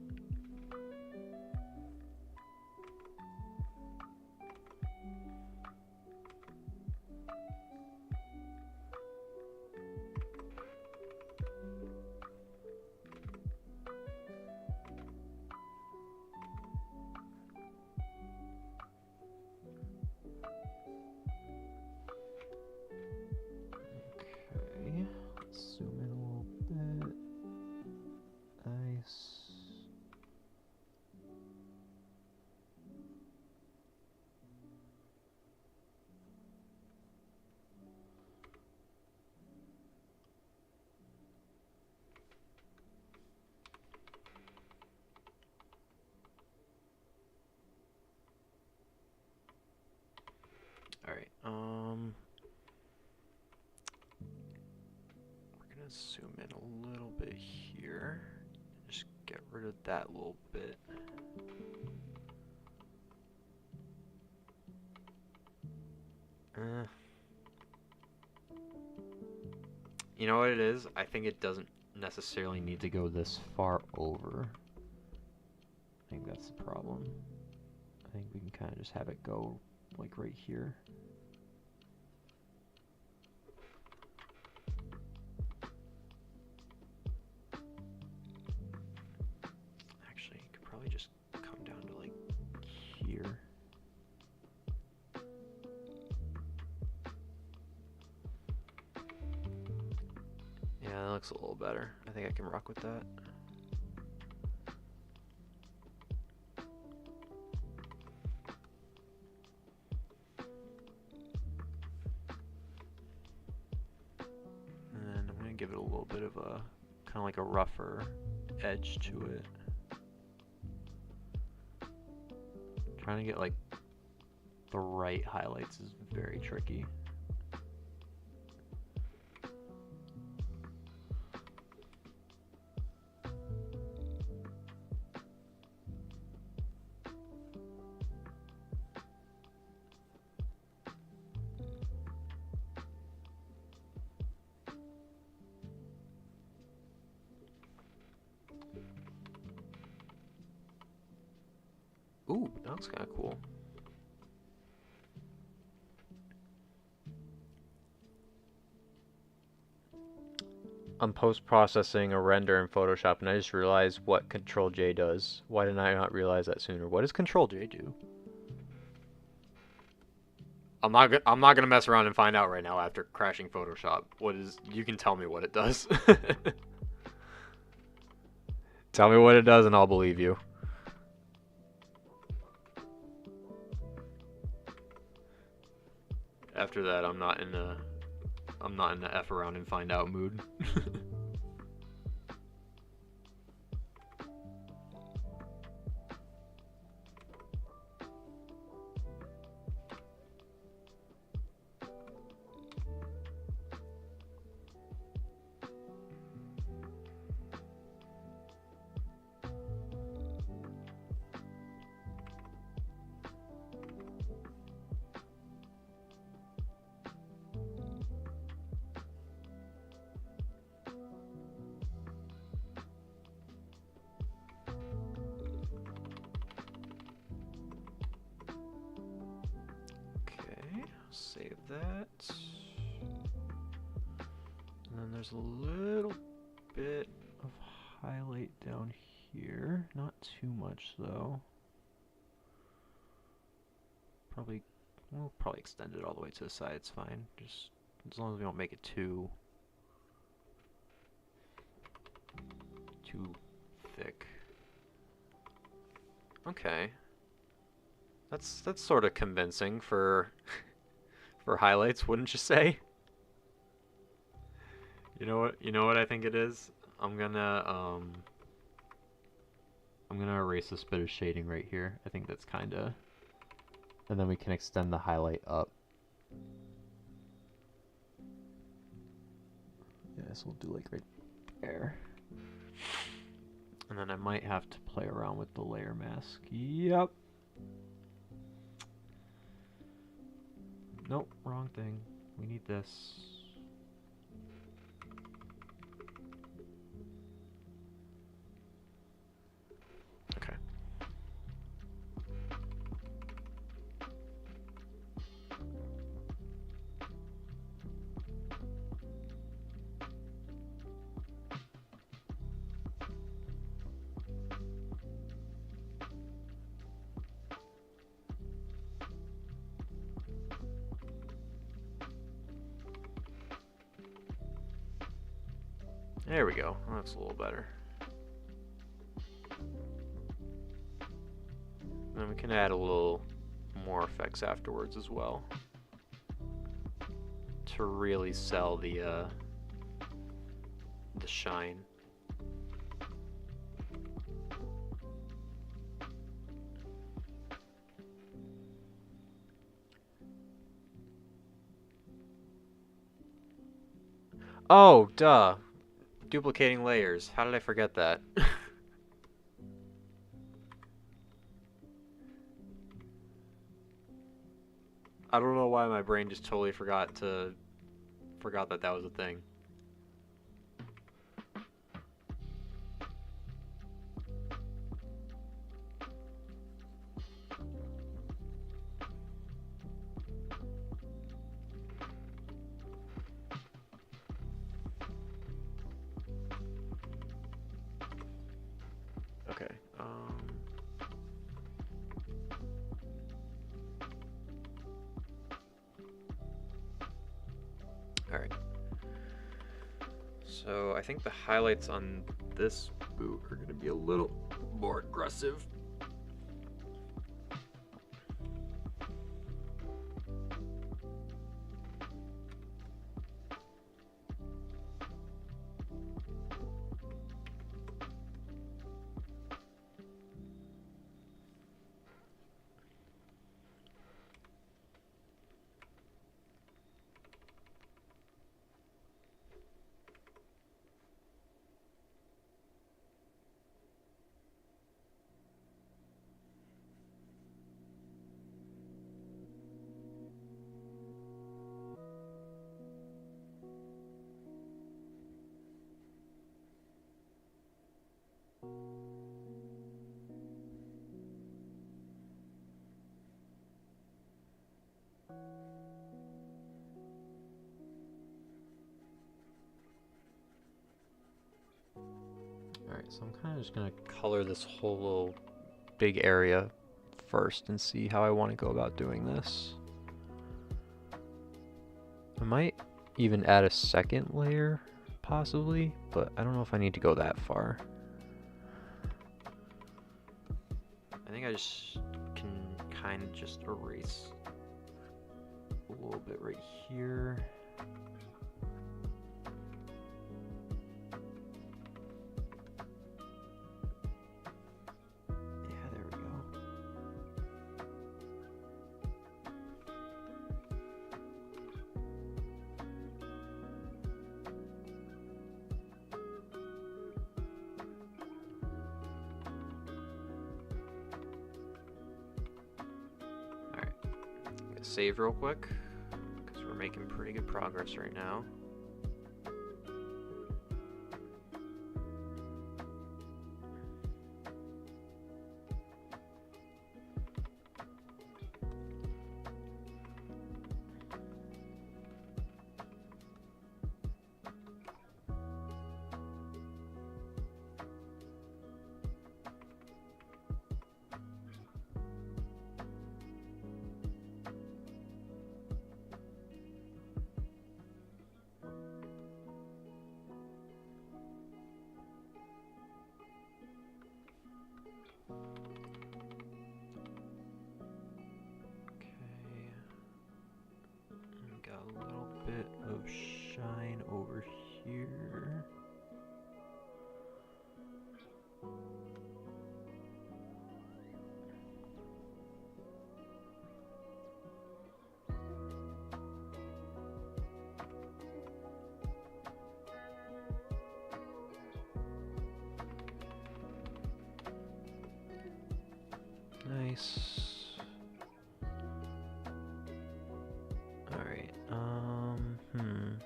Okay, let's zoom in a little bit. Nice. All right. We're gonna zoom in a little bit here. Just get rid of that little bit. You know what it is? I think it doesn't necessarily need to go this far over. I think that's the problem. I think we can kind of just have it go like right here. Actually, you could probably just come down to like here. Yeah, that looks a little better. I think I can rock with that. And I'm going to give it a little bit of a, kind of like a rougher edge to it. Trying to get like the right highlights is very tricky. Ooh, that looks kind of cool. I'm post-processing a render in Photoshop and I just realized what Control J does. Why didn't I not realize that sooner? What does Control J do? I'm not gonna mess around and find out right now after crashing Photoshop. You can tell me what it does. Tell me what it does and I'll believe you. After that, I'm not in the F around and find out mood. Save that. And then there's a little bit of highlight down here. Not too much though. We'll probably extend it all the way to the side, it's fine. Just as long as we don't make it too thick. Okay. That's sort of convincing for for highlights, wouldn't you say? You know what I think it is? I'm gonna erase this bit of shading right here. I think that's kinda, and then we can extend the highlight up. Yeah, so we'll do like right there. And then I might have to play around with the layer mask. Yep. Nope, wrong thing. We need this. Okay. There we go. That's a little better. And then we can add a little more effects afterwards as well to really sell the shine. Oh, duh. Duplicating layers. How did I forget that? I don't know why my brain just totally forgot that that was a thing. Alright. So I think the highlights on this boot are going to be a little more aggressive. Alright, so I'm kind of just going to color this whole little big area first and see how I want to go about doing this. I might even add a second layer, possibly, but I don't know if I need to go that far. I think I just can kind of just erase a little bit right here. Yeah, there we go. Alright, save real quick, because we're making pretty good progress right now. Got a little bit of shine over here. Nice. Alright, I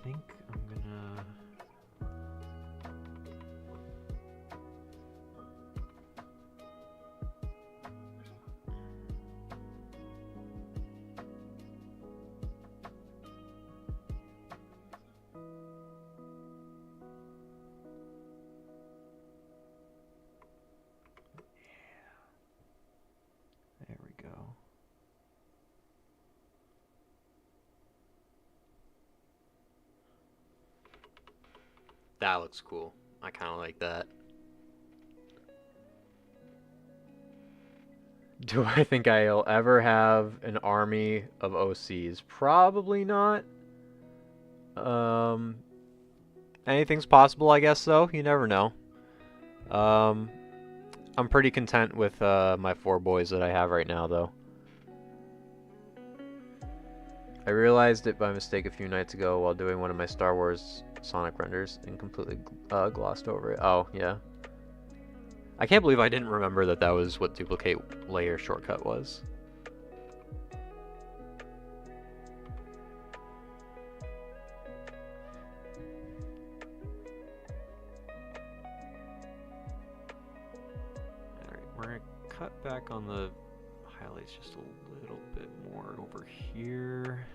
think I'm gonna... There we go. That looks cool. I kind of like that. Do I think I'll ever have an army of OCs? Probably not. Anything's possible, I guess, though. You never know. I'm pretty content with my 4 boys that I have right now, though. I realized it by mistake a few nights ago while doing one of my Star Wars Sonic renders and completely glossed over it. Oh, yeah. I can't believe I didn't remember that that was what duplicate layer shortcut was. Alright, we're gonna cut back on the highlights just a little bit more over here.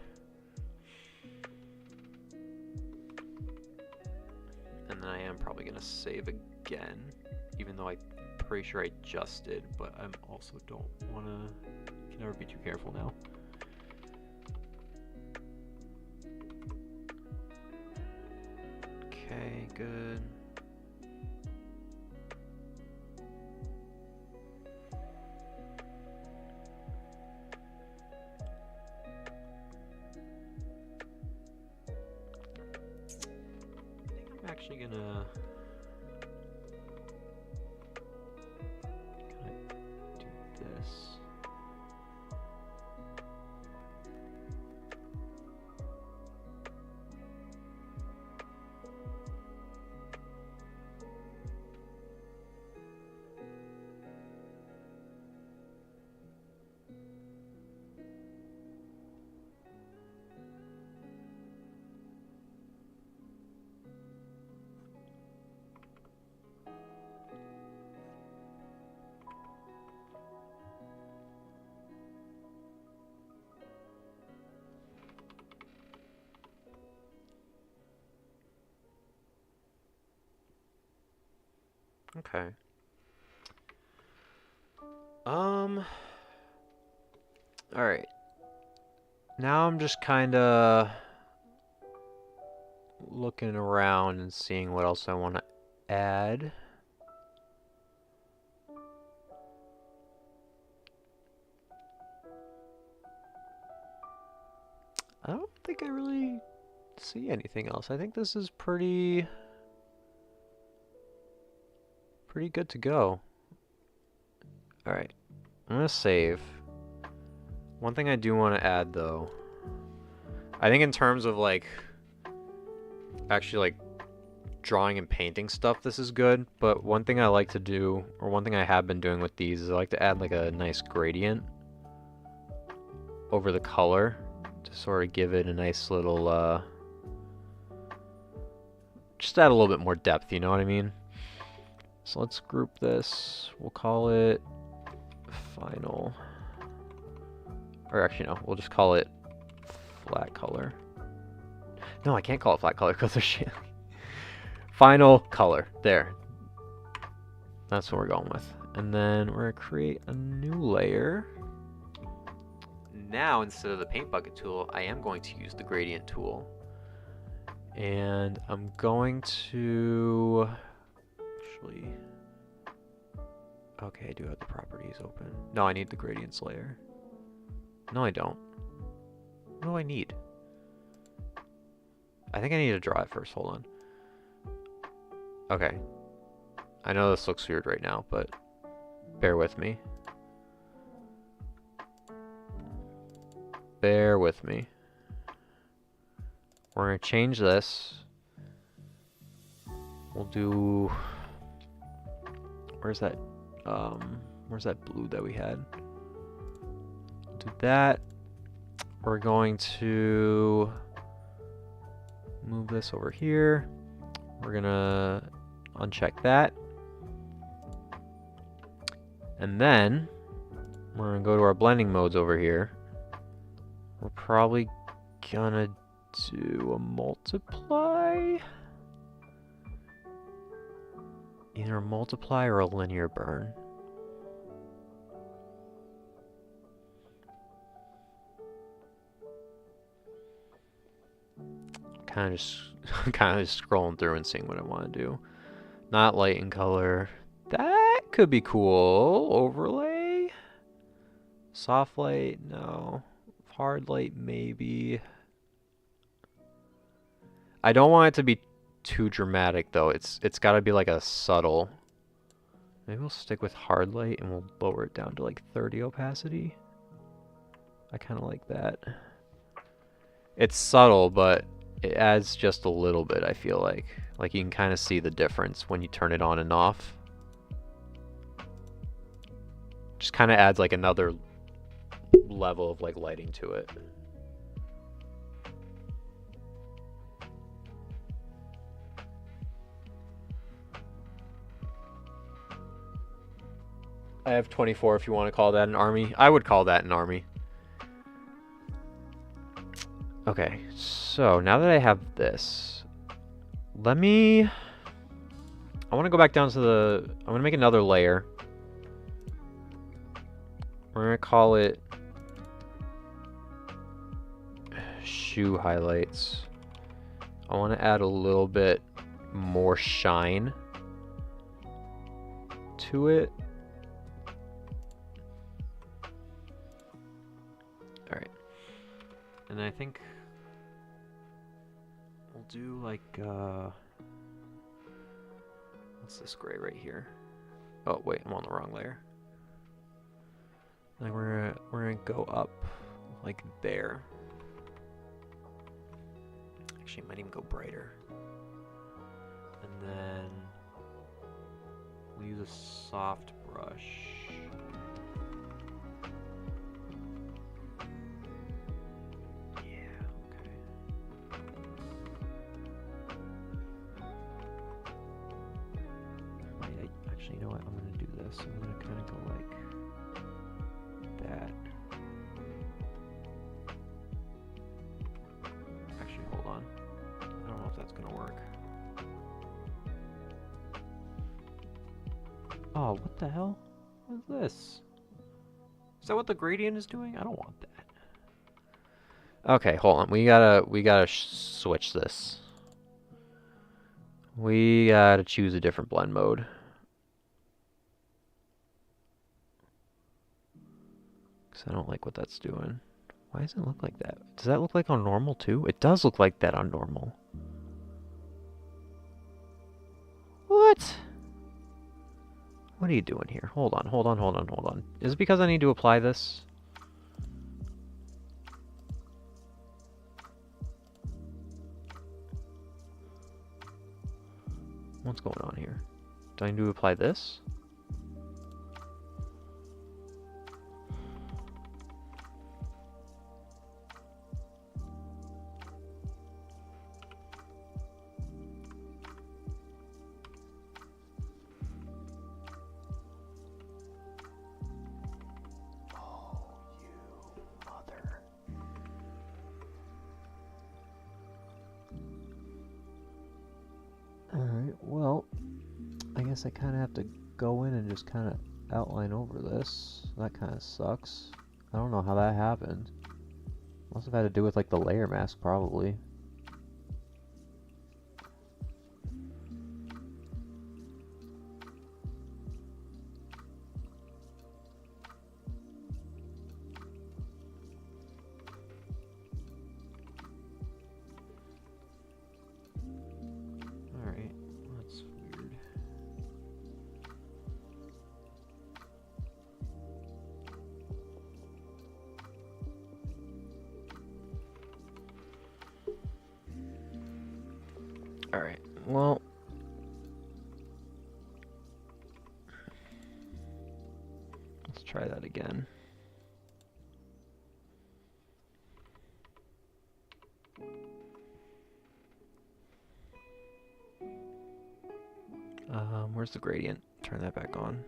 And then I am probably going to save again, even though I'm pretty sure I just did, but I also don't want to, can never be too careful now. Okay, good. I'm actually gonna do this. Okay. All right. Now I'm just kind of looking around and seeing what else I want to add. I don't think I really see anything else. I think this is pretty good to go. All right. I'm going to save. One thing I do want to add though, I think in terms of like actually like drawing and painting stuff, this is good, but one thing I like to do, or one thing I have been doing with these, is I like to add like a nice gradient over the color to sort of give it a nice little just add a little bit more depth, you know what I mean? So let's group this. We'll call it final. Or actually, no, we'll just call it flat color. No, I can't call it flat color because there's shit. Final color. There. That's what we're going with. And then we're going to create a new layer. Now, instead of the paint bucket tool, I am going to use the gradient tool. And I'm going to actually... Okay, I do have the properties open. No, I need the gradients layer. No, I don't. What do I need? I think I need to draw it first. Hold on. Okay. I know this looks weird right now, but bear with me. Bear with me. We're going to change this. We'll do... Where's that blue that we had? Do that. We're going to move this over here. We're gonna uncheck that. And then we're gonna go to our blending modes over here. We're probably gonna do a multiply. Either a multiply or a linear burn. kind of just scrolling through and seeing what I want to do. Not light in color. That could be cool. Overlay. Soft light, no. Hard light, maybe. I don't want it to be too dramatic though. It's got to be like a subtle. Maybe we'll stick with hard light and we'll lower it down to like 30 opacity. I kind of like that. It's subtle, but it adds just a little bit, I feel like. Like you can kind of see the difference when you turn it on and off. Just kind of adds like another level of like lighting to it. I have 24 if you want to call that an army. I would call that an army. Okay, so now that I have this, I want to go back down to I'm going to make another layer. We're going to call it shoe highlights. I want to add a little bit more shine to it. Alright. And I think we'll do like, what's this gray right here? Oh, wait, I'm on the wrong layer. Then we're gonna go up like there. Actually, it might even go brighter. And then we'll use a soft brush. Actually, you know what? I'm going to do this. I'm going to kind of go like that. Actually, hold on. I don't know if that's going to work. Oh, what the hell? What is this? Is that what the gradient is doing? I don't want that. Okay, hold on. We gotta switch this. We gotta choose a different blend mode. I don't like what that's doing. Why does it look like that? Does that look like on normal too? It does look like that on normal. What? What are you doing here? Hold on, hold on, hold on, hold on. Is it because I need to apply this? What's going on here? Do I need to apply this? Alright, well, I guess I kind of have to go in and just kind of outline over this. That kind of sucks. I don't know how that happened. Must have had to do with like the layer mask, probably. Alright, well... let's try that again. Where's the gradient? Turn that back on.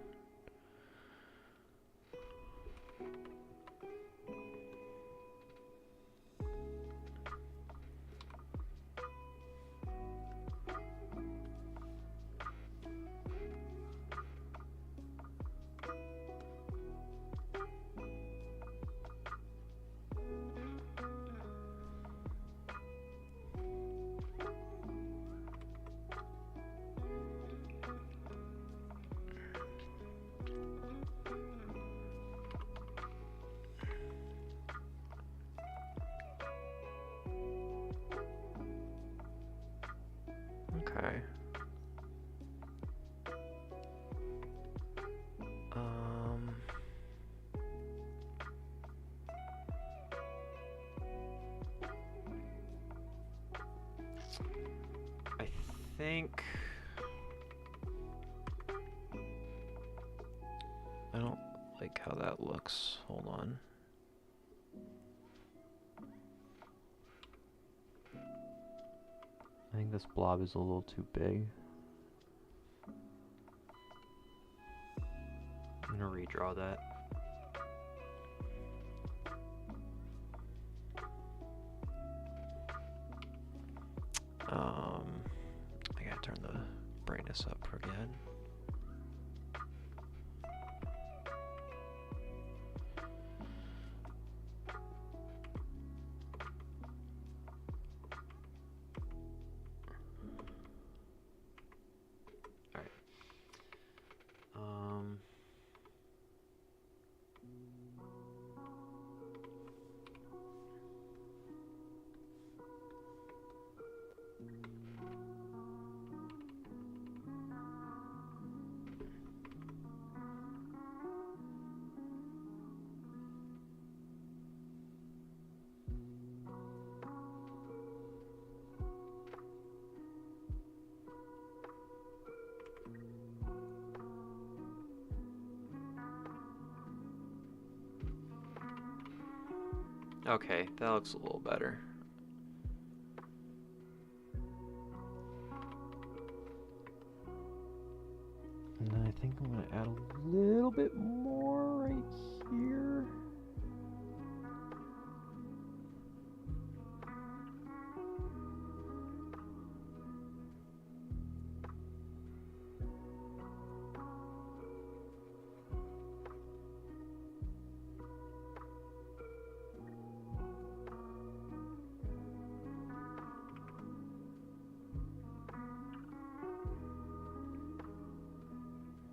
Okay. I think I don't like how that looks. Hold on. I think this blob is a little too big. I'm gonna redraw that. I gotta turn the brightness up again. Alright. Okay, that looks a little better. And then I think I'm gonna add a little bit more right here.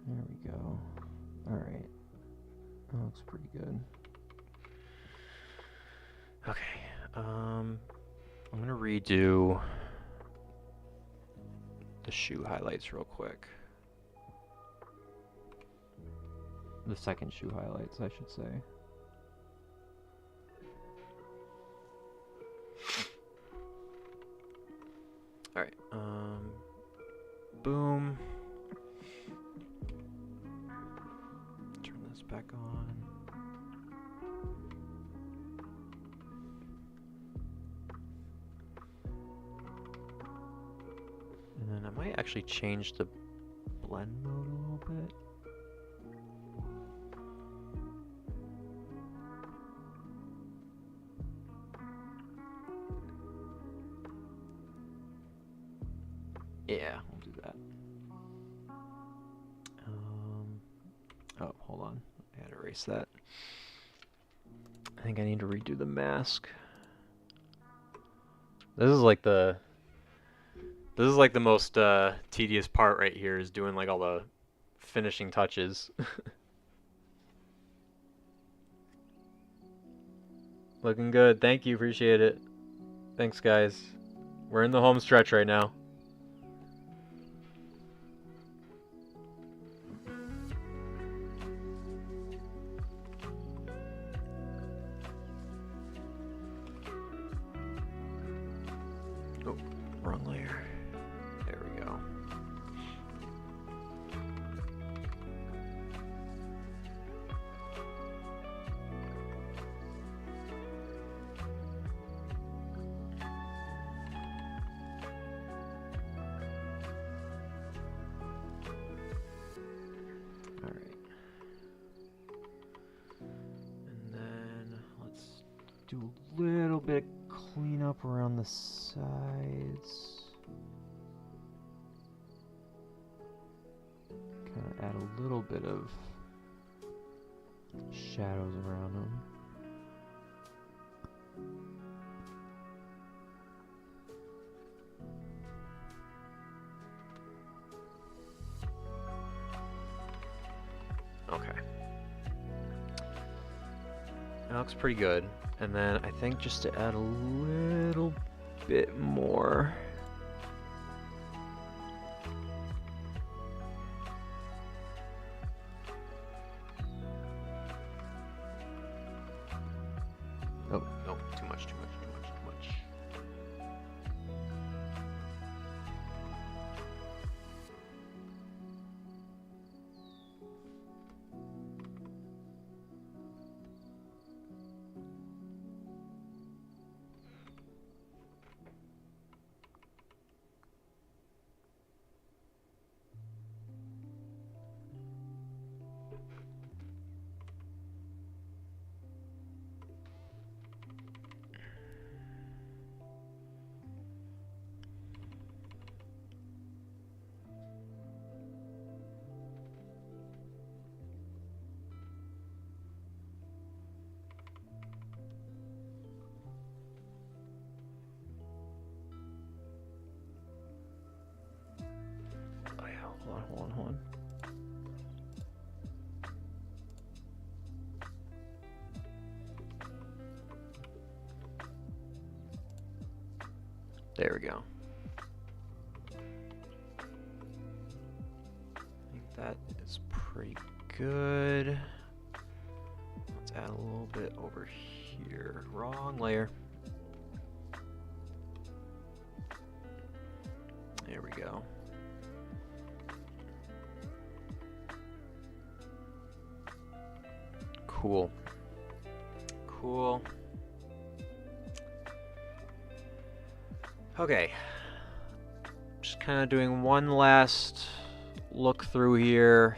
There we go. Alright. That looks pretty good. Okay. I'm gonna redo the shoe highlights real quick. The second shoe highlights, I should say. Alright, boom. Turn this back on. And then I might actually change the blend mode a little bit. Yeah, we'll do that. Oh, hold on. I gotta erase that. I think I need to redo the mask. This is like the most tedious part right here, is doing like all the finishing touches. Looking good. Thank you. Appreciate it. Thanks, guys. We're in the home stretch right now. Oh, wrong layer. There we go. Do a little bit of cleanup around the sides. Kind of add a little bit of shadows around them. Okay. That looks pretty good. And then I think just to add a little bit more. Oh, no, too much. There we go. I think that is pretty good. Let's add a little bit over here. Wrong layer. There we go. Cool. Cool. Okay. Just kind of doing one last look through here.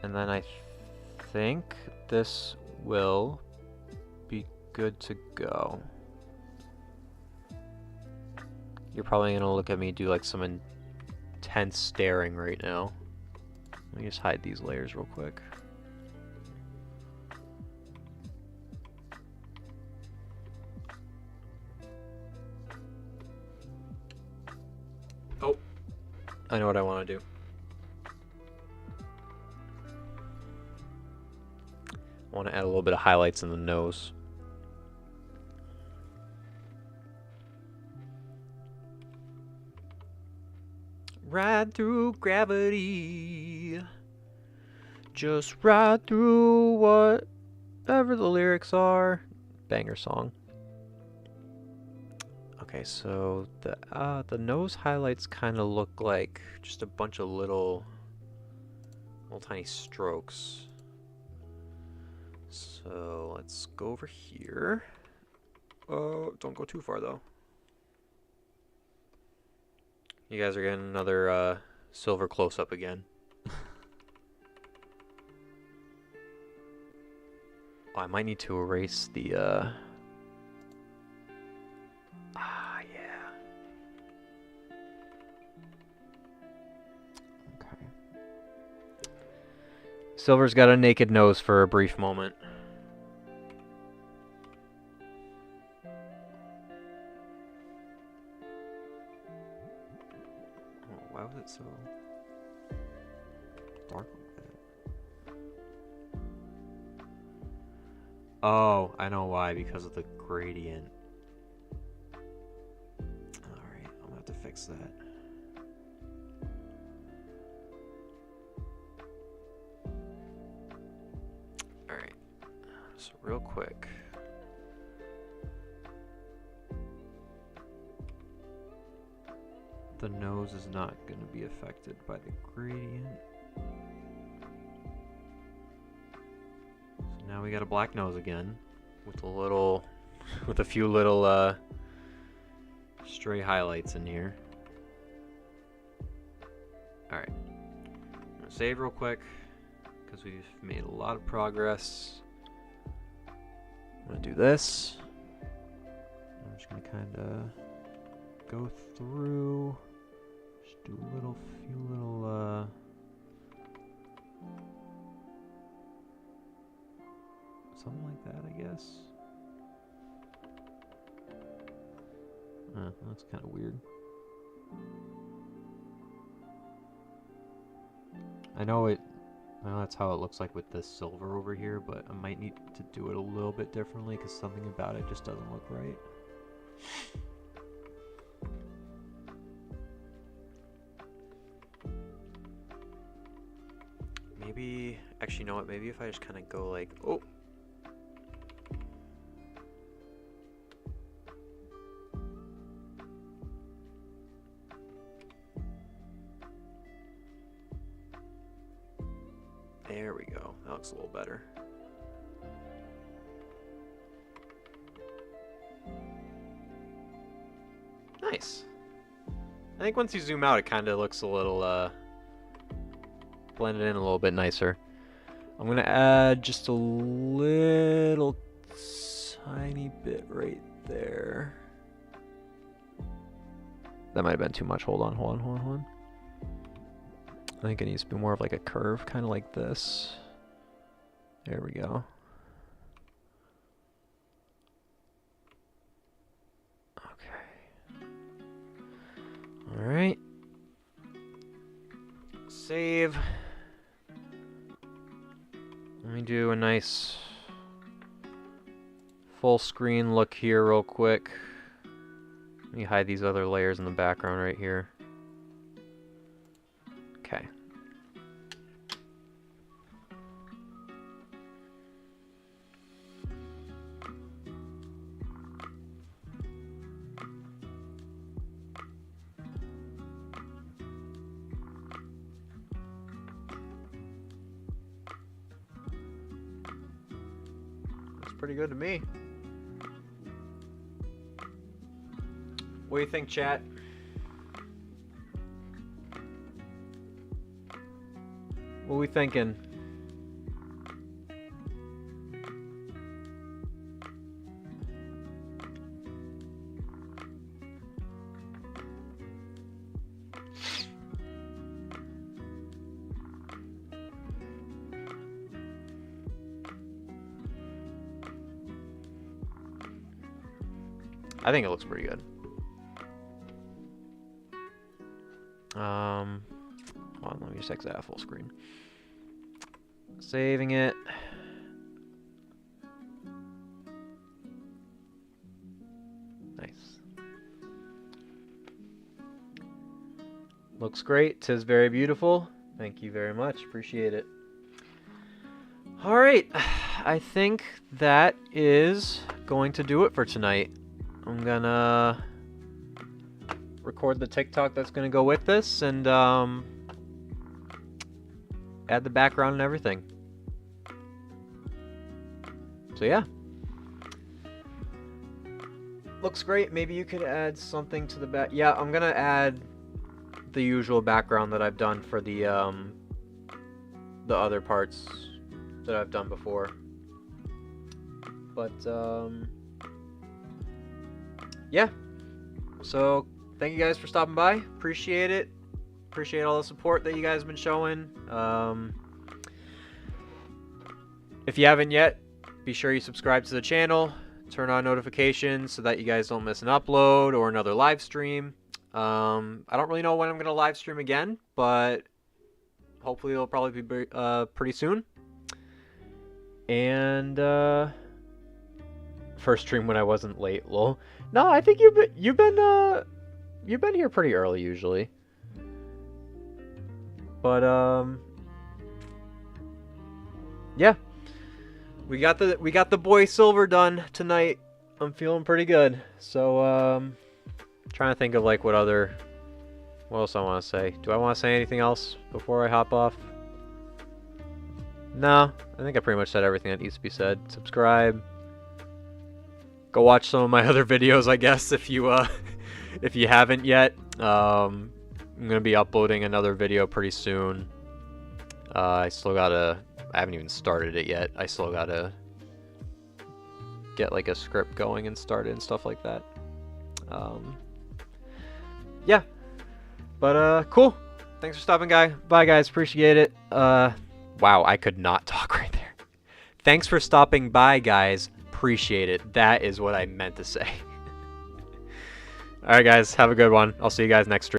And then I think this will be good to go. You're probably gonna look at me do like some intense staring right now. Let me just hide these layers real quick. Oh, I know what I want to do. I want to add a little bit of highlights in the nose. Ride through gravity. Just ride through whatever the lyrics are. Banger song. Okay, so the nose highlights kind of look like just a bunch of little tiny strokes. So let's go over here. Oh, don't go too far though. You guys are getting another silver close-up again. Oh, I might need to erase the yeah. Okay. Silver's got a naked nose for a brief moment. Oh, why was it so dark like that? Oh, I know why, because of the gradient. Alright, I'm gonna have to fix that. Alright, so real quick. The nose is not going to be affected by the gradient. So now we got a black nose again with a few little stray highlights in here. Alright, I'm going to save real quick because we've made a lot of progress. I'm going to do this. I'm just going to kind of go through. Just do a few little, something like that, I guess. That's kind of weird. I know that's how it looks like with this silver over here, but I might need to do it a little bit differently because something about it just doesn't look right. Maybe, actually, you know what? Maybe if I just kind of go like, oh. There we go. That looks a little better. Nice. I think once you zoom out, it kind of looks a little, blended in a little bit nicer. I'm gonna add just a little tiny bit right there. That might have been too much. Hold on. I think it needs to be more of like a curve, kind of like this. There we go. Okay. All right. Save. Let me do a nice full screen look here real quick. Let me hide these other layers in the background right here. Okay. That's pretty good to me. What do you think, chat? What are we thinking? I think it looks pretty good. Hold on, let me just exit out full screen. Saving it. Nice. Looks great. 'Tis very beautiful. Thank you very much. Appreciate it. All right. I think that is going to do it for tonight. I'm gonna record the TikTok that's gonna go with this and add the background and everything. So yeah. Looks great. Maybe you could add something to the back. Yeah, I'm gonna add the usual background that I've done for the other parts that I've done before. But yeah. So thank you guys for stopping by. Appreciate it. Appreciate all the support that you guys have been showing. If you haven't yet, be sure you subscribe to the channel. Turn on notifications so that you guys don't miss an upload or another live stream. I don't really know when I'm going to live stream again, but hopefully it'll probably be pretty soon. And first stream when I wasn't late, lol. No, I think you've been here pretty early usually. But yeah. We got the boy Silver done tonight. I'm feeling pretty good. So trying to think of like what else I want to say. Do I want to say anything else before I hop off? No, I think I pretty much said everything that needs to be said. Subscribe. Go watch some of my other videos, I guess, if you if you haven't yet. I'm gonna be uploading another video pretty soon. I haven't even started it yet. I still gotta get like a script going and started and stuff like that. Yeah. But cool. Thanks for stopping by. Bye guys, appreciate it. Wow, I could not talk right there. Thanks for stopping by, guys. Appreciate it. That is what I meant to say. Alright guys, have a good one. I'll see you guys next stream.